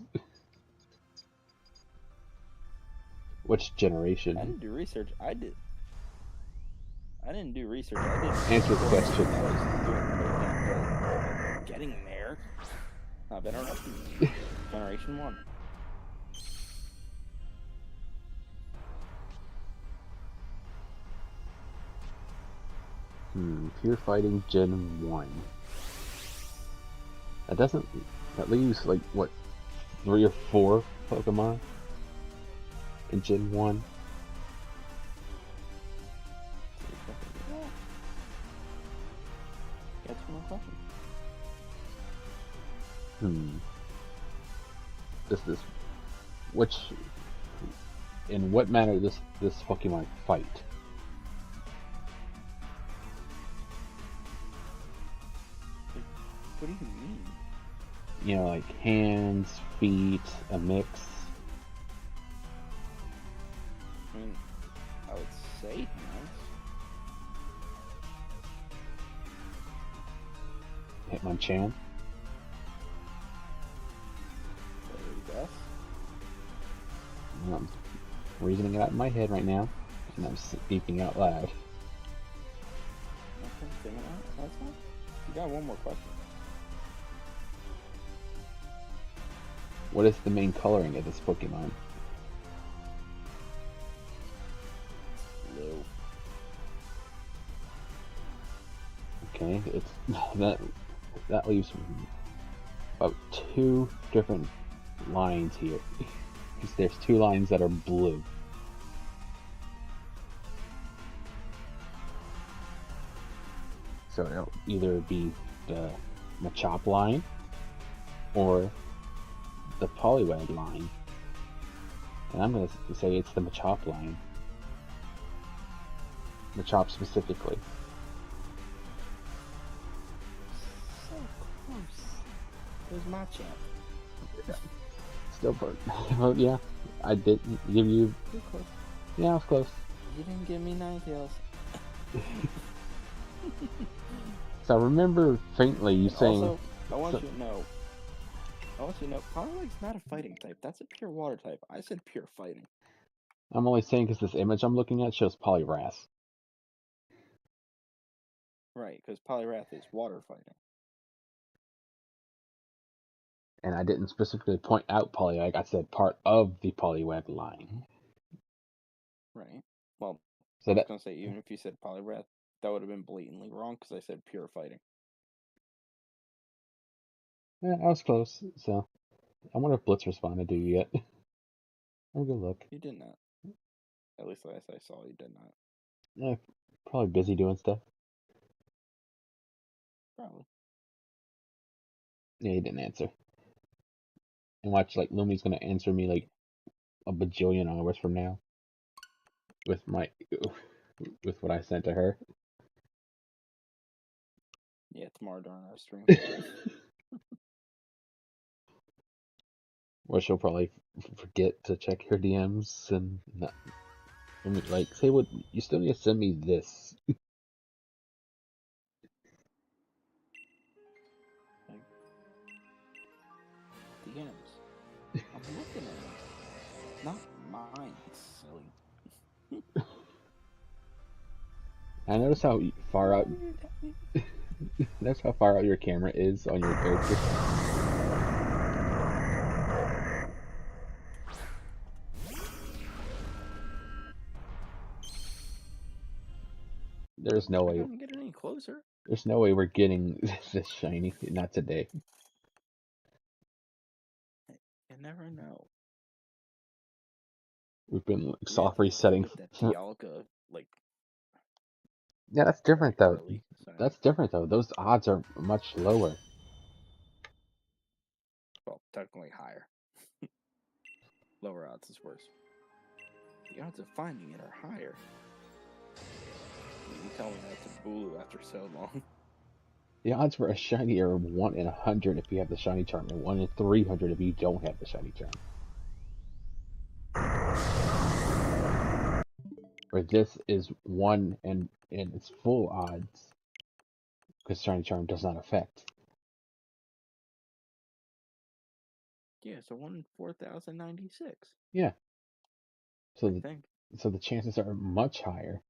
A: Which generation?
B: I didn't do research. I didn't do research. I did.
A: Answer the question.
B: Getting there. Not better enough. Generation 1.
A: Pure fighting Gen 1. That leaves like what, 3 or 4 Pokemon in Gen 1.
B: Got 2 more questions.
A: In what manner this Pokemon fight?
B: What do you mean?
A: You know, like hands, feet, a mix.
B: I mean, I would say hands.
A: Hitmonchan.
B: Guess.
A: I'm reasoning it out in my head right now, and I'm speaking out loud.
B: That's fine. You got 1 more question.
A: What is the main coloring of this Pokemon?
B: Blue.
A: Okay, it's that leaves about 2 different lines here. Because there's 2 lines that are blue. So it'll either be the Machop line or the Poliwag line. And I'm going to say it's the Machop line. Machop specifically.
B: So close. There's Machamp.
A: Still, but well, yeah, I didn't give you.
B: Too close.
A: Yeah, I was close.
B: You didn't give me Ninetales.
A: So I remember faintly you saying.
B: Also, I want you to know, Poliwag's not a fighting type. That's a pure water type. I said pure fighting.
A: I'm only saying because this image I'm looking at shows Poliwrath.
B: Right, because Poliwrath is water fighting.
A: And I didn't specifically point out Poliwag. I said part of the Poliwag line.
B: Right. Well,
A: So
B: I was
A: that
B: going to say, even if you said Poliwrath, that would have been blatantly wrong because I said pure fighting.
A: yeah, I was close. So I wonder if Blitz responded to you yet. Have a good look.
B: You did not. At least last I saw, you did not.
A: Yeah, probably busy doing stuff.
B: Probably.
A: Yeah, he didn't answer. And watch, like, Lumi's gonna answer me like a bajillion hours from now with with what I sent to her.
B: Yeah, tomorrow during our stream.
A: Or she'll probably forget to check her DMs and not. I mean, like, say what you still need to send me this.
B: Like, DMs. I'm looking at them. Not mine, silly.
A: I notice how far out. That's how far out your camera is on your character. There's no
B: I
A: way.
B: couldn't get any closer.
A: There's no way we're getting this shiny. Not today.
B: You never know.
A: We've been like,
B: We
A: soft
B: had to
A: resetting.
B: get that Dialga, like,
A: Yeah, that's different though.
B: early. So,
A: That's different though. Those odds are much lower.
B: well, technically higher. Lower odds is worse. The odds of finding it are higher. You tell me that to Bulu after so long.
A: The odds for a shiny are 1 in 100 if you have the shiny charm, and 1 in 300 if you don't have the shiny charm. Where this is 1 and it's full odds because shiny charm does not affect.
B: Yeah, so 1 in 4,096.
A: Yeah. So
B: I think.
A: so the chances are much higher.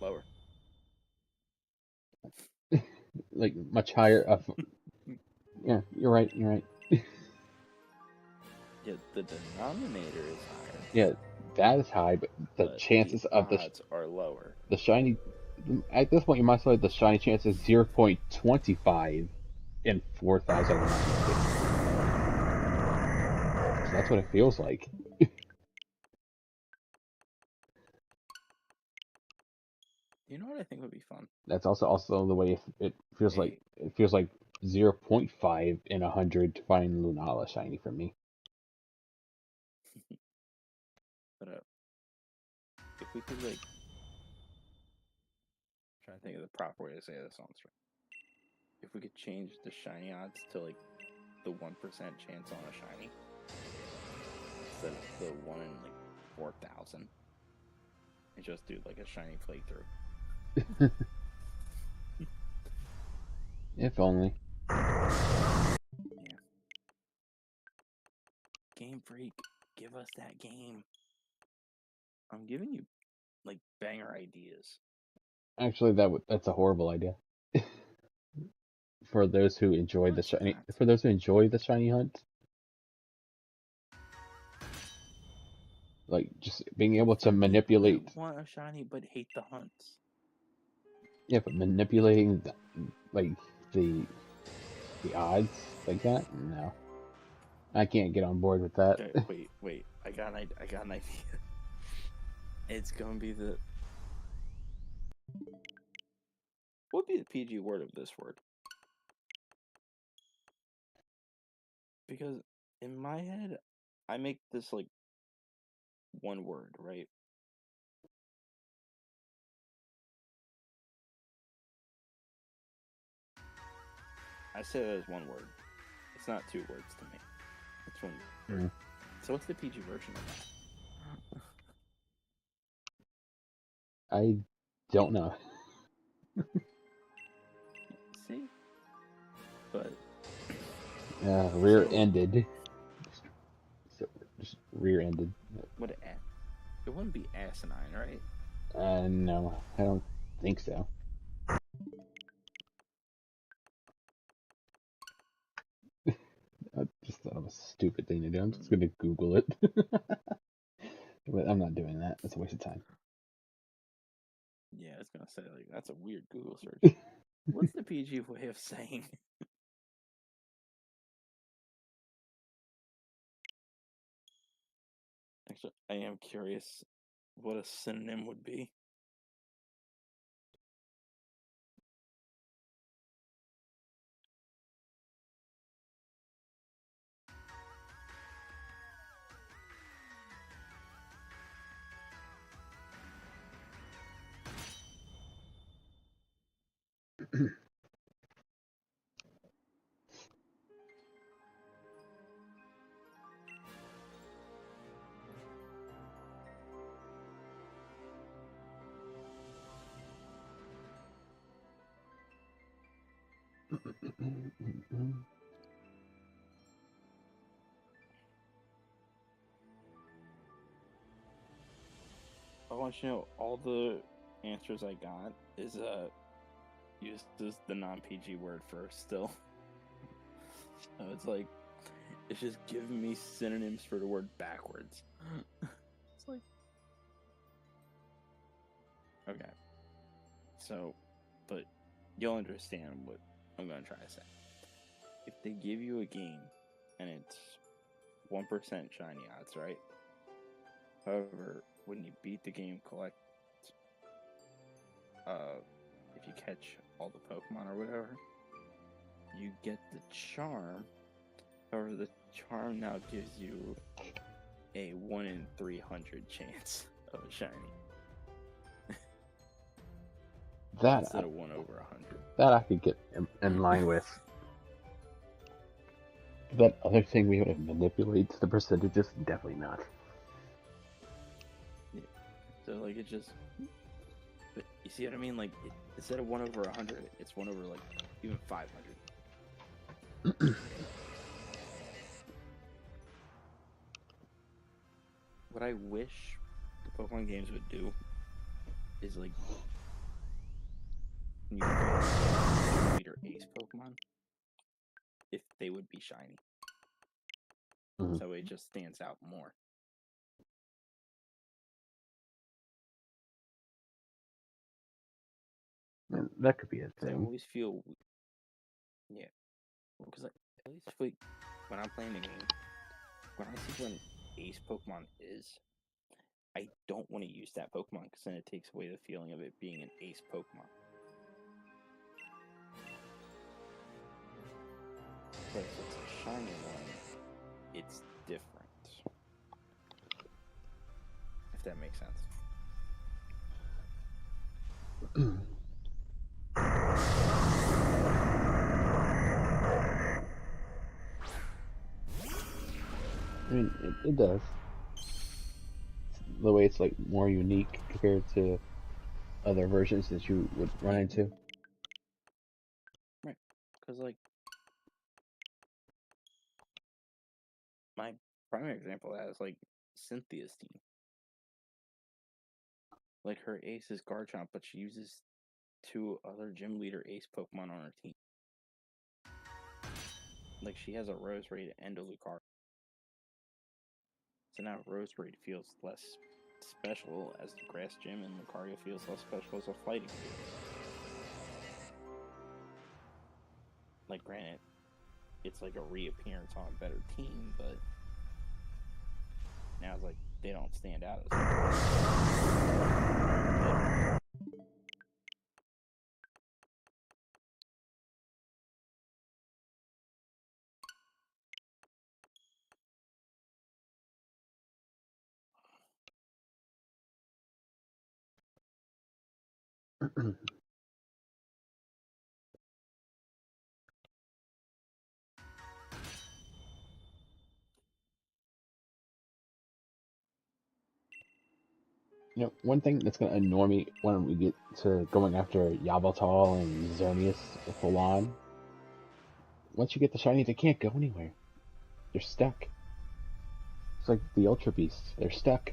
B: Lower.
A: Like much higher of. Yeah, you're right. You're right.
B: Yeah, the denominator is higher.
A: Yeah, that is high, but the chances
B: the
A: of
B: odds are lower.
A: the shiny. At this point, you might say the shiny chance is 0.25 in 4,096. So that's what it feels like.
B: You know what I think would be fun?
A: That's also the way it feels like. It feels like 0.5 in 100 to find Lunala shiny for me.
B: But if we could, like, try to think of the proper way to say this on stream. If we could change the shiny odds to, like, the 1% chance on a shiny instead of the 1 in, like, 4,000, and just do, like, a shiny playthrough.
A: If only.
B: Yeah. Game Freak, give us that game. I'm giving you, like, banger ideas.
A: Actually, that's a horrible idea. For those who enjoy the shiny, for those who enjoy the shiny hunt, like just being able to manipulate.
B: Want a shiny but hate the hunts.
A: Yeah, but manipulating like the odds like that, no, I can't get on board with that.
B: Okay, wait. I got an idea. It's gonna be the. What would be the PG word of this word? Because in my head, I make this like one word, right? I say that as one word. It's not two words to me. It's one word.
A: Mm.
B: So what's the PG version of that?
A: I don't know.
B: See? But
A: Rear-ended. Just rear-ended.
B: what it wouldn't be asinine, right?
A: No, I don't think so. I just thought it was a stupid thing to do. I'm just gonna Google it. But I'm not doing that. It's a waste of time.
B: Yeah, I was gonna say like that's a weird Google search. What's the PG way of saying? Actually, I am curious what a synonym would be. I want you to know all the answers I got is uses the non PG word first still. So it's like it's just giving me synonyms for the word backwards. It's like okay. So but you'll understand what I'm gonna try to say. If they give you a game and it's 1% shiny odds, right? However, when you beat the game, collect if you catch all the Pokemon or whatever, you get the charm. However, the charm now gives you a 1 in 300 chance of a shiny.
A: That
B: instead of 1 over 100.
A: That I could get in line with. That other thing we would have manipulated the percentages, definitely not.
B: Yeah. So like it just, but you see what I mean? Like instead of 1 over 100, it's 1 over like even 500. What I wish the Pokemon games would do is like when you fight leader ace Pokemon, if they would be shiny.
A: Mhm.
B: So it just stands out more.
A: And that could be a
B: I
A: thing.
B: always feel, yeah, because like, at least like, when I'm playing the game, when I see what an ace Pokemon is, I don't want to use that Pokemon because then it takes away the feeling of it being an ace Pokemon. But if it's a shiny one, it's different. If that makes sense.
A: I mean, it does. The way it's like more unique compared to other versions that you would run into.
B: Right. Because, like, my primary example of that is, like, Cynthia's team. Like, her ace is Garchomp, but she uses 2 other gym leader ace Pokemon on her team. Like, she has a Roserade and a Lucario. So now Roserade feels less special as the grass gym, and Lucario feels less special as a fighting gym. like, granted, it's like a reappearance on a better team, but now it's like they don't stand out as much.
A: You know, one thing that's gonna annoy me when we get to going after Yveltal and Xerneas full on, once you get the shiny, they can't go anywhere. They're stuck. It's like the Ultra Beasts. They're stuck.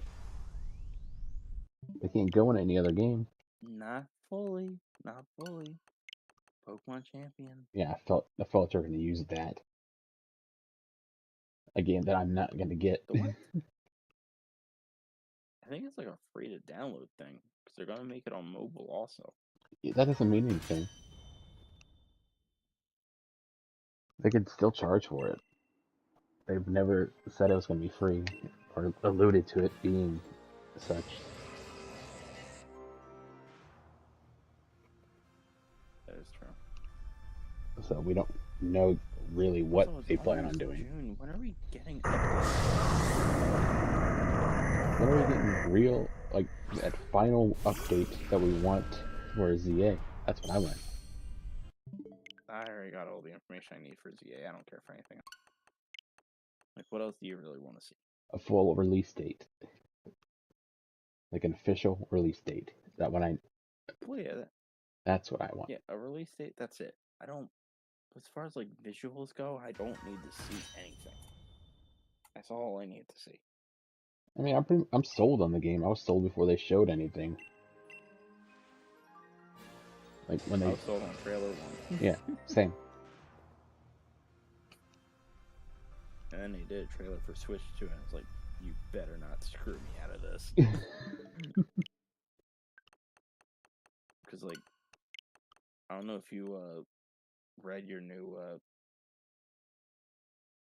A: They can't go in any other game.
B: Not fully. Not fully. Pokemon Champion.
A: Yeah, I felt they're gonna use that. A game that I'm not gonna get.
B: The what? I think it's like a free to download thing because they're gonna make it on mobile also.
A: That doesn't mean anything. They could still charge for it. They've never said it was gonna be free or alluded to it being such.
B: That is true.
A: So we don't know really what
B: Also, it's
A: they plan on
B: almost
A: doing.
B: June. When are we getting updates?
A: When are we getting real, like, that final update that we want for ZA? That's what I want.
B: I already got all the information I need for ZA. I don't care for anything else. Like, what else do you really want to see?
A: A full release date. Like an official release date. That when I
B: Well, yeah,
A: that's what I want.
B: yeah, a release date. That's it. I don't. As far as like visuals go, I don't need to see anything. That's all I need to see.
A: I mean, I'm sold on the game. I was sold before they showed anything. Like when
B: I
A: they
B: was sold on trailer one.
A: Yeah, same.
B: And then they did a trailer for Switch 2, and I was like, you better not screw me out of this. Because, like, I don't know if you read your new,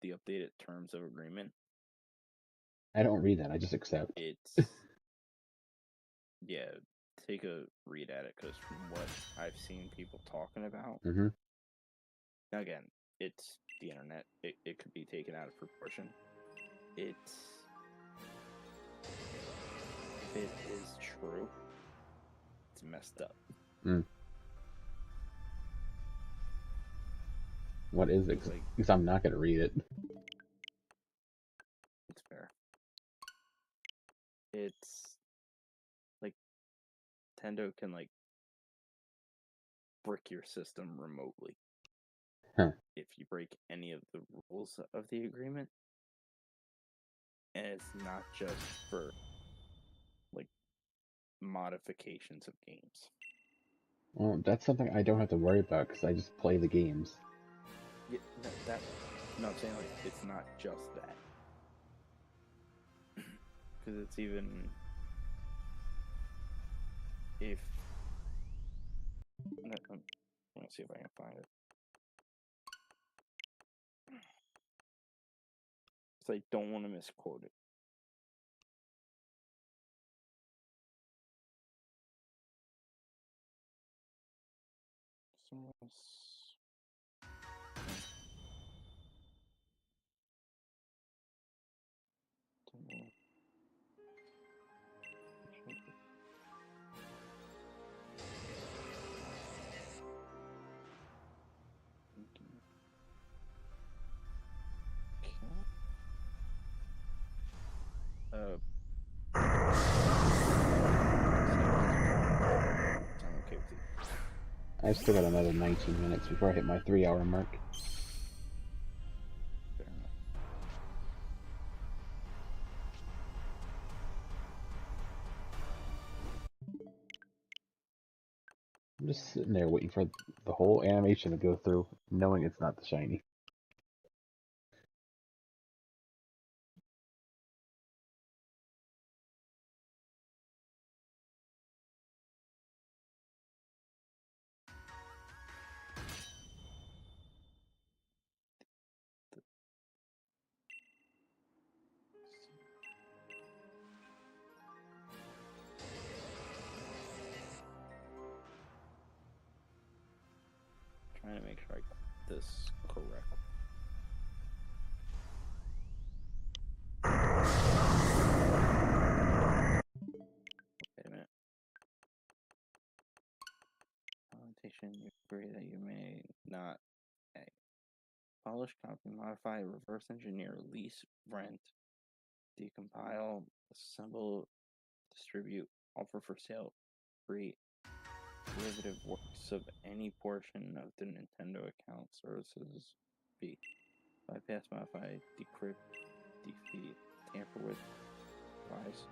B: the updated terms of agreement.
A: I don't read that. I just accept.
B: It's, yeah, take a read at it, because from what I've seen people talking about,
A: Mm-hmm.
B: now again, it's the internet. It could be taken out of proportion. It's, if it is true, it's messed up.
A: Mm. What is it?
B: Like,
A: Because I'm not gonna read it.
B: it's fair. It's like Nintendo can like brick your system remotely.
A: Huh.
B: If you break any of the rules of the agreement. And it's not just for like modifications of games.
A: Well, that's something I don't have to worry about because I just play the games.
B: Yeah, no, I'm saying like it's not just that. Because it's even if I'm gonna see if I can find it. Because I don't want to misquote it. Sound okay with you?
A: I've still got another 19 minutes before I hit my 3-hour mark.
B: Fair enough.
A: I'm just sitting there waiting for the whole animation to go through, knowing it's not the shiny.
B: trying to make sure I got this correct. Wait a minute. Annotation, you agree that you may not polish, copy, modify, reverse engineer, lease, rent, decompile, assemble, distribute, offer for sale, create derivative works of any portion of the Nintendo account services. B. Bypass, modify, decrypt, defeat, tamper with, advise,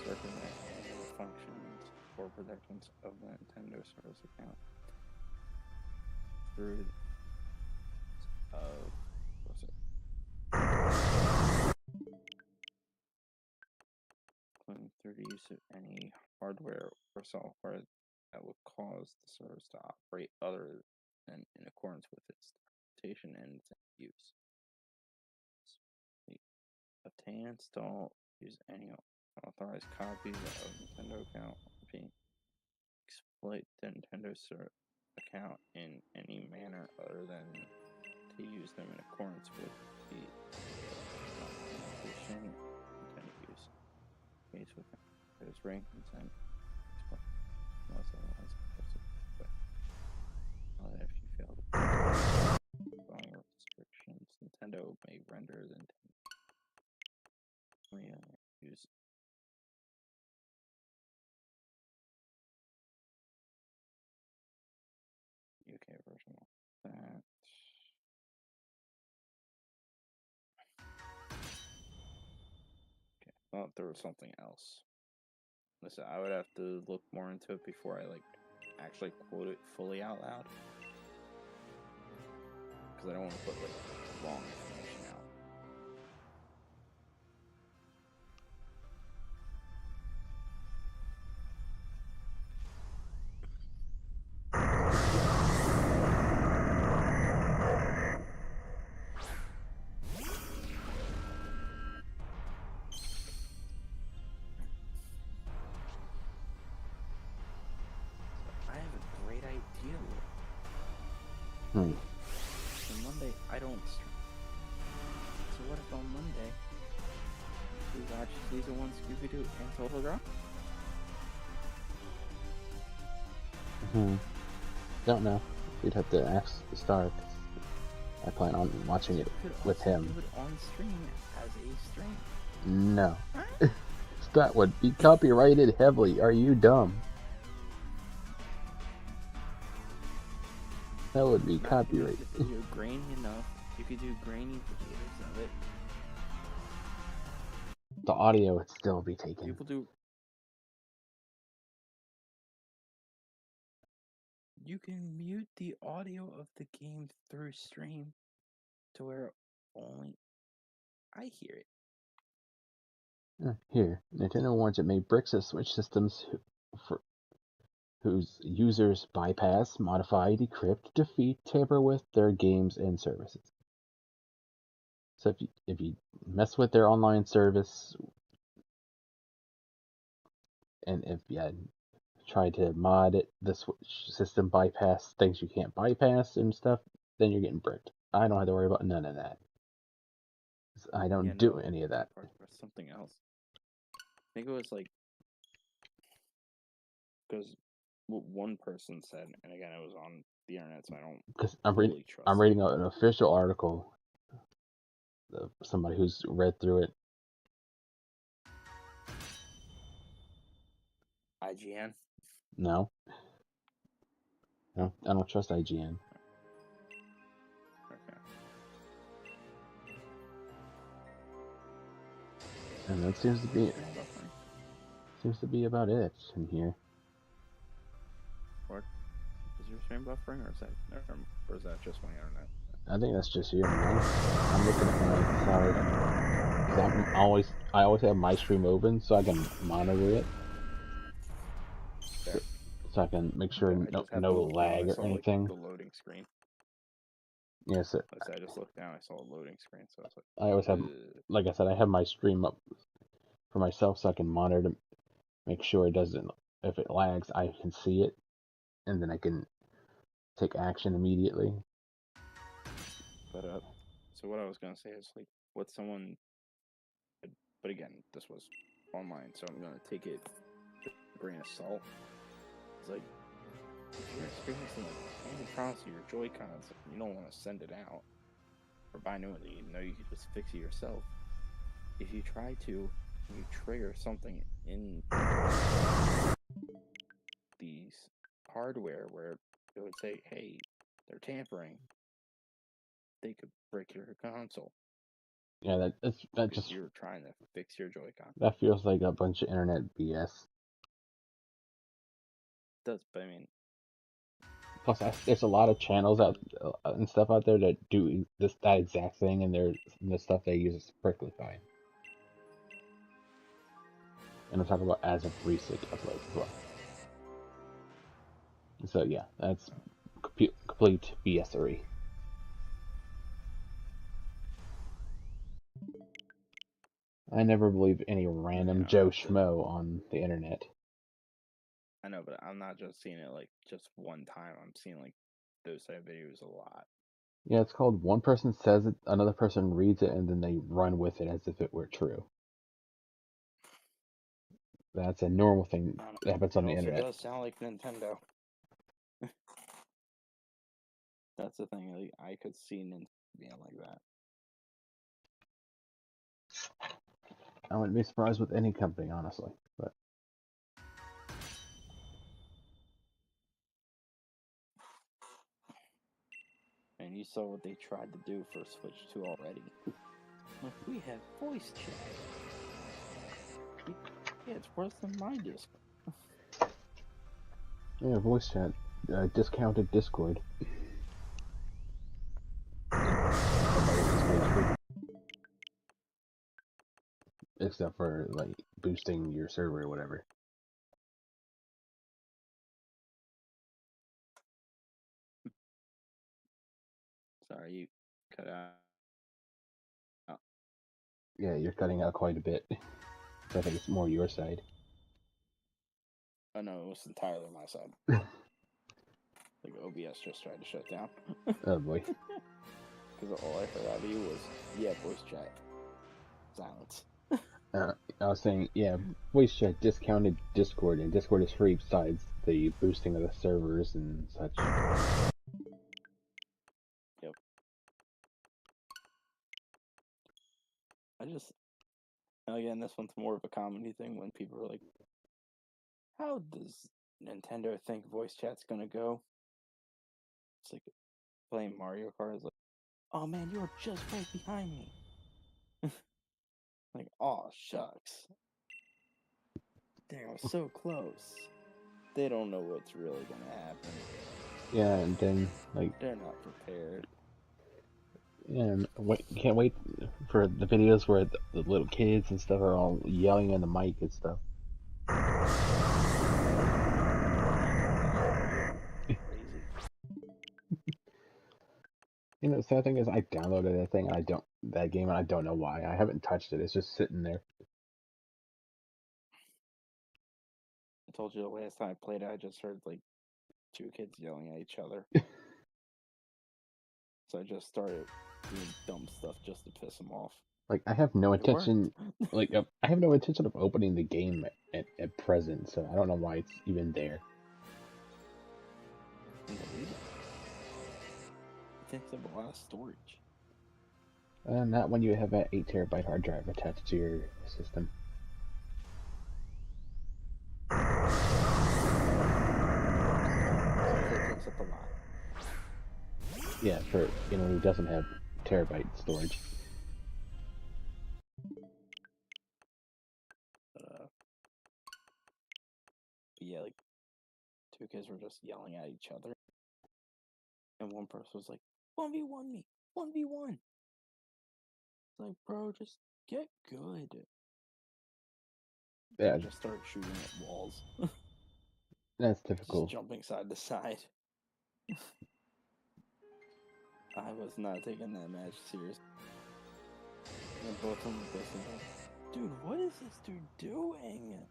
B: circumvent any functions or protections of the Nintendo service account through what's it? Including through the use of any hardware or software that would cause the service to operate other than in accordance with its documentation and its use. Obtain, install, use any authorized copies of Nintendo account. B. Exploit the Nintendo account in any manner other than to use them in accordance with the documentation intended use. Case with his rank consent. Unless otherwise specified. If you fail to following restrictions, Nintendo may render the use UK version of that. Okay, well, there was something else. Listen, I would have to look more into it before I actually quote it fully out loud, because I don't want to put wrong information out. So Monday, I don't stream. So what if on Monday we watch Season 1 Scooby-Doo and Total Drop?
A: Don't know. You'd have to ask the star. I plan on watching it with him.
B: Do it on stream as a stream.
A: No. That would be copyrighted heavily. Are you dumb? That would be copyrighted.
B: If you're grainy enough, you could do grainy videos of it.
A: The audio would still be taken.
B: People do. You can mute the audio of the game through stream to where only I hear it.
A: Here, Nintendo warns it may brick the Switch systems whose users bypass, modify, decrypt, defeat, tamper with their games and services. So if you mess with their online service, and if you try to mod it, the Switch system bypass things you can't bypass and stuff, then you're getting bricked. I don't have to worry about none of that. I don't do any of that.
B: Something else. I think it was because what one person said, and again, it was on the internet, so I don't. Because
A: I'm reading an official article of somebody who's read through it.
B: IGN?
A: No. No, I don't trust IGN.
B: Okay.
A: And that seems to be about it in here.
B: What? Is your stream buffering, or is that just my internet?
A: I think that's just you. I'm looking at my side. I always have my stream open so I can monitor it. So I can make sure no lag or anything.
B: The loading screen.
A: Yes.
B: I just looked down. I saw a loading screen, so I was like.
A: I always have, like I said, I have my stream up for myself so I can monitor, make sure it doesn't. If it lags, I can see it, and then I can take action immediately.
B: But so what I was gonna say is like what someone, but again, this was online, so I'm gonna take it with a grain of salt. It's like if you're experiencing like any problems with your Joy-Cons, you don't want to send it out or buy new ones. You know you can just fix it yourself. If you try to, you trigger something in these hardware where it would say, "Hey, they're tampering." They could break your console.
A: Yeah, that just
B: you're trying to fix your Joy-Con.
A: that feels like a bunch of internet BS.
B: It does, but I mean,
A: plus there's a lot of channels out and stuff out there that do that exact thing, and the stuff they use is perfectly fine. And I'm talking about as of recent uploads as well. So yeah, that's complete BS-ery. I never believe any random Joe Schmo on the internet.
B: I know, but I'm not just seeing it like just one time. I'm seeing like those type of videos a lot.
A: Yeah, it's called one person says it, another person reads it, and then they run with it as if it were true. That's a normal thing that happens on the internet.
B: It does sound like Nintendo. That's the thing. Like, I could see Nintendo being like that.
A: I wouldn't be surprised with any company, honestly. But
B: and you saw what they tried to do for Switch 2 already. Like, we have voice chat. Yeah, it's worse than my disc.
A: yeah, voice chat, discounted Discord. Except for like boosting your server or whatever.
B: Sorry, you cut out.
A: Yeah, you're cutting out quite a bit. So I think it's more your side.
B: Oh no, it was entirely my side. Like OBS just tried to shut down.
A: Oh boy.
B: Because all I heard out of you was, yeah, voice chat. Silence.
A: I was saying, yeah, voice chat discounted Discord, and Discord is free besides the boosting of the servers and such.
B: Yep. Again, this one's more of a comedy thing when people are like, how does Nintendo think voice chat's gonna go? It's like playing Mario Kart is like, oh man, you were just right behind me. Like, oh shucks. Dang, I was so close. They don't know what's really gonna happen.
A: Yeah, and then like
B: they're not prepared.
A: And can't wait for the videos where the little kids and stuff are all yelling in the mic and stuff.
B: Crazy.
A: You know, the sad thing is I downloaded that thing and that game and I don't know why. I haven't touched it. It's just sitting there.
B: I told you the last time I played it, I just heard like two kids yelling at each other. So I just started doing dumb stuff just to piss them off.
A: Like I have no intention, I have no intention of opening the game at present, so I don't know why it's even there.
B: It takes up a lot of storage.
A: Not when you have an 8 terabyte hard drive attached to your system.
B: It takes up a lot.
A: Yeah, for anyone who doesn't have terabyte storage.
B: Yeah, like two kids were just yelling at each other, and one person was like, "1v1 me, 1v1." It's like, bro, just get good.
A: Yeah,
B: I just started shooting at walls.
A: That's typical.
B: Just jumping side to side. I was not taking that match serious. And both of them were basically like, dude, what is this dude doing?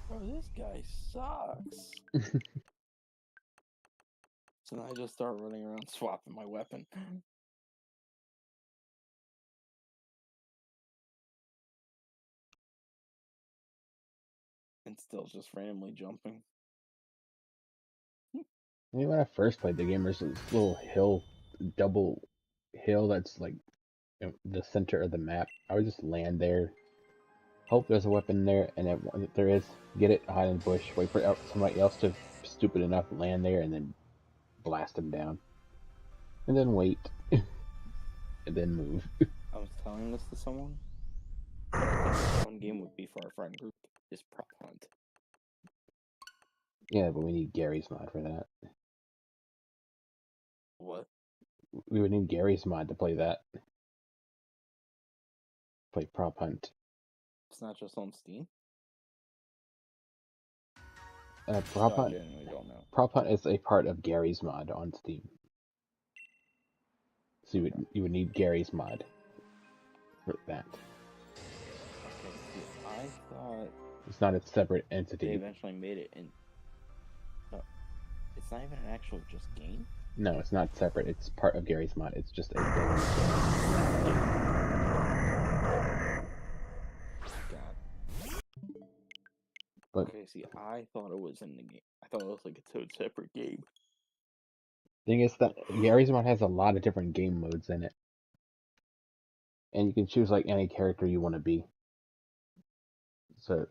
B: Bro, this guy sucks. So then I just start running around swapping my weapon. And still just randomly jumping.
A: I mean, when I first played the game, there's this little hill, double hill that's like in the center of the map. I would just land there, hope there's a weapon there, and then if there is, get it, hide in the bush, wait for somebody else to stupid enough to land there, and then blast them down. And then wait. And then move.
B: I was telling this to someone. But I think the one game would be for our friend group is Prop Hunt.
A: Yeah, but we need Gary's mod for that.
B: What?
A: We would need Gary's mod to play that. Play Prop Hunt.
B: It's not just on Steam?
A: Prop
B: I
A: Hunt.
B: genuinely don't know.
A: Prop Hunt is a part of Gary's mod on Steam. So you would need Gary's mod for that.
B: Okay, see, I thought
A: It's not a separate
B: they
A: entity.
B: eventually made it in. No, it's not even an actual just game?
A: No, it's not separate. It's part of Gary's mod. It's just a thing.
B: God.
A: But
B: Okay, see, I thought it was in the game. I thought it was like its own separate game.
A: thing is that Gary's mod has a lot of different game modes in it. And you can choose like any character you want to be. So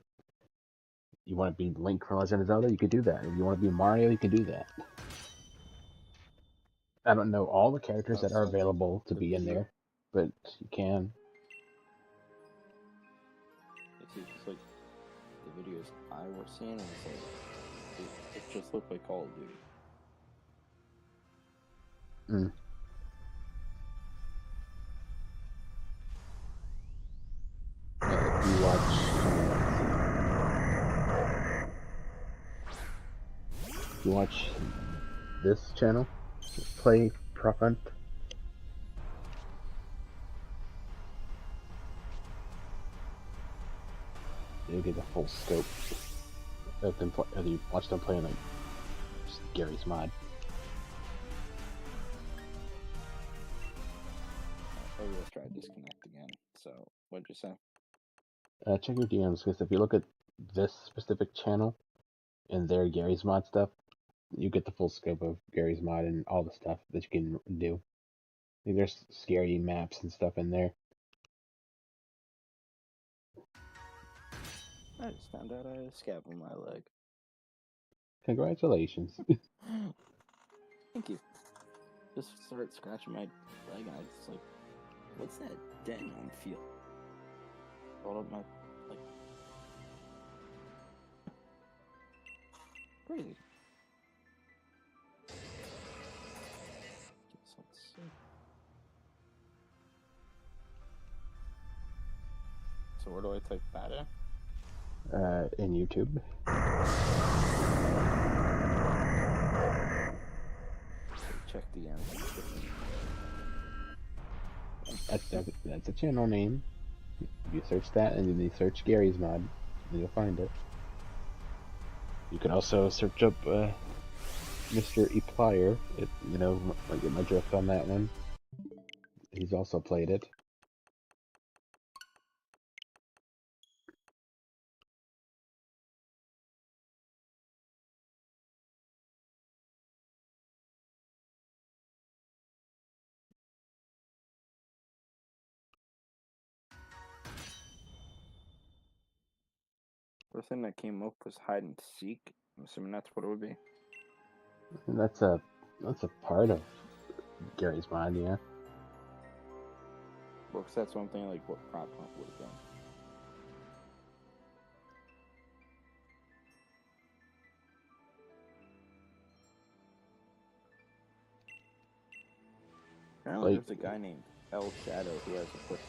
A: you want to be Link from Legend of Zelda, you could do that. If you want to be Mario, you can do that. I don't know all the characters that are available to be in there, but you can.
B: See, it's like the videos I was seeing, and it's like it just looked like Call of Duty.
A: If you watch this channel, play Prop Hunt. You'll get the full scope of them. If you watch them playing like just Gary's mod.
B: Maybe let's try to disconnect again. So, what'd you say?
A: Check your DMs because if you look at this specific channel and their Gary's mod stuff, you get the full scope of Gary's mod and all the stuff that you can do. Like, there's scary maps and stuff in there.
B: I just found out I had a scab on my leg.
A: Congratulations.
B: Thank you. Just started scratching my leg, and I was like, what's that dent on feel? Rolled up my, like, crazy. Let's see. So where do I type that in?
A: In YouTube.
B: Check the end.
A: That's a channel name. You search that and then you search Gary's mod and you'll find it. You can also search up Mr. Eplier. I get my drift on that one. He's also played it.
B: The thing that came up was hide and seek. I'm assuming that's what it would be.
A: And that's a part of Gary's mod, yeah.
B: Well, 'cause that's one thing like what Prop Hunt would have done. Apparently,
A: Like-
B: there's a guy named El Shadow who has a quick.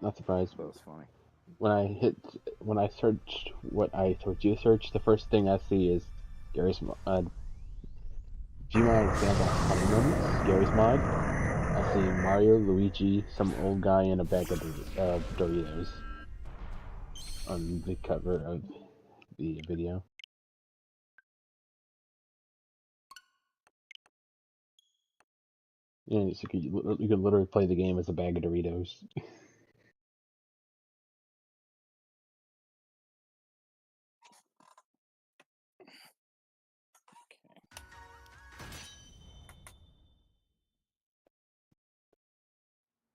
A: Not surprised.
B: That was funny.
A: When I search what I told you to search, the first thing I see is Gary's mod. Gmod example funny moments, Gary's mod. I see Mario, Luigi, some old guy, and a bag of Doritos on the cover of the video. Yeah, so you could literally play the game as a bag of Doritos.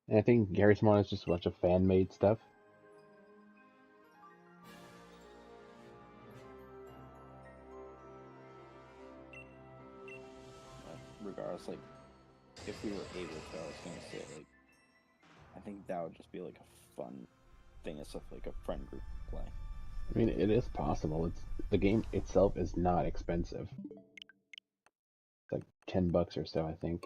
A: And I think Garry's Mod is just a bunch of fan-made stuff.
B: Regardless, like, if we were able to, I was gonna say, like, I think that would just be like a fun thing as stuff like a friend group to play.
A: I mean, it is possible. The game itself is not expensive. It's like $10 or so, I think.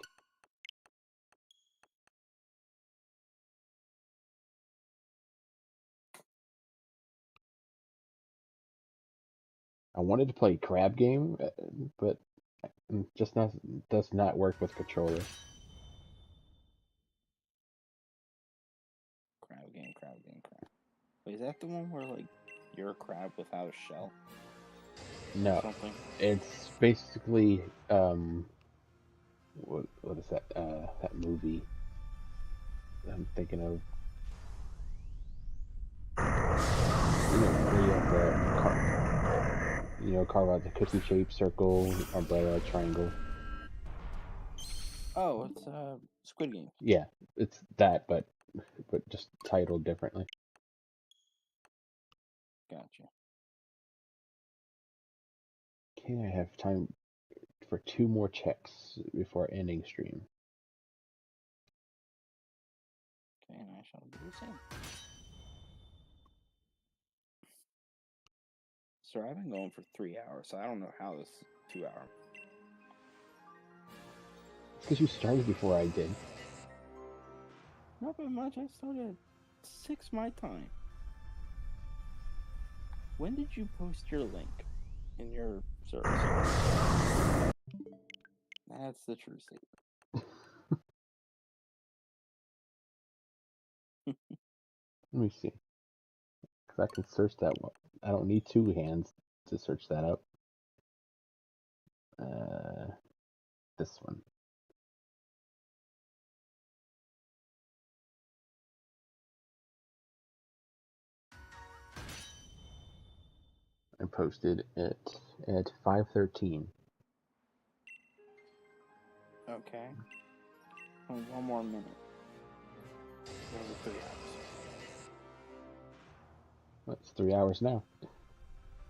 A: I wanted to play Crab Game, but just does not work with controller.
B: Crab game. Wait, is that the one where like you're a crab without a shell?
A: No,
B: Something?
A: it's basically what is that that movie I'm thinking of? Carve out the cookie-shaped circle, umbrella, triangle.
B: Oh, it's Squid Game.
A: Yeah, it's that, but just titled differently.
B: Gotcha.
A: Okay, I have time for 2 more checks before ending stream.
B: Okay, and I shall do the same. Sir, I've been going for 3 hours, so I don't know how this 2 hour.
A: It's because you started before I did.
B: Not that much. I started at 6 my time. When did you post your link in your service? That's the true statement.
A: Let me see. Because I can search that one. I don't need 2 hands to search that up. This one. I posted it at 5:13.
B: Okay. Oh, 1 more minute. Over 3 hours.
A: Well, it's 3 hours now.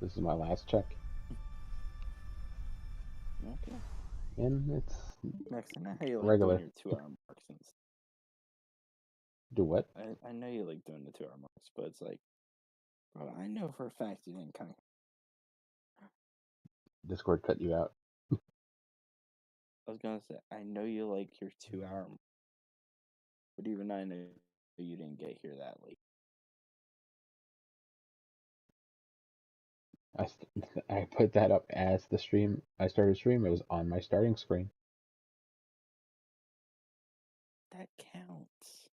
A: This is my last check.
B: Okay.
A: And it's
B: Next, I know how you like
A: regular.
B: doing your 2 hour marks.
A: Do what?
B: I know you like doing the 2 hour marks, but it's like, bro, I know for a fact you didn't kind of.
A: Discord cut you out.
B: I was gonna say, I know you like your 2 hour, but even I know you didn't get here that late.
A: I put that up as the stream. I started stream. It was on my starting screen.
B: That counts.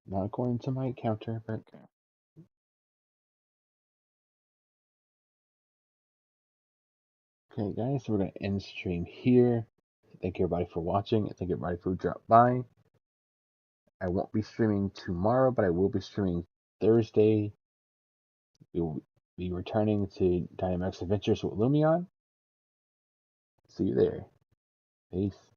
A: Not according to my counter, but
B: Okay.
A: okay, guys. So we're gonna end stream here. Thank you everybody for watching. Thank you everybody for dropping by. I won't be streaming tomorrow, but I will be streaming Thursday. We will be returning to Dynamax Adventures with Lumion. See you there. Peace.